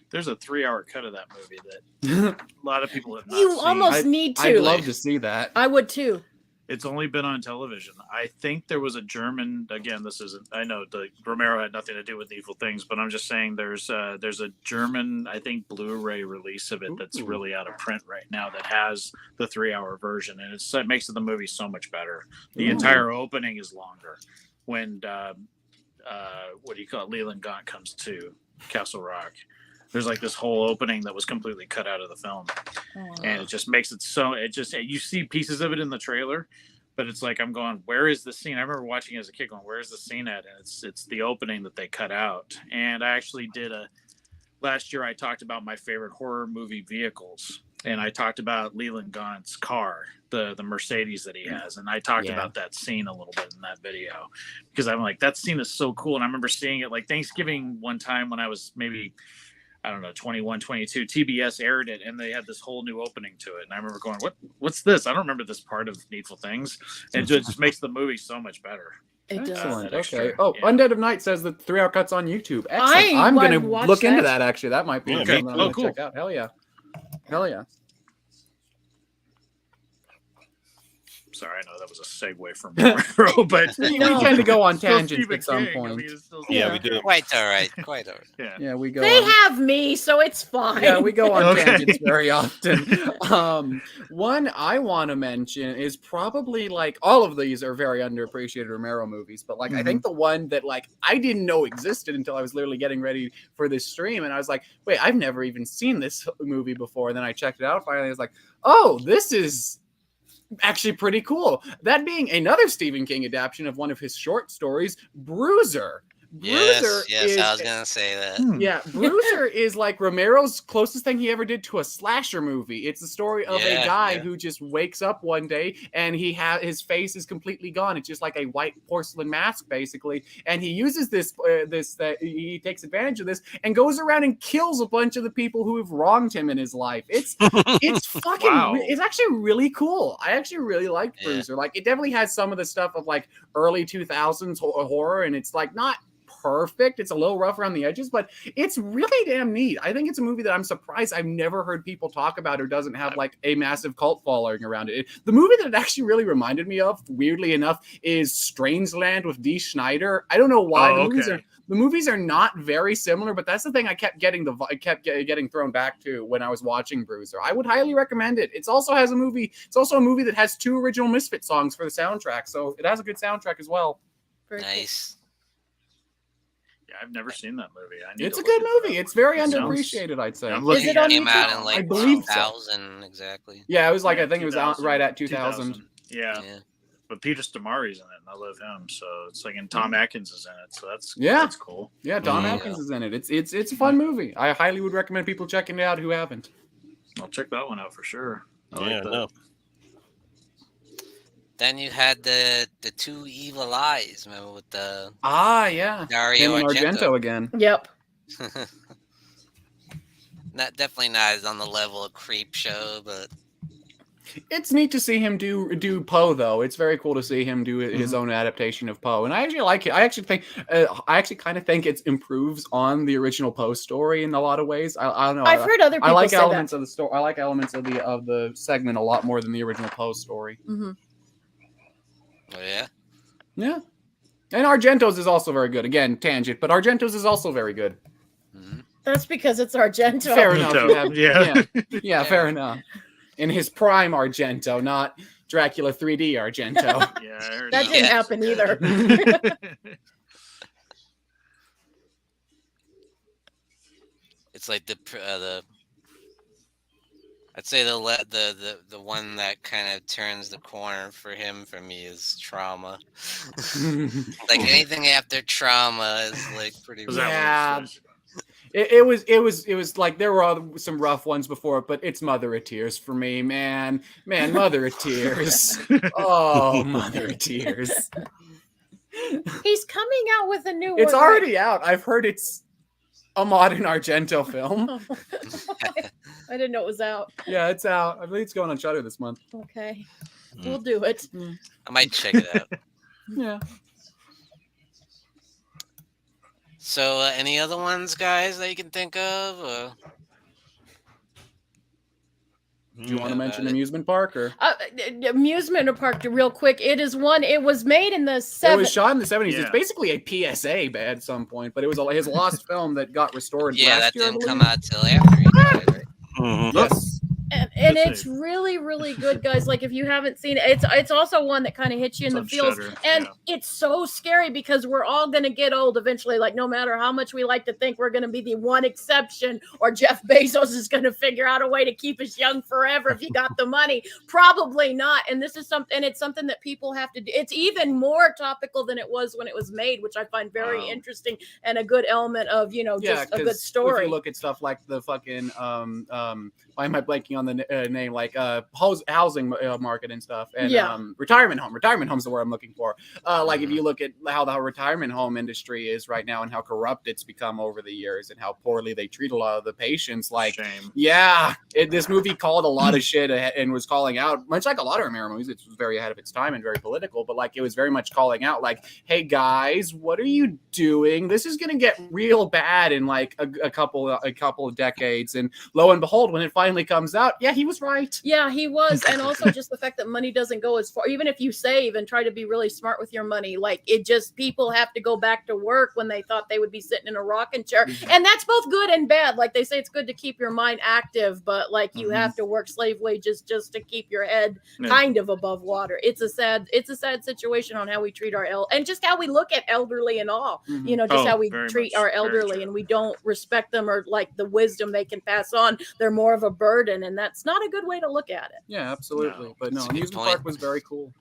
There's a 3-hour cut of that movie that a lot of people have not You seen. almost need to. I'd love to see that. I would too. It's only been on television. I think there was a German. Again, this isn't. I know the Romero had nothing to do with Evil Things, but I'm just saying there's a German, I think, Blu-ray release of it that's Ooh. really out of print right now that has the 3-hour version, and it makes the movie so much better. The Ooh. entire opening is longer when what do you call it? Leland Gaunt comes to Castle Rock. There's like this whole opening that was completely cut out of the film. And it just makes it so, you see pieces of it in the trailer, but it's like, I'm going, where is the scene? I remember watching it as a kid going, where's the scene at? And it's the opening that they cut out. And I actually did last year I talked about my favorite horror movie vehicles. And I talked about Leland Gaunt's car, the Mercedes that he has. And I talked about that scene a little bit in that video, because I'm like, that scene is so cool. And I remember seeing it like Thanksgiving one time when I was maybe, I don't know, 21, 22, TBS aired it, and they had this whole new opening to it. And I remember going, what's this? I don't remember this part of Needful Things. And it just makes the movie so much better. It does. Excellent. that extra, Okay. Oh, yeah. Undead of Night says the 3-hour cut's on YouTube. Excellent. I'm might gonna watch look into that. that. Actually, that might be Yeah, something me I'm too. gonna Oh, cool. check out. Hell yeah. Hell yeah. Sorry, I know that was a segue from Romero, but We tend to go on Still tangents Stephen at some King. I point. mean, it's still Yeah, Stephen we do. King. Quite all right. Quite all right. Yeah. Yeah, we go. They on. have me, so it's fine. Yeah, we go on Okay. tangents very often. One I want to mention is probably like all of these are very underappreciated Romero movies, but like I think the one that like I didn't know existed until I was literally getting ready for this stream, and I was like, wait, I've never even seen this movie before. And then I checked it out. Finally, I was like, oh, this is actually pretty cool. That being another Stephen King adaptation of one of his short stories, Bruiser. Bruiser Yes, is, I was gonna say that. yeah, Bruiser is like Romero's closest thing he ever did to a slasher movie. It's the story of a Yeah, guy yeah. who just wakes up one day and his face is completely gone. It's just like a white porcelain mask, basically. And he uses this he takes advantage of this and goes around and kills a bunch of the people who have wronged him in his life. It's fucking Wow. it's actually really cool. I actually really liked Yeah. Bruiser. Like it definitely has some of the stuff of like early 2000s horror, and it's like not perfect. It's a little rough around the edges, but it's really damn neat. I think it's a movie that I'm surprised I've never heard people talk about or doesn't have like a massive cult following around it. The movie that it actually really reminded me of, weirdly enough, is Strangeland with Dee Schneider. I don't know why. Oh, The movies are not very similar, but that's the thing I kept getting getting thrown back to when I was watching Bruiser. I would highly recommend it. It's also a movie that has 2 original Misfit songs for the soundtrack, so it has a good soundtrack as well. Very cool. Nice. Yeah, I've never seen that movie. I need It's to a good look into movie. that It's very one. It sounds- underappreciated, I'd say. I'm Is looking it on Came out YouTube? in like I believe so. 2000 exactly. Yeah, it was like Yeah, I think it was out 2000, right at 2000. Yeah. Yeah. But Peter Stamari's in it, and I love him. So it's like, and Tom Atkins is in it, so that's Yeah. that's cool. Yeah, Tom Yeah. Atkins is in it. It's a fun movie. I highly would recommend people checking it out who haven't. I'll check that one out for sure. I Yeah, like that. no. Then you had the 2 Evil Eyes, remember, with the Ah, yeah. Dario Him and Argento Argento. again. Yep. Definitely not as on the level of Creep Show, but It's neat to see him do Poe though. It's very cool to see him do his own adaptation of Poe, and I actually like it. I actually kind of think it improves on the original Poe story in a lot of ways. I don't know. I've heard other people I like say elements that. of the story. I like elements of the segment a lot more than the original Poe story. Mhm. oh yeah. Yeah. And Argento's is also very good. Again, tangent, but Argento's is also very good. Mhm. That's because it's Argento. Fair enough. Argento, You have- yeah. yeah, fair enough. In his prime Argento, not Dracula 3D Argento. Yeah, I heard That didn't Yeah. happen either. It's like the I'd say the one that kind of turns the corner for me is Trauma. Like anything after Trauma is like pretty Was rough. that one? It was like there were some rough ones before it, but it's Mother of Tears for me, man. Mother of Tears. Oh, Mother of Tears. He's coming out with a new one. It's already out. I've heard it's a modern Argento film. I didn't know it was out. Yeah, it's out. I believe it's going on Shudder this month. Okay. Mm. We'll do it. I might check it out. Yeah. So, any other ones, guys, that you can think of? Or? Do you want to mention it. Amusement Park or? Amusement Park, real quick. It was made in the It 70s. was shot in the 70s. Yeah. It's basically a PSA at some point, but it was his lost film that got restored Yeah, last that year. I didn't believe. come out till after he died, right? Mhm. Yes. And Let's it's see. really, really good, guys. Like if you haven't seen it, it's also one that kind of hits you in It's the on feels. Shudder, And yeah. it's so scary because we're all gonna get old eventually. Like no matter how much we like to think we're gonna be the one exception, or Jeff Bezos is gonna figure out a way to keep us young forever if he got the money. Probably not. And this is something. It's something that people have to do. It's even more topical than it was when it was made, which I find very Wow. interesting and a good element of just a good 'cause story. If you look at stuff like the fucking why am I blanking on the name? Like housing market and stuff, and Yeah. retirement home. Retirement home's the word I'm looking for. Like if you look at how the retirement home industry is right now and how corrupt it's become over the years and how poorly they treat a lot of the patients, like. Shame. Yeah, this movie called a lot of shit and was calling out, much like a lot of Romero movies. It was very ahead of its time and very political, but like it was very much calling out, like, "Hey guys, what are you doing? This is gonna get real bad in like a couple of decades." And lo and behold, when it finally comes out, out, yeah, he was right. Yeah, he was. And also just the fact that money doesn't go as far, even if you save and try to be really smart with your money, like it just, people have to go back to work when they thought they would be sitting in a rocking chair. And that's both good and bad. Like they say, it's good to keep your mind active, but like you have to work slave wages just to keep your head kind of above water. It's a sad situation on how we treat our and just how we look at elderly and all, you know, just how we treat our elderly, and we don't respect them or like the wisdom they can pass on. They're more of a burden, and that's not a good way to look at it. Yeah, absolutely. No, But no, that's a good amusement point. park was very cool.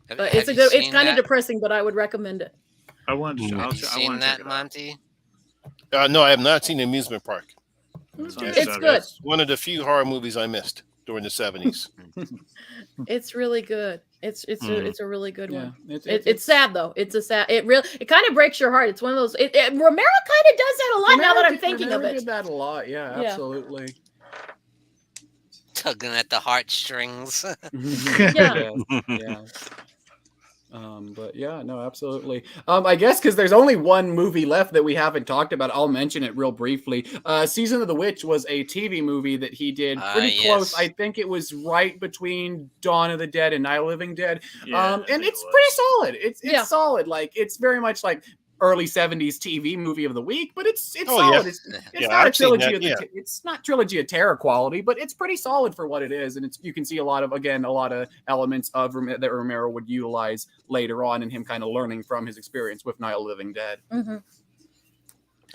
But it's kind of depressing, but I would recommend it. I want to. Have you seen that, Monty? No, I have not seen Amusement Park. It's good. It's one of the few horror movies I missed during the 70s. It's really good. It's a really good one. It's sad though. It kind of breaks your heart. It's one of those. Romero kind of does that a lot now that I'm thinking of it. Did that a lot. Yeah, absolutely. Tugging at the heartstrings. Yeah. Yeah. But yeah, no, absolutely. I guess because there's only one movie left that we haven't talked about, I'll mention it real briefly. Season of the Witch was a TV movie that he did pretty close. I think it was right between Dawn of the Dead and Night of the Living Dead. And it's pretty solid. It's solid. Like it's very much like early 70s TV movie of the week, but it's solid. It's not a trilogy of it's not trilogy of terror quality, but it's pretty solid for what it is, and you can see a lot of elements of that Romero would utilize later on, and him kind of learning from his experience with Night of the Living Dead. I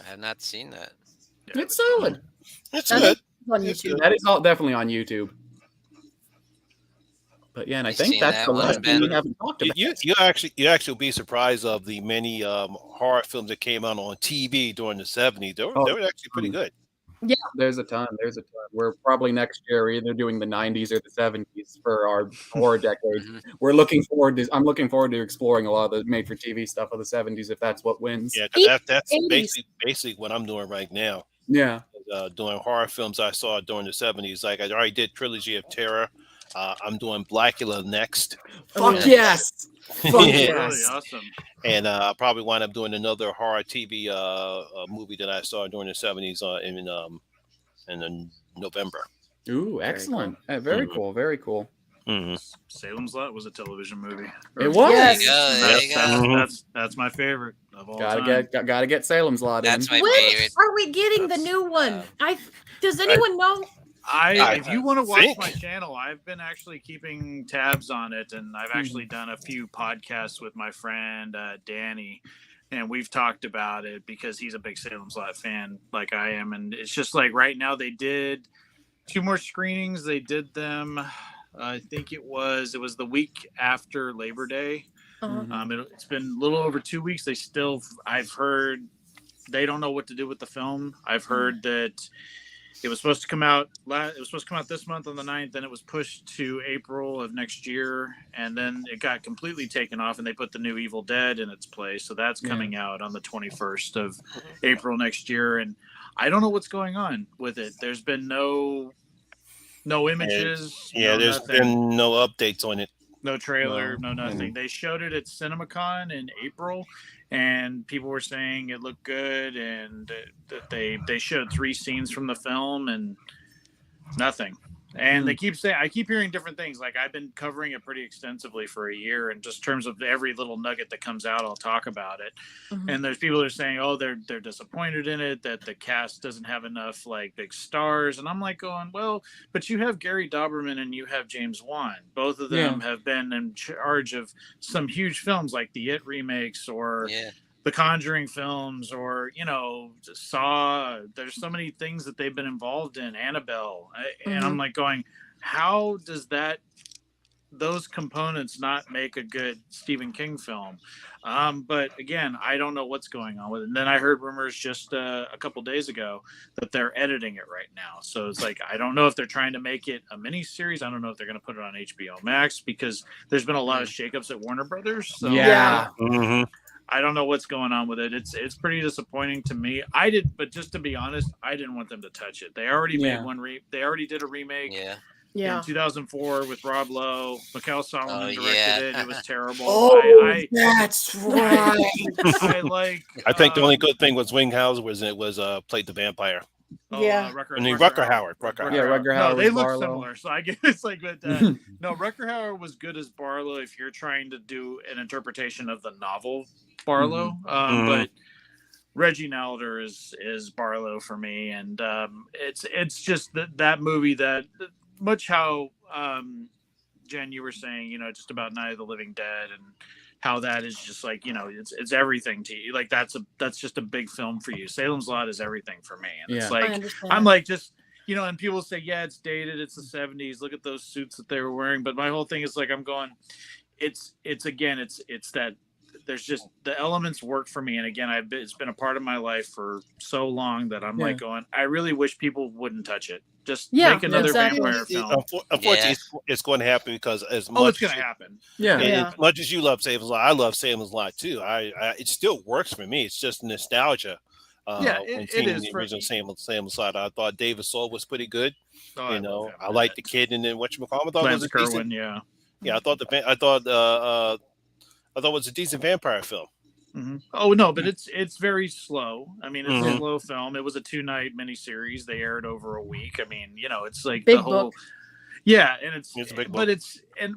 have not seen that. It's solid. It's good. On YouTube. That is all definitely on YouTube. But yeah, and I think that's the last thing we haven't talked about. You actually be surprised of the many horror films that came out on TV during the 70s. They were actually pretty good. Yeah, there's a ton. We're probably next year either doing the 90s or the 70s for our horror decade. I'm looking forward to exploring a lot of the made-for-TV stuff of the 70s if that's what wins. Yeah, that's basically what I'm doing right now. Yeah, doing horror films I saw during the 70s. Like I already did Trilogy of Terror. I'm doing Blackula next. Fuck yes. Fuck yes. Really awesome. And I'll probably wind up doing another horror TV movie that I saw during the 70s in November. Ooh, excellent. Very cool. Very cool. Salem's Lot was a television movie. It was. Yes. That's my favorite of all Gotta get Salem's Lot in. That's my favorite. Are we getting the new one? Does anyone know? If you want to watch my channel, I've been actually keeping tabs on it, and I've actually done a few podcasts with my friend Danny, and we've talked about it because he's a big Salem's Lot fan like I am, and it's just like right now they did 2 more screenings. They did them, I think it was the week after Labor Day. It's been a little over 2 weeks. I've heard they don't know what to do with the film. I've heard that it was supposed to come out. It was supposed to come out this month on the 9th. Then it was pushed to April of next year, and then it got completely taken off. And they put the new Evil Dead in its place, so that's coming out on the 21st of April next year. And I don't know what's going on with it. There's been no images. There's been no updates on it. No trailer, no nothing. They showed it at CinemaCon in April, and people were saying it looked good, and that they showed 3 scenes from the film and nothing. And I keep hearing different things. Like I've been covering it pretty extensively for a year, and just in terms of every little nugget that comes out, I'll talk about it. And there's people that are saying, oh, they're disappointed in it, that the cast doesn't have enough like big stars. And I'm like going, well, but you have Gary Doberman and you have James Wan. Both of them have been in charge of some huge films like the It remakes or the Conjuring films, or Saw. There's so many things that they've been involved in. Annabelle, and I'm like going, how does those components not make a good Stephen King film? But again, I don't know what's going on with it. And then I heard rumors just a couple days ago that they're editing it right now. So it's like, I don't know if they're trying to make it a mini series. I don't know if they're going to put it on HBO Max, because there's been a lot of shakeups at Warner Brothers. So I don't know what's going on with it. It's pretty disappointing to me. But just to be honest, I didn't want them to touch it. They already made one. They already did a remake. In 2004 with Rob Lowe. Mikhail Solomon directed it. It was terrible. That's right. I think the only good thing was Winghausen was played the vampire. Yeah. Rucker Howard. Yeah, Rutger No, Hauer they was look Barlow. similar, so I guess it's like, but no, Rutger Hauer was good as Barlow if you're trying to do an interpretation of the novel Barlow. But Reggie Nalder is Barlow for me, and it's just that movie that much how Jen, you were saying, just about Night of the Living Dead and how that is just like, it's everything to you. Like that's just a big film for you. Salem's Lot is everything for me. And it's like, I'm like, just, and people say, yeah, it's dated. It's the 70s. Look at those suits that they were wearing. But my whole thing is like, I'm going, it's that there's just the elements work for me. And again, it's been a part of my life for so long that I'm like going, I really wish people wouldn't touch it. Just make another vampire film. Unfortunately, it's going to happen because as much it's going to happen. As much as you love Salem's Lot, I love Salem's Lot too. It still works for me. It's just nostalgia. It is the original Salem's Lot. I thought David Soul was pretty good. I liked the kid, and then whatchamacallit, I thought Lance was Kerwin, decent. Yeah, I thought it was a decent vampire film. Oh no, but it's very slow. I mean, it's a slow film. It was a 2-night miniseries. They aired over a week. I mean, it's like big the whole book. Yeah, and it's a big book.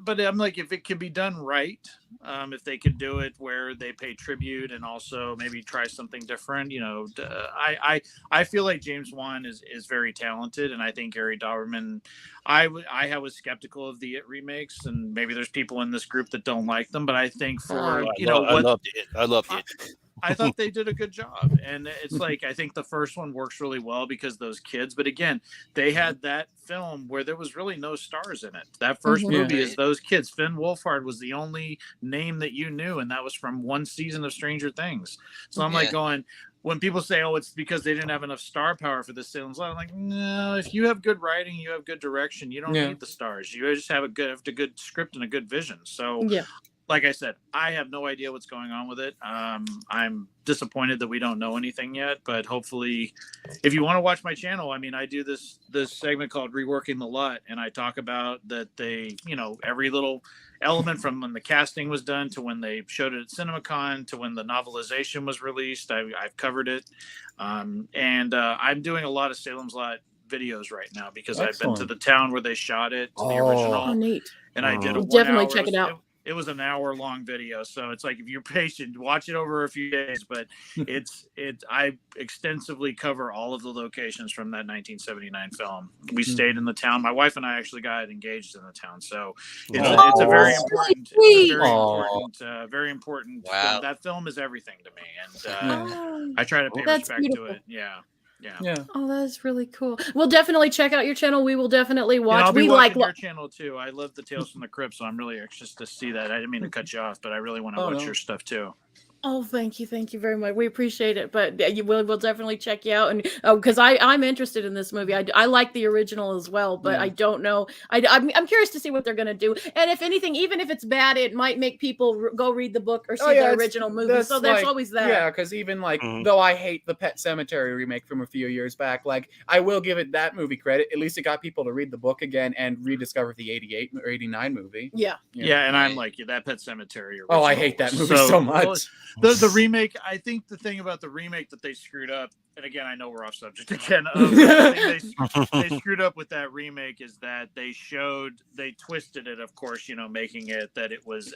But I'm like, if it can be done right, if they could do it where they pay tribute and also maybe try something different, I feel like James Wan is very talented, and I think Gary Dauberman. I was skeptical of the It remakes, and maybe there's people in this group that don't like them, but I think I loved it. I loved it. I thought they did a good job. And it's like, I think the first one works really well because those kids, but again, they had that film where there was really no stars in it. That first movie is those kids. Finn Wolfhard was the only name that you knew, and that was from one season of Stranger Things. So I'm like going, when people say, oh, it's because they didn't have enough star power for the Salem's Lot, I'm like, no, if you have good writing, you have good direction, you don't need the stars. You just have a good script and a good vision. So like I said, I have no idea what's going on with it. I'm disappointed that we don't know anything yet, but hopefully if you want to watch my channel, I mean, I do this segment called Reworking the Lot, and I talk about that they, every little element from when the casting was done to when they showed it at CinemaCon to when the novelization was released. I've covered it. And I'm doing a lot of Salem's Lot videos right now because I've been to the town where they shot it, to the original. Oh, neat. And I did definitely check it out. It was an hour-long video, so it's like if you're patient, watch it over a few days. But I extensively cover all of the locations from that 1979 film. We stayed in the town. My wife and I actually got engaged in the town, so it's a very important, very important. Wow. That film is everything to me, and I try to pay respect to it. Yeah. Oh, that's really cool. We'll definitely check out your channel. We will definitely watch. I'll be watching your channel too. I love the Tales from the Crypt, so I'm really anxious to see that. I didn't mean to cut you off, but I really want to watch your stuff too. Oh, thank you very much. We appreciate it, but we'll definitely check you out, and because I'm interested in this movie. I like the original as well, but I don't know. I'm curious to see what they're gonna do, and if anything, even if it's bad, it might make people go read the book or see the original movie. So there's always that. Yeah, because even though I hate the Pet Sematary remake from a few years back, I will give it that movie credit. At least it got people to read the book again and rediscover the 88 or 89 movie. Yeah, and I'm like that Pet Sematary original. Oh, I hate that movie so much. The remake, I think the thing about the remake that they screwed up, and again, I know we're off subject again. They screwed up with that remake is that they twisted it, of course, making it that it was,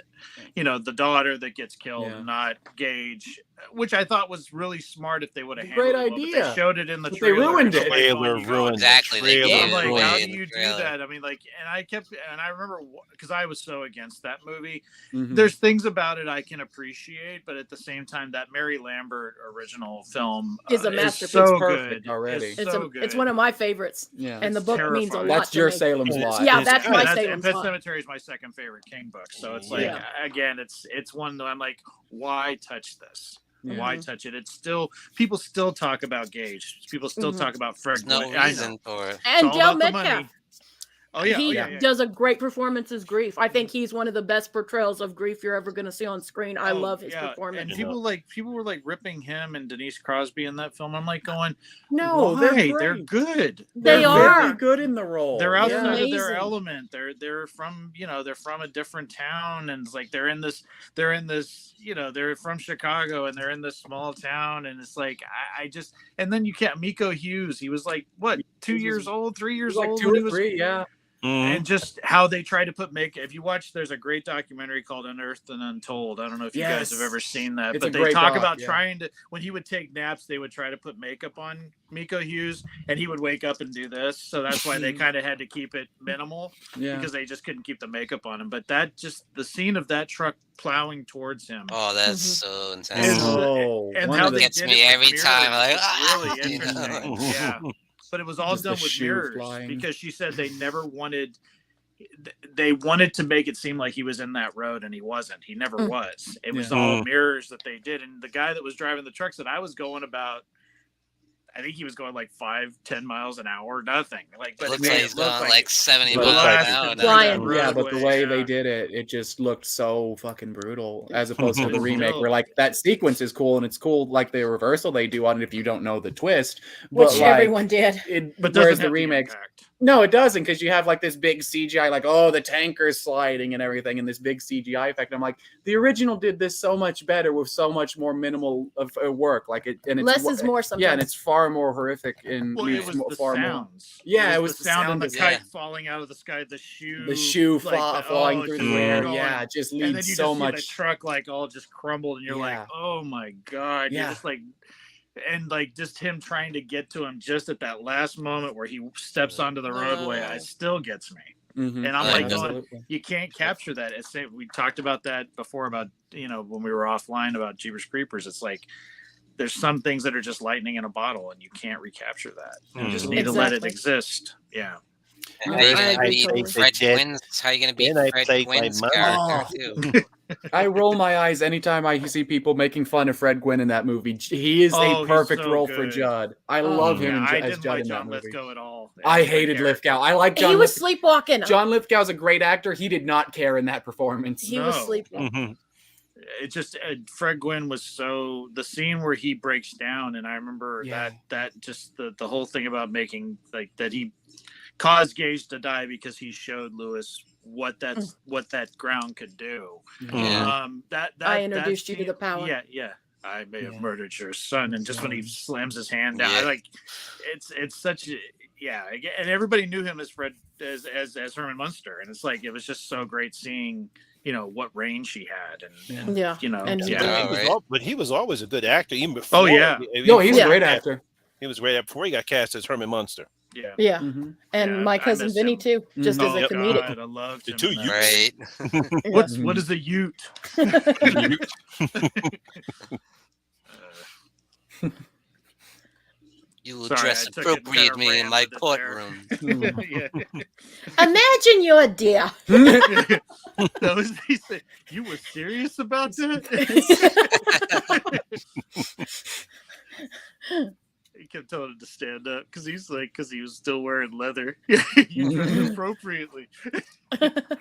the daughter that gets killed, not Gage, which I thought was really smart if they would have handled it. Great idea. They showed it in the trailer. They ruined it. Exactly. I'm like, how do you do that? I mean, and I remember because I was so against that movie. There's things about it I can appreciate, but at the same time, that Mary Lambert original film is a masterpiece. So perfect good already. It's one of my favorites. Yeah, and the book means a lot. That's your Salem's Lot. Yeah, that's my Salem's Lot. Lot. Pet Sematary is my second favorite King book. So it's like again, it's one that I'm like, why touch this? Why touch it? It's still people still talk about Gage. People still talk about Fred. No reason for it. And Del Metcalf. Oh yeah, he yeah. does a great performance as Grief. I think he's one of the best portrayals of Grief you're ever going to see on screen. I love his performance. And people were like ripping him and Denise Crosby in that film. I'm like going, no, why? They're good. They are really good in the role. They're outside of amazing. their element. They're from they're from a different town, and it's like they're in this they're from Chicago and they're in this small town, and it's like I just, and then you can't Miko Hughes. He was like what 2 years old, 3 years like old, 2 or 3, yeah. And just how they try to put makeup. If you watch, there's a great documentary called Unearthed and Untold. I don't know if you guys have ever seen that, but they talk about trying to, when he would take naps, they would try to put makeup on Miko Hughes, and he would wake up and do this. So that's why they kind of had to keep it minimal, because they just couldn't keep the makeup on him. But that just, the scene of that truck plowing towards him. Oh, that's so intense. And how it gets me every time. Like, really interesting. Yeah. But it was all done with mirrors because she said they wanted to make it seem like he was in that road, and he wasn't. He never was. It was all mirrors that they did. And the guy that was driving the truck said I was going about, I think he was going like 5-10 miles an hour, nothing. Like, but it looks like he's going like 70 miles an hour. Yeah, but the way they did it, it just looked so fucking brutal. As opposed to the remake, where like that sequence is cool, and it's cool like the reversal they do on it if you don't know the twist, which everyone did. But whereas the remake, no, it doesn't, because you have like this big CGI, like the tanker's sliding and everything, and this big CGI effect. And I'm like, the original did this so much better with so much more minimal of work. Like it, and it's less is more sometimes. Yeah, and it's far more horrific and it was the far sounds. More. Yeah, it was the sound of the kite falling out of the sky, the shoe flying through the air. Yeah, it just leaves and then you so just much. See the truck like all just crumbled, and you're like, oh my god, you're just like. And like just him trying to get to him just at that last moment where he steps onto the roadway, it still gets me. And I'm like, you can't capture that. We talked about that before about when we were offline about Jeepers Creepers. It's like there's some things that are just lightning in a bottle, and you can't recapture that. You just need to let it exist. Yeah. And how are you going to beat Fred Gwynn? How are you going to beat Fred Gwynn's character too? I roll my eyes anytime I see people making fun of Fred Gwynn in that movie. He is a perfect role for Judd. I love him as Judd in that movie. Lithgow at all. I hated Lithgow. I like John. He was sleepwalking. John Lithgow's a great actor. He did not care in that performance. He was sleepwalking. It just Fred Gwynn was so, the scene where he breaks down, and I remember that just the whole thing about making like that he caused Gage to die because he showed Lewis what that ground could do. That I introduced you to the power. Yeah. I may have murdered your son, and just when he slams his hand down, I like it's such a and everybody knew him as Fred as Herman Munster, and it's like it was just so great seeing what range he had, but he was always a good actor even before. Oh yeah, he's a great actor. He was great before he got cast as Herman Munster. Yeah. And my cousin Vinny too, just as a comedic. God, I loved him. The 2 Utes. Right. What is a Ute? You will dress appropriately in my courtroom. Imagine you're a deer. He said, you were serious about that? He kept telling him to stand up because he was still wearing leather. You dress appropriately. That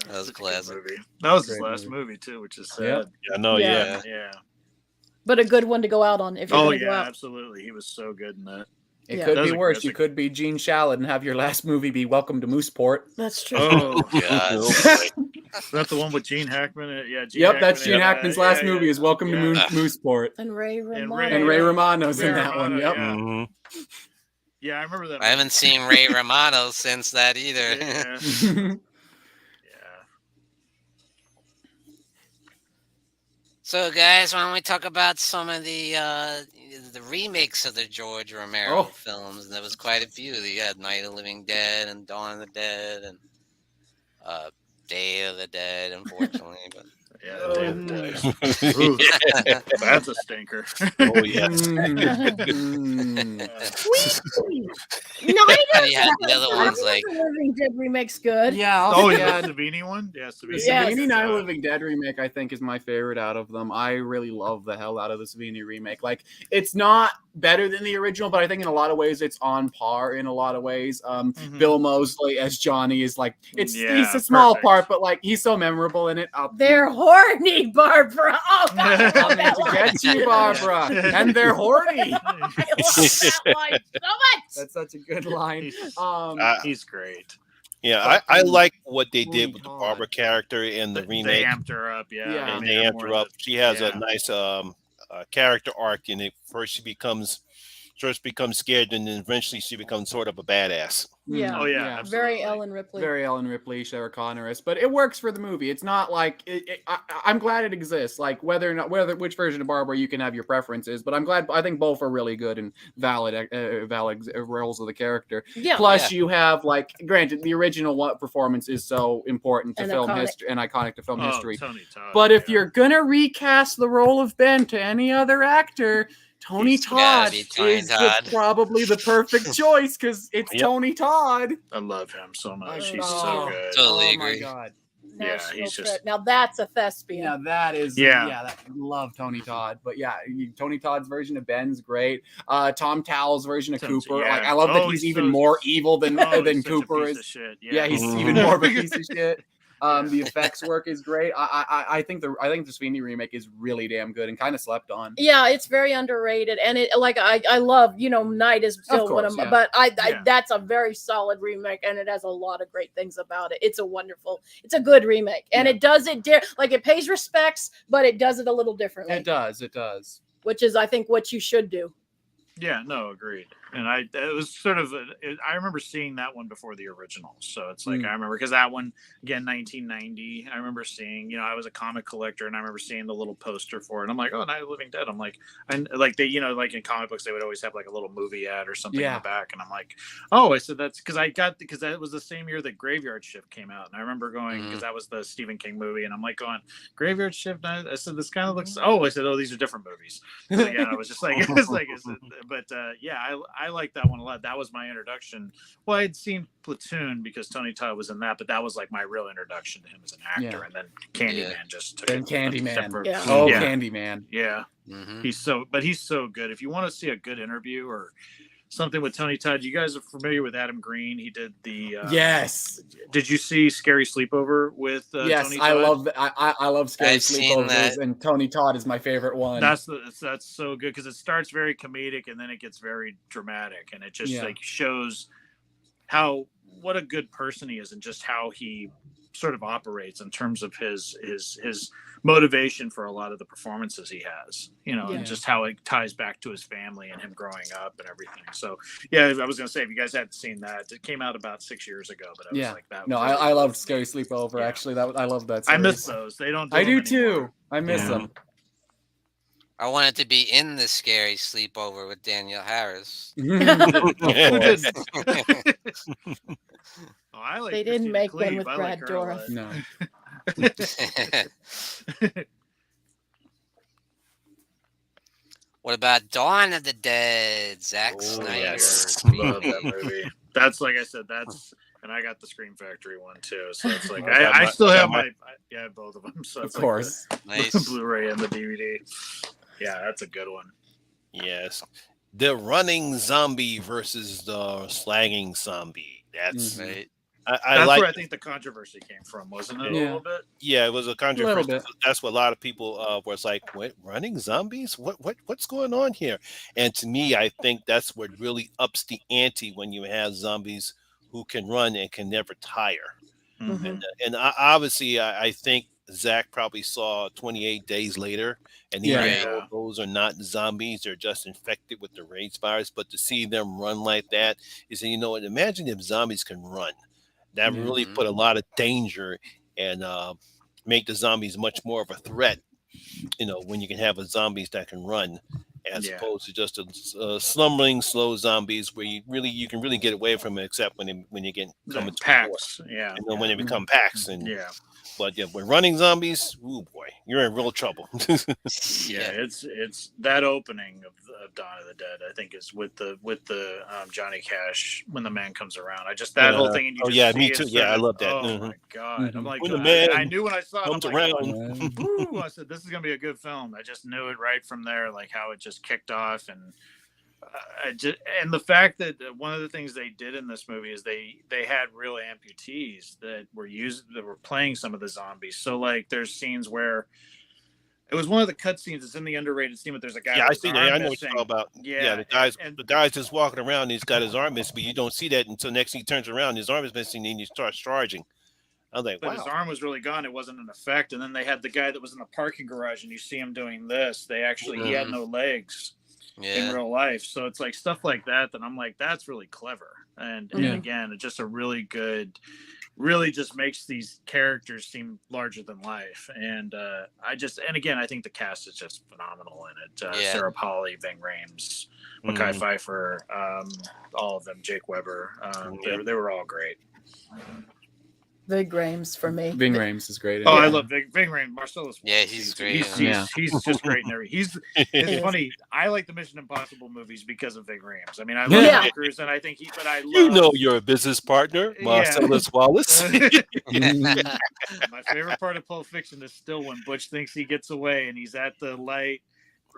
was a classic. That was his last movie too, which is sad. Yeah. But a good one to go out on if you're go out. Absolutely. He was so good in that. It could be worse. You could be Gene Shalit and have your last movie be Welcome to Mooseport. That's true. Oh, God. That's the one with Gene Hackman. That's Gene Hackman's last movie is Welcome to Mooseport. And Ray Romano. And Ray Romano's in that one. Yep. Yeah, I remember that. I haven't seen Ray Romano since that either. So, guys, why don't we talk about some of the remakes of the George Romero films? There was quite a few. You had Night of the Living Dead and Dawn of the Dead and Day of the Dead, unfortunately. But that's a stinker. Oh yeah. The other ones like Living Dead remake's good. Yeah. The Savini one. Yeah, the Savini Night of the Living Dead remake I think is my favorite out of them. I really love the hell out of the Savini remake. Like it's not better than the original, but I think in a lot of ways it's on par in a lot of ways. Bill Moseley as Johnny is like he's a small part, but like he's so memorable in it. They're horny, Barbara. Oh God, Coming to get you, Barbara, and they're horny. I love that line so much. That's such a good line. He's great. Yeah, I like what they did with the Barbara character in the remake. They amped her up, And they amped her up. She has a nice character arc in it. First she becomes scared, and then eventually she becomes sort of a badass. Yeah. Oh yeah. Very Ellen Ripley. Very Ellen Ripley, Sarah Connor-ish, but it works for the movie. It's not like I'm glad it exists. Like which version of Barbara you can have your preferences, but I think both are really good and valid roles of the character. Yeah. Plus, you have like, granted, the original performance is so important to And film iconic. history and iconic to film history. Tony Todd, But if you're gonna recast the role of Ben to any other actor, Tony Todd is probably the perfect choice because it's Tony Todd. I love him so much. He's Oh, so good. Totally agree. My God. He's just now that's a thespian. Yeah, that is. I love Tony Todd, but yeah, Tony Todd's version of Ben's great. Tom Towell's version of Cooper, like I love that he's even more evil than Cooper is. Yeah, he's even more of a piece of shit. The effects work is great. I think the Sweeney remake is really damn good and kind of slept on. Yeah, it's very underrated, and it like I love Night is still one of my, but I that's a very solid remake, and it has a lot of great things about it. It's a good remake, and it does it like it pays respects, but it does it a little differently. It does, which is I think what you should do. Yeah, no, agreed. And it was sort of, I remember seeing that one before the original. So it's like, I remember, because that one, again, 1990, I remember seeing, I was a comic collector and I remember seeing the little poster for it. And I'm like, oh, Night of the Living Dead. I'm like, and like they, like in comic books, they would always have like a little movie ad or something in the back. And I'm like, oh, I said that's because that was the same year that Graveyard Shift came out. And I remember going, because that was the Stephen King movie. And I'm like going, Graveyard Shift. And I said, this kind of looks, I said, oh, these are different movies. So yeah, I was just like, but yeah, I like that one a lot. That was my introduction. Well, I had seen Platoon because Tony Todd was in that, but that was like my real introduction to him as an actor. And then Candyman just took it. Candyman. Candyman. Yeah. Mm-hmm. He's so good. If you want to see a good interview or something with Tony Todd, you guys are familiar with Adam Green. He did the yes. Did you see Scary Sleepover with yes, Tony Todd? I love Scary Sleepovers, and Tony Todd is my favorite one. That's so good because it starts very comedic and then it gets very dramatic, and it just like shows what a good person he is and just how he sort of operates in terms of his motivation for a lot of the performances he has, and just how it ties back to his family and him growing up and everything. So yeah, I was gonna say, if you guys hadn't seen that, it came out about 6 years ago, but I was like that. No, I loved Scary Sleepover. Actually, I love that series. I miss those. They don't. I do too. I miss them. I wanted to be in the Scary Sleepover with Danielle Harris. They didn't make one with Brad Dourif. No. What about Dawn of the Dead? Zack Snyder. Yes. Love that movie. That's like I said. And I got the Scream Factory one too. So it's like I still have both of them. So it's of course, nice. The Blu-ray and the DVD. Yeah, that's a good one. Yes, the running zombie versus the slagging zombie. That's right. That's where I think the controversy came from, wasn't it? A little bit. Yeah, it was a controversy. That's what a lot of people was like. What, running zombies? What's going on here? And to me, I think that's what really ups the ante when you have zombies who can run and can never tire. Mm-hmm. And obviously, I think Zach probably saw 28 Days Later, and those are not zombies; they're just infected with the rage virus. But to see them run like that is, imagine if zombies can run. That really put a lot of danger and make the zombies much more of a threat. When you can have zombies that can run, as opposed to just slumbering, slow zombies where you can really get away from it, except when you get coming to packs. And then when they become packs, but with running zombies, oh boy, you're in real trouble. It's that opening of Dawn of the Dead, I think, is with the Johnny Cash when the man comes around. I just whole thing. And you me too. Yeah, I love that. Oh my God, I'm like, when the man I knew when I saw it comes around. Woo, I said this is gonna be a good film. I just knew it right from there, like how it just kicked off, and And the fact that one of the things they did in this movie is they had real amputees that were playing some of the zombies. So like there's scenes where it was one of the cutscenes. It's in the underrated scene, but there's a guy. Yeah, with I his see arm that. I know what missing. you're talking about. Yeah, the guy's just walking around. And he's got his arm missing, but you don't see that until next. He turns around, his arm is missing, and he starts charging. I was like, but wow. his arm was really gone. It wasn't an effect. And then they had the guy that was in the parking garage, and you see him doing this. He had no legs in real life. So it's like stuff like that I'm like, that's really clever. And again, it's just a really good, really just makes these characters seem larger than life. And again, I think the cast is just phenomenal in it. Sarah Polley, Ving Rhames, Mekhi Phifer, all of them, Jake Weber. They were all great. Ving Rhames for me. Ving Rhames is great. I love Ving Rhames. Marcellus. Yeah, he's great. He's just great in everything. It's funny. I like the Mission Impossible movies because of Ving Rhames. I mean, I love Tom Cruise, and I think you're a business partner, Marcellus Wallace. My favorite part of Pulp Fiction is still when Butch thinks he gets away and he's at the light.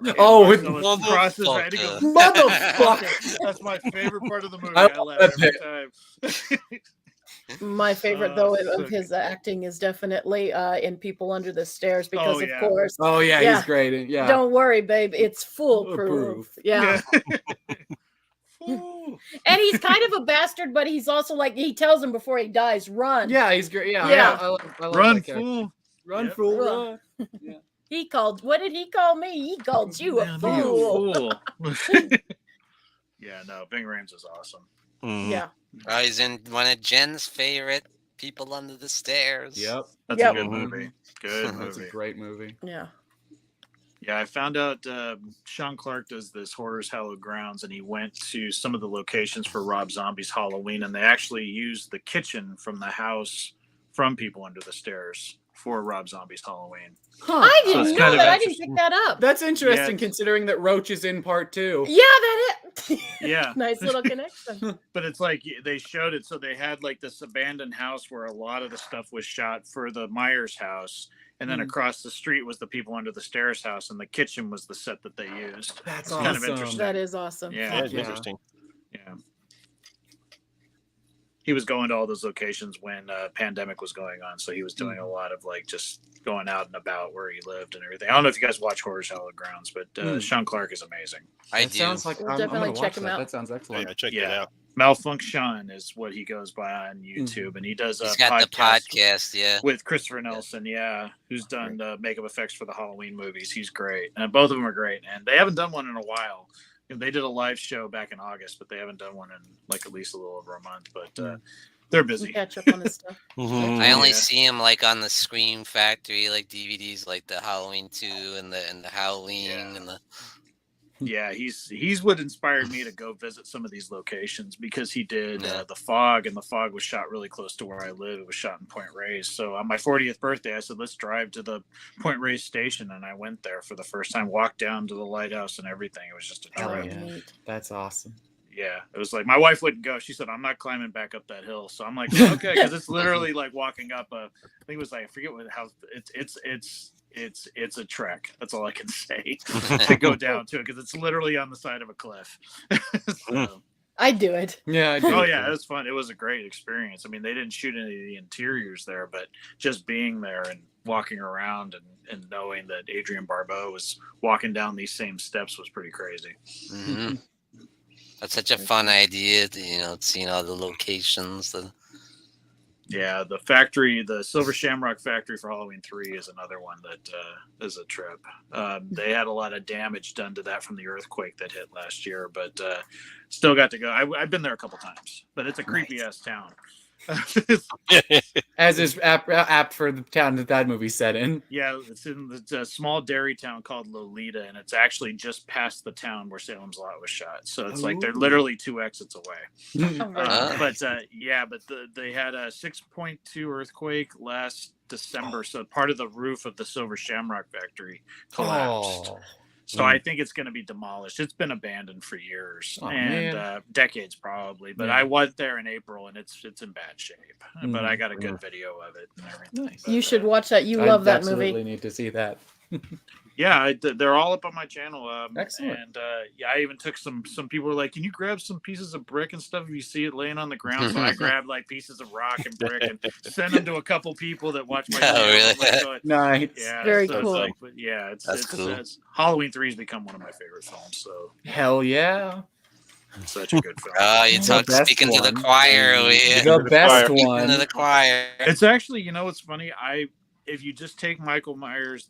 With motherfucker. That's my favorite part of the movie. I laugh every time. My favorite though of his acting is definitely in People Under the Stairs because of course. He's great. Yeah. Don't worry, babe. It's foolproof. Yeah. And he's kind of a bastard, but he's also like he tells him before he dies, run. Yeah, he's great. Yeah. I love run, fool. Run, fool, run. Yeah. What did he call me? He called you a fool. Yeah, no, Ving Rhames is awesome. Mm-hmm. Yeah. He's in one of Jen's favorite, People Under the Stairs. Yep. That's a good movie. Good movie. That's a great movie. Yeah. Yeah, I found out Sean Clark does this Horror's Hallowed Grounds, and he went to some of the locations for Rob Zombie's Halloween, and they actually used the kitchen from the house from People Under the Stairs for Rob Zombie's Halloween. Huh. I didn't know that. I didn't pick that up. That's interesting considering that Roach is in part 2. Yeah, that is. Yeah. Nice little connection. But it's like they showed it. So they had like this abandoned house where a lot of the stuff was shot for the Myers house. And then across the street was the People Under the Stairs house. And the kitchen was the set that they used. That's awesome. Kind of interesting. That is awesome. Yeah. That's interesting. Yeah. He was going to all those locations when pandemic was going on. So he was doing a lot of like just going out and about where he lived and everything. I don't know if you guys watch Horror's Hallowed Grounds, but Sean Clark is amazing. I do. Sounds like We'll definitely check him out. That sounds excellent. Yeah, check that out. Malfunction is what he goes by on YouTube, and he does He's got the podcast, with Christopher Nelson, who's done makeup effects for the Halloween movies. He's great, and both of them are great. And they haven't done one in a while. They did a live show back in August, but they haven't done one in like at least a little over a month. But they're busy. Catch up on this stuff. I only see him like on the Scream Factory, like DVDs, like the Halloween 2 and the Halloween and the. Yeah, he's what inspired me to go visit some of these locations because he did The Fog, and The Fog was shot really close to where I live. It was shot in Point Reyes. So on my 40th birthday, I said, let's drive to the Point Reyes station. And I went there for the first time, walked down to the lighthouse and everything. It was just a trip. Yeah. That's awesome. Yeah, it was like my wife wouldn't go. She said, I'm not climbing back up that hill. So I'm like, okay, because it's literally like walking up I think it was like, I forget what house. It's a trek. That's all I can say to go down to it because it's literally on the side of a cliff. So, I'd do it. Yeah, I do. Oh yeah, it was fun. It was a great experience. I mean, they didn't shoot any of the interiors there, but just being there and walking around and knowing that Adrienne Barbeau was walking down these same steps was pretty crazy. Mm-hmm. That's such a fun idea, seeing all the locations. Yeah, the factory, the Silver Shamrock factory for Halloween 3 is another one that is a trip. They had a lot of damage done to that from the earthquake that hit last year, but still got to go. I've been there a couple times, but it's a creepy ass town. As is apt for the town that movie set in. Yeah, it's a small dairy town called Lolita, and it's actually just past the town where Salem's Lot was shot. So it's like they're literally 2 exits away. But they had a 6.2 earthquake last December, so part of the roof of the Silver Shamrock factory collapsed. So I think it's going to be demolished. It's been abandoned for years decades probably. But I went there in April and it's in bad shape. But I got a good video of it and everything. Nice. You should watch that. You love that movie. I absolutely need to see that. Yeah, they're all up on my channel. Excellent. And yeah, I even took some people were like, "Can you grab some pieces of brick and stuff if you see it laying on the ground?" So I grabbed like pieces of rock and brick and sent them to a couple people that watch my channel. really? Like, going, Nice. yeah, Very so cool. It's like, but yeah, That's cool. It's Halloween 3 has become one of my favorite films. So Hell yeah. it's such a good film. Oh, you The talk best speaking to the one. choir over here. The best Speaking one. to the choir. It's actually, you know, what's funny. If you just take Michael Myers,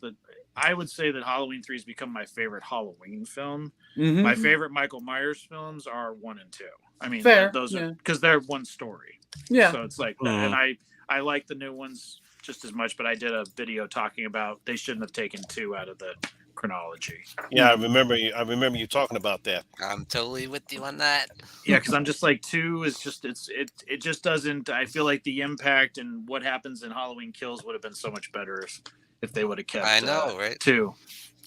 I would say that Halloween 3 has become my favorite Halloween film. Mhm. My favorite Michael Myers films are 1 and 2. I mean, Fair, those yeah. are because they're one story. Yeah. So it's like that. And I like the new ones just as much, but I did a video talking about they shouldn't have taken 2 out of the chronology. Yeah, I remember you talking about that. I'm totally with you on that. Yeah, because I'm just like 2 is just it just doesn't. I feel like the impact and what happens in Halloween Kills would have been so much better if they would have kept. I know, right? 2.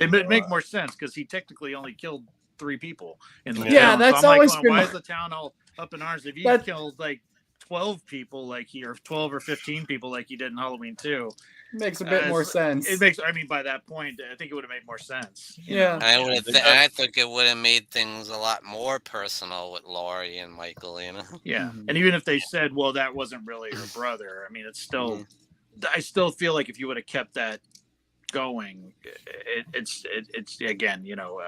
It would make more sense because he technically only killed 3 people in the Yeah, town. that's so I'm always like, been why my- is the town all up in arms? If you That- killed like 12 people like he or 12 or 15 people like he did in Halloween 2, Makes a bit more sense. it makes. I mean, by that point, I think it would have made more sense. you Yeah. know? I think it would have made things a lot more personal with Laurie and Michael, you know. Yeah, Mhm. and even if they said, "Well, that wasn't really her brother," I mean, it's still. I still feel like if you would have kept that going, it's again, you know,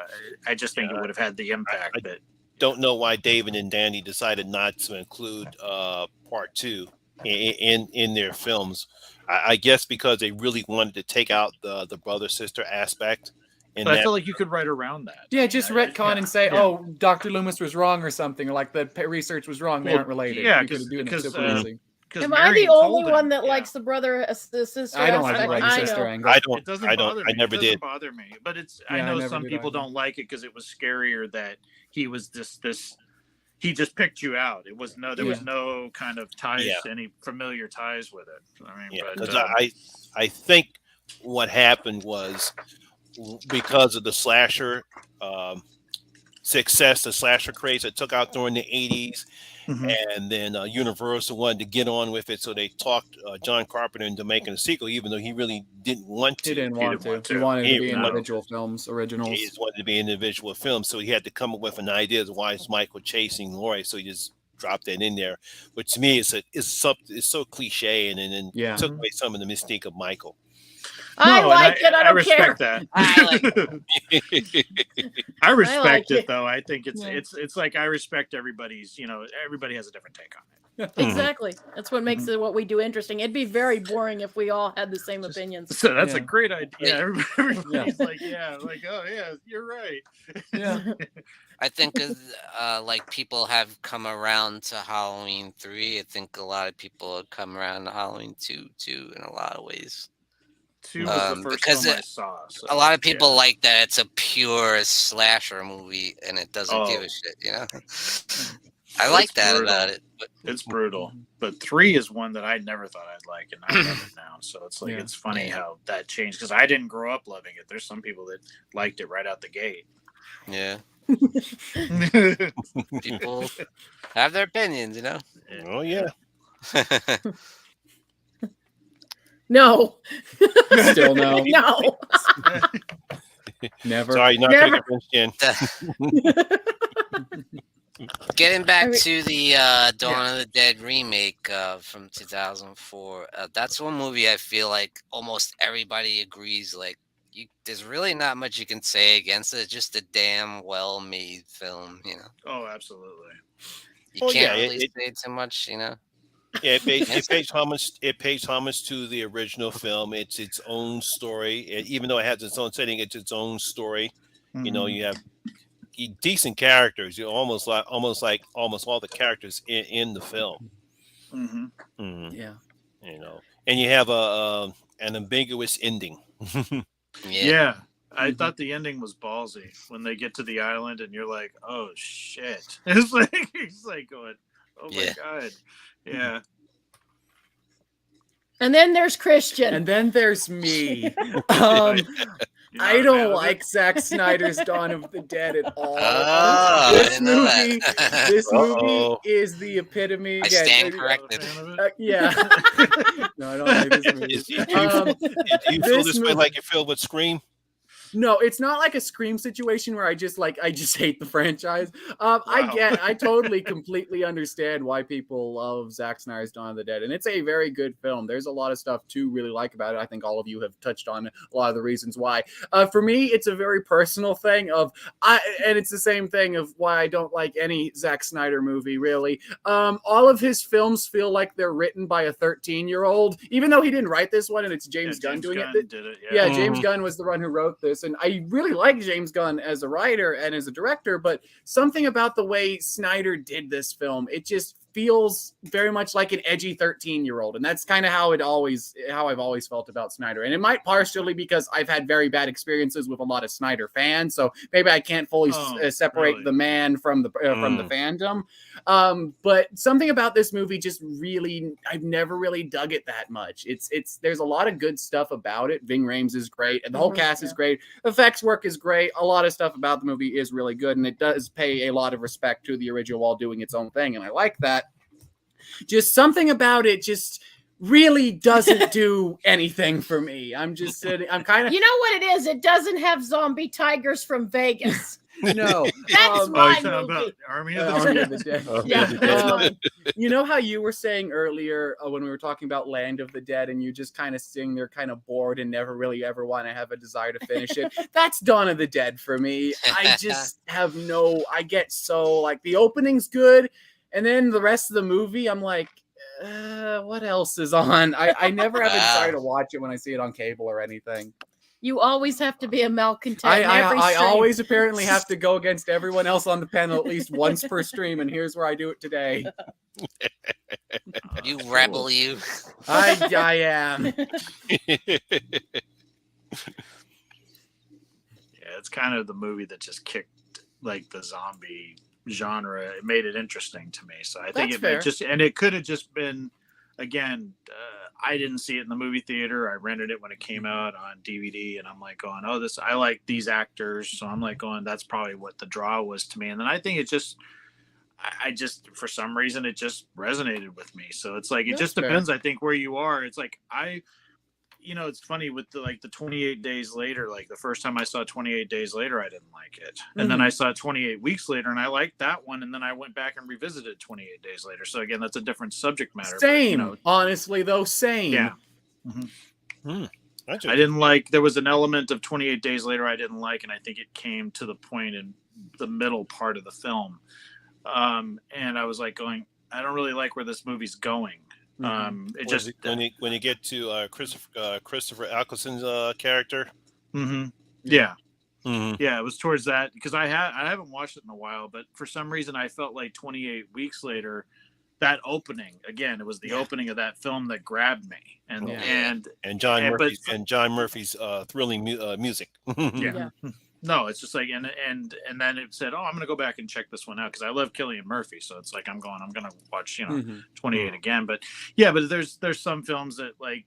I just think it would have had the impact that. Don't know why David and Danny decided not to include part 2 in their films. I guess because they really wanted to take out the brother sister aspect. But I feel like you could write around that. Yeah, just retcon and say, yeah. "Oh, Dr. Loomis was wrong" or something, or like the research was wrong. They Well, aren't related. yeah, You could do it because, super easy. Am I the only one that likes the brother sister? I don't like the aspect? brother I sister know. angle. It doesn't bother me. I never it doesn't did. bother me, but it's. Yeah, I I know never some did people either. don't like it because it was scarier that he was this. He just picked you out. It was there was no kind of ties, any familiar ties with it. I mean, Yeah, but, 'cause I think what happened was because of the slasher success, the slasher craze that took out during the 80s, and then Universal wanted to get on with it, so they talked John Carpenter into making a sequel, even though he really didn't want to. He didn't want to. He wanted to be individual films, originals. He just wanted to be individual films, so he had to come up with an idea of why is Michael chasing Laurie, so he just dropped that in there. But to me, it's so cliche, and then took away some of the mystique of Michael. I like it. I don't respect care. that. I like I respect like it it. though. I think it's like I respect everybody's. You know, everybody has a different take on it. Exactly. That's what makes it what we do interesting. It'd be very boring if we all had the same opinions. So that's a Yeah. great idea. Everybody's like, oh yeah, you're right. Yeah. I think like people have come around to Halloween 3. I think a lot of people have come around to Halloween 2 too in a lot of ways. 2 was the first because film I saw. So, a lot of people like that it's a pure slasher movie and it doesn't give a shit, you know. I like that brutal. about it. But It's brutal, but 3 is one that I never thought I'd like, and I love it now. So it's like it's funny how that changed because I didn't grow up loving it. There's some people that liked it right out the gate. yeah, people have their opinions, you know. Oh yeah. No. Still no. No. Never. Sorry, not Never. taking Getting back to the Dawn of the Dead remake from 2004, that's one movie I feel like almost everybody agrees. Like, there's really not much you can say against it. It's just a damn well-made film, you know. Oh, absolutely. You can't really say too much, you know. Yeah, it pays homage. It pays homage to the original film. It's its own story, even though it has its own setting. It's its own story. You know, you have decent characters. You almost like almost all the characters in the film. Yeah. You know, and you have an ambiguous ending. Yeah. I thought the ending was ballsy when they get to the island and you're like, oh shit. It's like going, oh my god. Yeah. And then there's Christian. And then there's me. You're not I a fan don't of like it? Zack Snyder's Dawn of the Dead at all. Oh, I this didn't know movie, that. this movie is the epitome. I again, stand You're not a corrected. fan of it? Yeah. No, I don't like this movie. Do you feel This this way movie- like you feel with Scream? No, it's not like a Scream situation where I just hate the franchise. I totally completely understand why people love Zack Snyder's Dawn of the Dead, and it's a very good film. There's a lot of stuff to really like about it. I think all of you have touched on a lot of the reasons why. For me, it's a very personal thing and it's the same thing of why I don't like any Zack Snyder movie really. All of his films feel like they're written by a 13-year-old, even though he didn't write this one and it's James Gunn doing it. Did it. Yeah, James Gunn was the one who wrote this, and I really like James Gunn as a writer and as a director, but something about the way Snyder did this film, it just feels very much like an edgy 13-year-old, and that's kind of how I've always felt about Snyder. And it might partially because I've had very bad experiences with a lot of Snyder fans, so maybe I can't fully separate the man from the fandom. But something about this movie just really, I've never really dug it that much. There's a lot of good stuff about it. Ving Rhames is great, and the whole cast is great. Effects work is great. A lot of stuff about the movie is really good, and it does pay a lot of respect to the original while doing its own thing, and I like that. Just something about it just really doesn't do anything for me. I'm just sitting, I'm kind of... You know what it is? It doesn't have zombie tigers from Vegas. No. That's my movie. About Army of the Dead. Yeah. You know how you were saying earlier when we were talking about Land of the Dead and you just kind of sitting there kind of bored and never really ever want to have a desire to finish it? That's Dawn of the Dead for me. I just have I get so, like, the opening's good, and then the rest of the movie, I'm like, what else is on? I never have a desire to watch it when I see it on cable or anything. You always have to be a malcontent. I always apparently have to go against everyone else on the panel at least once per stream, and here's where I do it today. You rebel, you. I am. Yeah, it's kind of the movie that just kicked like the zombie genre. It made it interesting to me. So I think it could have just been, again, I didn't see it in the movie theater. I rented it when it came out on DVD, and I'm like going, I like these actors. So I'm like going, that's probably what the draw was to me. And then I think I just, for some reason, it just resonated with me. So it's like, it just depends, I think, where you are. It's like, it's funny with the 28 days later, like the first time I saw 28 days later, I didn't like it. And then I saw it 28 weeks later and I liked that one. And then I went back and revisited 28 days later. So again, that's a different subject matter. Same. But, honestly though, same. Yeah. Mm-hmm. I didn't like, there was an element of 28 days later I didn't like, and I think it came to the point in the middle part of the film. And I was like going, I don't really like where this movie's going. It just when you get to Christopher Eccleston's character. Mm-hmm. Yeah. Mm-hmm. Yeah, it was towards that, because I haven't watched it in a while, but for some reason I felt like 28 weeks later, that opening again, it was the opening of that film that grabbed me, and John Murphy's thrilling music. Yeah. No, it's just like, and then it said, I'm going to go back and check this one out because I love Cillian Murphy. So it's like, I'm going to watch, 28 again. But yeah, but there's some films that, like,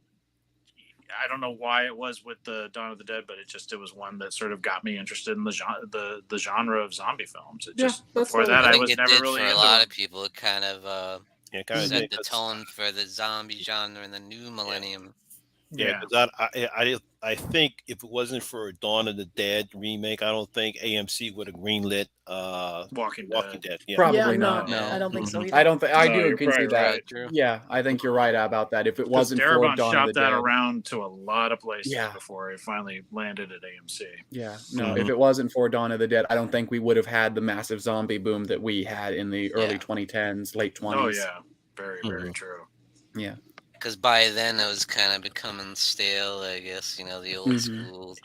I don't know why it was with the Dawn of the Dead, but it was one that sort of got me interested in the genre of zombie films. Before that, I was never really for into a lot it. of people. It kind of set the tone for the zombie genre in the new millennium. Yeah, because I think if it wasn't for Dawn of the Dead remake, I don't think AMC would have greenlit Walking Dead. Yeah. Probably not. No, I don't think so either. I don't think I do concede that. Right. Yeah, I think you're right about that. If it wasn't for Darabont Dawn shopped of the that Dead, around to a lot of places before it finally landed at AMC. Yeah, no. If it wasn't for Dawn of the Dead, I don't think we would have had the massive zombie boom that we had in the early 2010s, late 20s. Oh yeah, very very true. Yeah. Because by then it was kind of becoming stale, I guess, the old school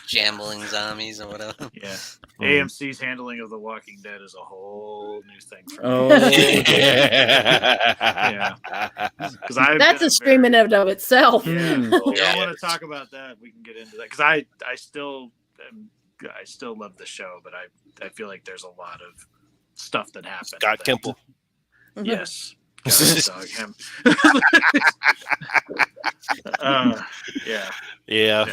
jambling zombies or whatever. Yeah. AMC's handling of The Walking Dead is a whole new thing for me. Oh, yeah. That's a stream in and of itself. Yeah. If you don't want to talk about that, we can get into that. Because I still love the show, but I feel like there's a lot of stuff that happened. Scott Gimple. Yes. Dog him. Yeah.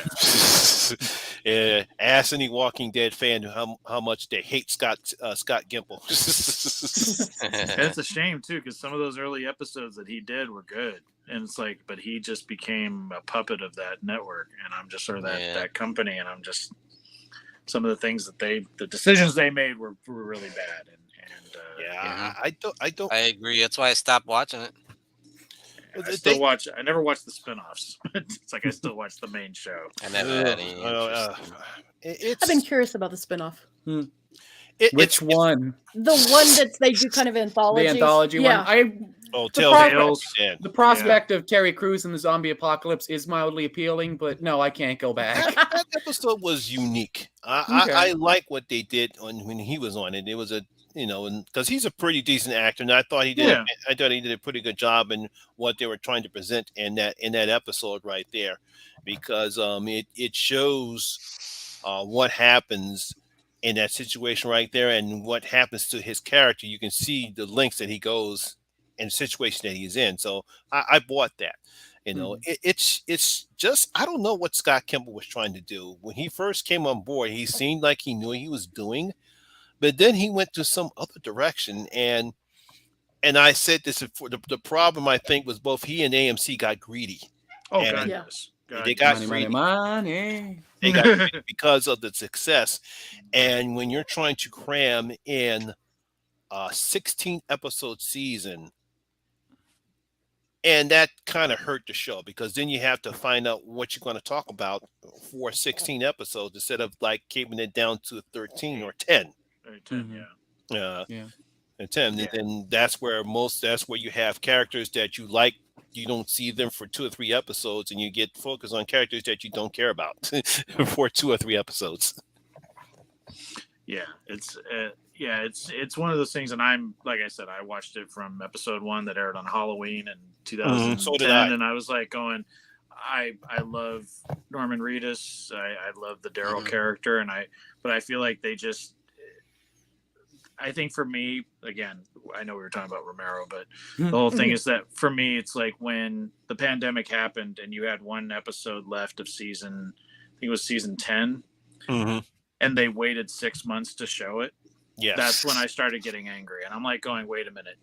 Ask any Walking Dead fan how much they hate Scott Gimple. It's a shame too, because some of those early episodes that he did were good, and it's like, but he just became a puppet of that network, and I'm just that company, and I'm just some of the things that the decisions they made were really bad. I don't. I agree. That's why I stopped watching it. I still watch. I never watch the spinoffs. It's like I still watch the main show. I never had any interest. I've been curious about the spinoff. Which one? The one that they do kind of anthology. The anthology one. The prospect of Terry Crews in the zombie apocalypse is mildly appealing, but no, I can't go back. That episode was unique. I like what they did when he was on it. It was because he's a pretty decent actor, and I thought he did. I thought he did a pretty good job in what they were trying to present in that episode right there, because it shows what happens in that situation right there, and what happens to his character. You can see the lengths that he goes in the situation that he's in. So I bought that. It's just, I don't know what Scott Kimball was trying to do when he first came on board. He seemed like he knew what he was doing, but then he went to some other direction. And I said this before, the problem I think was both he and AMC got greedy. Oh, God, yes. They got money. They got greedy because of the success. And when you're trying to cram in a 16 episode season, and that kind of hurt the show, because then you have to find out what you're going to talk about for 16 episodes instead of like keeping it down to 13 or 10. 10, and 10. And that's where you have characters that you like. You don't see them for 2 or 3 episodes, and you get focused on characters that you don't care about for 2 or 3 episodes. It's one of those things, and I'm like I said, I watched it from episode 1 that aired on Halloween in 2010, So did I. and I was like going, I love Norman Reedus, I love the Daryl character, but I feel like they just, I think for me, again, I know we were talking about Romero, but the whole thing is that for me, it's like when the pandemic happened and you had 1 episode left of season, I think it was season 10, and they waited 6 months to show it. Yes. That's when I started getting angry. And I'm like going, wait a minute.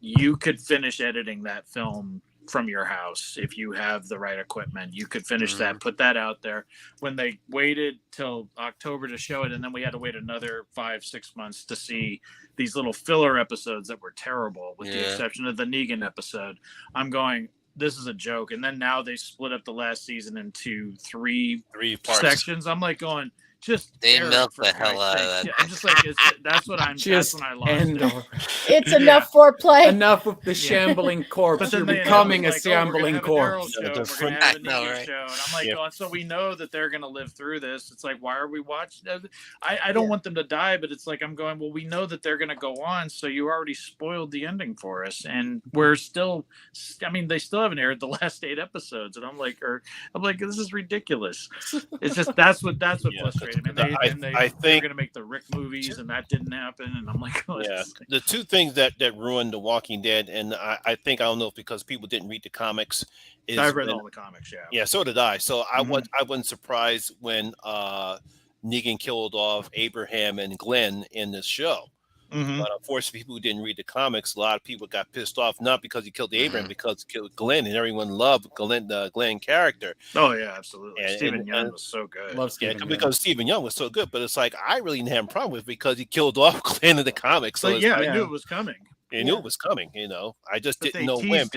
You could finish editing that film from your house if you have the right equipment. You could finish that, put that out there. When they waited till October to show it, and then we had to wait another 5-6 months to see these little filler episodes that were terrible, with the exception of the Negan episode. I'm going, this is a joke. And then now they split up the last season into three parts. sections. I'm like going, they milk the hell out of that. I'm just like, that's what I'm. That's when I lost it. It's enough foreplay. Enough of the shambling corpse. You're becoming a shambling corpse. We're gonna have a Negan show, and I'm like, oh, so we know that they're gonna live through this. It's like, why are we watching? I don't want them to die, but it's like I'm going. Well, we know that they're gonna go on, so you already spoiled the ending for us, and we're still. I mean, they still haven't aired the last 8 episodes, and I'm like, this is ridiculous. It's just that's what frustrates. I think they're going to make the Rick movies, and that didn't happen. And I'm like, the 2 things that ruined The Walking Dead, and I don't know if because people didn't read the comics. I read all the comics, yeah, so did I. So I wasn't surprised when Negan killed off Abraham and Glenn in this show. But unfortunately, people who didn't read the comics, a lot of people got pissed off, not because he killed Abraham, because he killed Glenn, and everyone loved the Glenn character. Oh yeah, absolutely. Stephen Young was so good. Because Stephen Young was so good, but it's like I really didn't have a problem with it because he killed off Glenn in the comics. So I knew it was coming. I knew it was coming. I just didn't know when.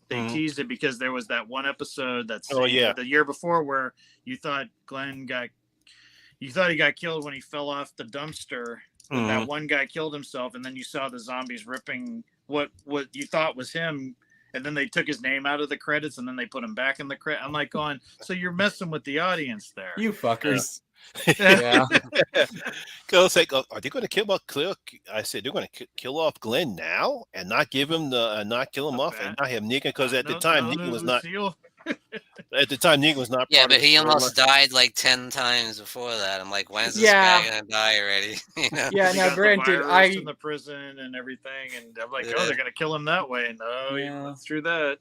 They teased it because there was that one episode that's the year before where you thought he got killed when he fell off the dumpster. That one guy killed himself, and then you saw the zombies ripping what you thought was him, and then they took his name out of the credits, and then they put him back in the credits. I'm like going, so you're messing with the audience there, you fuckers. Yeah. Because like, are they going to kill off? I said they're going to kill off Glenn now and not give him not kill him off and not have Negan, because at the time Negan was not. At the time, Negan was not. Yeah, but he almost died like 10 times before that. I'm like, when's this guy gonna die already? Yeah, now granted, in the prison and everything, and I'm like, they're gonna kill him that way. No, he went through that.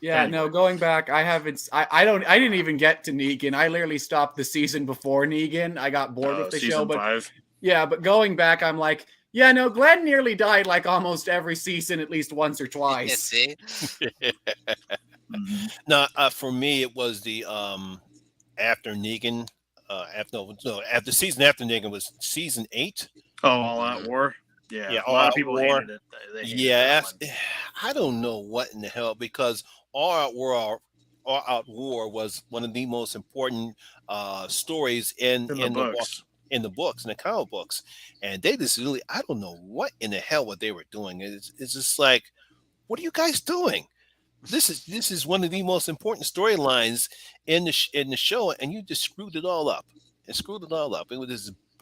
Yeah, no, going back, I didn't even get to Negan. I literally stopped the season before Negan. I got bored with the show, but 5. Yeah, but going back, I'm like, yeah, no, Glenn nearly died like almost every season, at least once or twice. See. No, for me, it was the after Negan after season after Negan was season 8. Oh, All Out War. Yeah, Yeah, a All lot Out of people War. hated it. They hated Yeah, that one. I don't know what in the hell, because All Out War was one of the most important stories In the in the books. in the books, in the comic books, and they just really, I don't know what in the hell what they were doing. It's just like, what are you guys doing? This is one of the most important storylines in the show, and you just screwed it all up.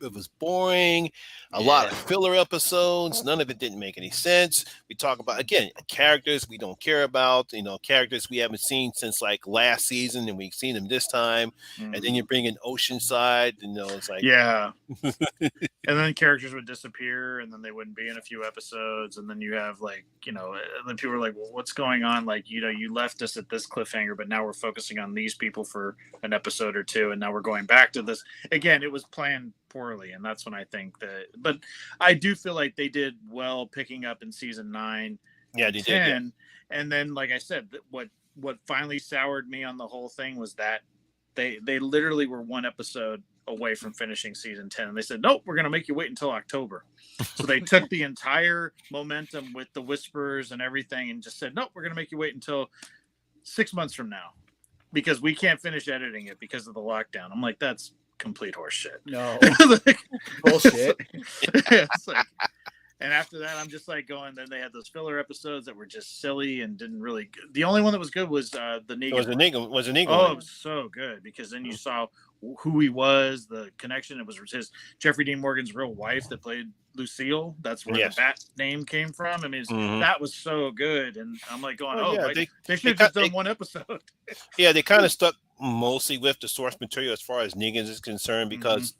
It was boring. A lot Yeah. of filler episodes. None of it didn't make any sense. We talk about, again, characters we don't care about. Characters we haven't seen since like last season, and we've seen them this time. And then you bring in Oceanside. It's like, Yeah. And then characters would disappear, and then they wouldn't be in a few episodes, and then you have then people are like, well, what's going on? Like, you left us at this cliffhanger, but now we're focusing on these people for an episode or two, and now we're going back to this again. It was planned poorly, and that's when I think but I do feel like they did well picking up in season 9. Yeah, they did. Yeah. And then, like I said, what finally soured me on the whole thing was that they literally were one episode away from finishing season 10, and they said, nope, we're going to make you wait until October. So they took the entire momentum with the whispers and everything and just said, nope, we're going to make you wait until 6 months from now because we can't finish editing it because of the lockdown. I'm like, that's complete horse shit. No. Like, Bullshit. it's like, and after that, I'm just like going. Then they had those filler episodes that were just silly and didn't really. The only one that was good was the Negan. Was an Negan. Oh, it was so good because then you saw who he was, the connection. It was his Jeffrey Dean Morgan's real wife that played Lucille. That's where the Bat name came from. I mean, that was so good. And I'm like going, they should have just done one episode. Yeah, they kind of stuck mostly with the source material as far as Negan is concerned, because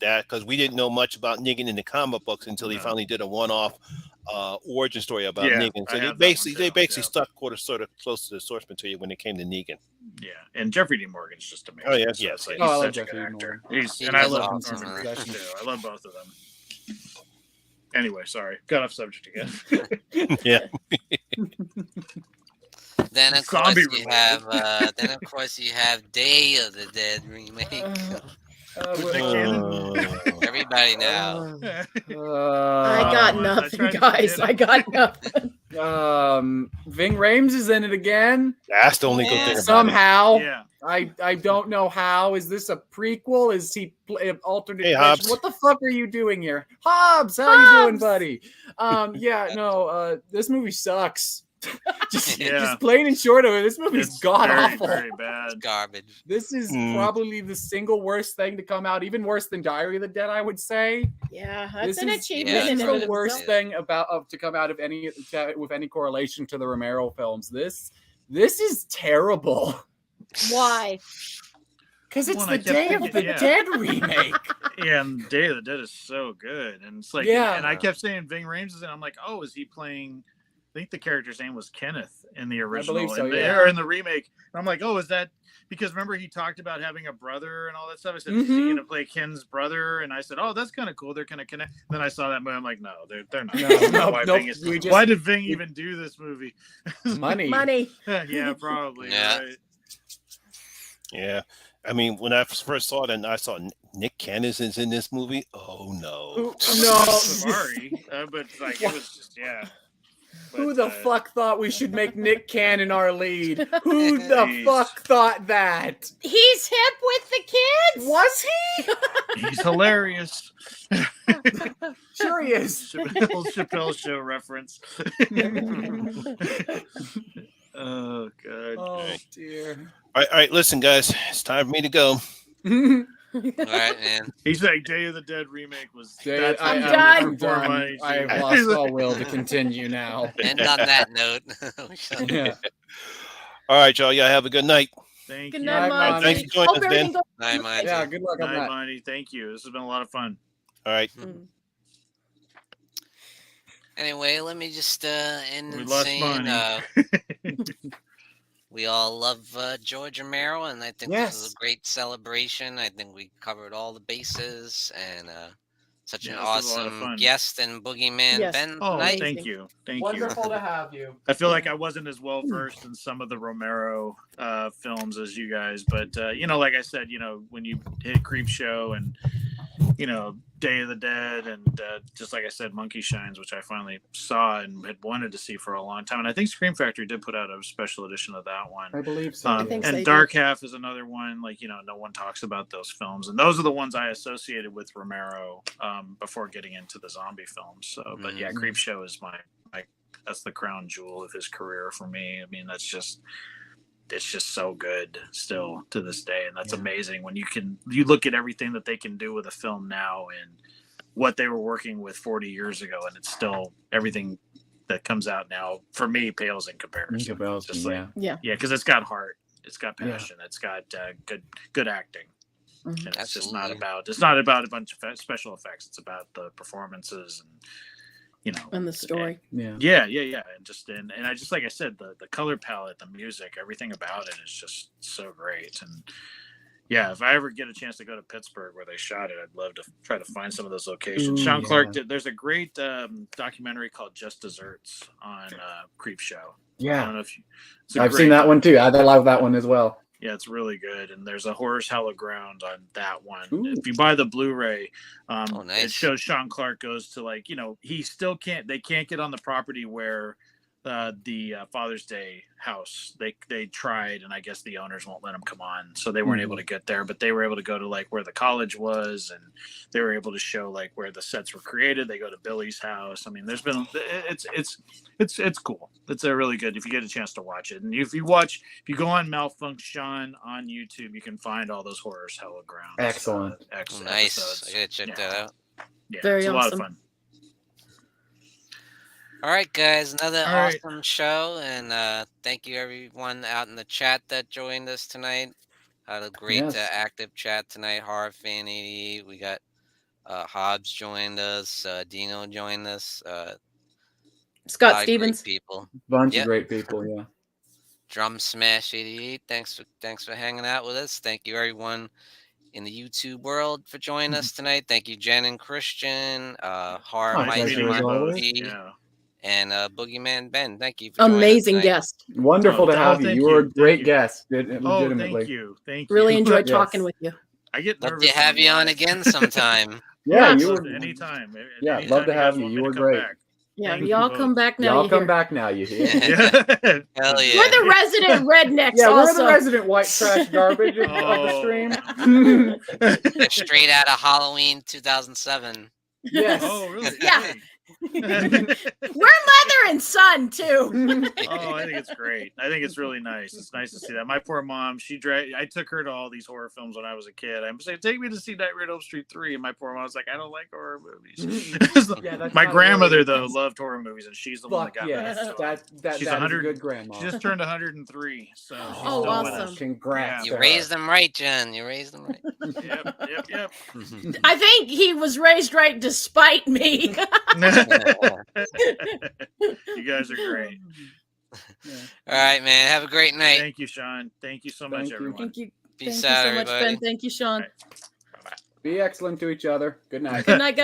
we didn't know much about Negan in the comic books until he finally did a one-off origin story about Negan. So they basically stuck sort of close to the source material when it came to Negan. Yeah, and Jeffrey Dean Morgan's just amazing. Oh yes, yes. Like, he's I love such a Jeffrey good Dean actor. Morgan. I love awesome. Norman Reedus too. I love both of them. Anyway, sorry, got off subject again. Yeah. Then of course you have Day of the Dead remake. Everybody now. I got nothing, guys. I got nothing. Ving Rhames is in it again. That's the only good thing about somehow. It. Yeah. I don't know how. Is this a prequel? Is he alternate? Hey, Hobbs. What the fuck are you doing here, Hobbs? How you doing, buddy? This movie sucks. just plain and short of it, this movie is god awful. Very bad. It's garbage. This is probably the single worst thing to come out, even worse than Diary of the Dead, I would say. Yeah, that's This an is achievement. This in is it the worst itself. thing to come out of with any correlation to the Romero films. This is terrible. Why? Because it's Well, the Day of the Dead remake. Yeah, and Day of the Dead is so good, and it's like, and I kept saying Ving Rhames is in. I'm like, oh, is he playing? I think the character's name was Kenneth in the original, I believe so, or in the remake. And I'm like, oh, is that because remember he talked about having a brother and all that stuff? I said, is he going to play Ken's brother? And I said, oh, that's kind of cool. They're going to connect. Then I saw that movie. I'm like, no, they're not. Why did Ving even do this movie? Money. Yeah, probably. Yeah. Right. Yeah. I mean, when I first saw it, and I saw Nick Cannon's in this movie. Oh no! Sorry, but like it was just Who the fuck thought we should make Nick Cannon our lead? Who the fuck thought that? He's hip with the kids. Was he? He's hilarious. Sure he is. Chappelle Show reference. Oh god. Oh dear. All right, listen, guys, it's time for me to go. All right, man. He's like Day of the Dead remake was. I'm done. I have lost all will to continue now. And on that note, Yeah. All right, y'all. Yeah, have a good night. Thank Good you. night, Monty. Thanks for joining us, Ben. Bye, Monty. Yeah, good luck on Night, that. Monty. Thank you. This has been a lot of fun. All right. Anyway, let me just end We in lost saying Monty. we all love George Romero, and I think this is Yes. a great celebration. I think we covered all the bases, and such an Yeah, this was a lot of awesome fun. guest and BoogeyMan Yes. Ben Oh, tonight. amazing. thank you. Thank you. Wonderful to have you. I feel like I wasn't as well versed in some of the Romero films as you guys, but like I said, when you hit Creep Show and Day of the Dead and just like I said, Monkey Shines, which I finally saw and had wanted to see for a long time, and I think Scream Factory did put out a special edition of that one. I believe so. I think yeah. so. And Dark Half is another one. Like no one talks about those films, and those are the ones I associated with Romero before getting into the zombie films. So, but yeah, Creep Show is my that's the crown jewel of his career for me. I mean, it's just so good still to this day, and that's amazing when you look at everything that they can do with a film now and what they were working with 40 years ago, and it's still everything that comes out now for me pales in comparison. Because it's got heart, it's got passion, it's got good acting. Mm-hmm. And it's just not about a bunch of special effects. It's about the performances and and the story. And just and I just like I said, the color palette, the music, everything about it is just so great. And if I ever get a chance to go to Pittsburgh where they shot it, I'd love to try to find some of those locations. Sean Clark there's a great documentary called Just Desserts on Creep Show. I don't know if I've seen that one too. I love that one as well. Yeah, it's really good. And there's a Horror's Hell of Ground on that one. Ooh. If you buy the Blu-ray, nice. It shows Sean Clark goes to he still they can't get on the property where the Father's Day house. They tried, and I guess the owners won't let them come on. So they weren't able to get there, but they were able to go to where the college was, and they were able to show where the sets were created. They go to Billy's house. I mean, there's been, it's cool. It's a really good, if you get a chance to watch it. And if you go on Malfunction on YouTube, you can find all those Horrors Hell of Ground. Excellent. Nice. Episodes. I gotta check that out. Yeah, Very it's a awesome. lot of fun. All right, guys, another awesome show, and thank you everyone out in the chat that joined us tonight. Had a great active chat tonight. Horror Fan 88. We got Hobbs joined us. Dino joined us. Scott Stevens. People. Bunch of great people. Yeah. Drum Smash 88. Thanks for hanging out with us. Thank you everyone in the YouTube world for joining us tonight. Thank you, Jen and Christian. Horror Miser Monty G. And BoogeyMan Ben, thank you for amazing guest. Wonderful to have you. You were a great guest. Legitimately. Thank you. Really enjoyed talking with you. I get nervous. Love to have you on again sometime. You were anytime. Yeah, love to have you. You were great. Yeah, y'all come back now. Y'all come back now. You hear? Hell yeah. We're the resident rednecks. Yeah, also. we're the resident white trash garbage of the stream. Straight out of Halloween 2007. Yes. Oh, really? Yeah. We're Leather and Son too. I think it's great. I think it's really nice. It's nice to see that. My poor mom, I took her to all these horror films when I was a kid. I'm saying, take me to see Nightmare on Elm Street 3, and my poor mom was like, I don't like horror movies. My grandmother though loved horror movies, and she's the one that got me. She's 100. Good grandma. She just turned 103. So she's awesome! Congrats. You raised them right, Jen. You raised them right. Yep. I think he was raised right despite me. You guys are great. All right, man. Have a great night. Thank you, Sean. Thank you so much, everyone. Thank you. Peace Thank out, you so much, everybody. Ben. Thank you, Sean. Right. Bye-bye. Be excellent to each other. Good night. Good night, guys.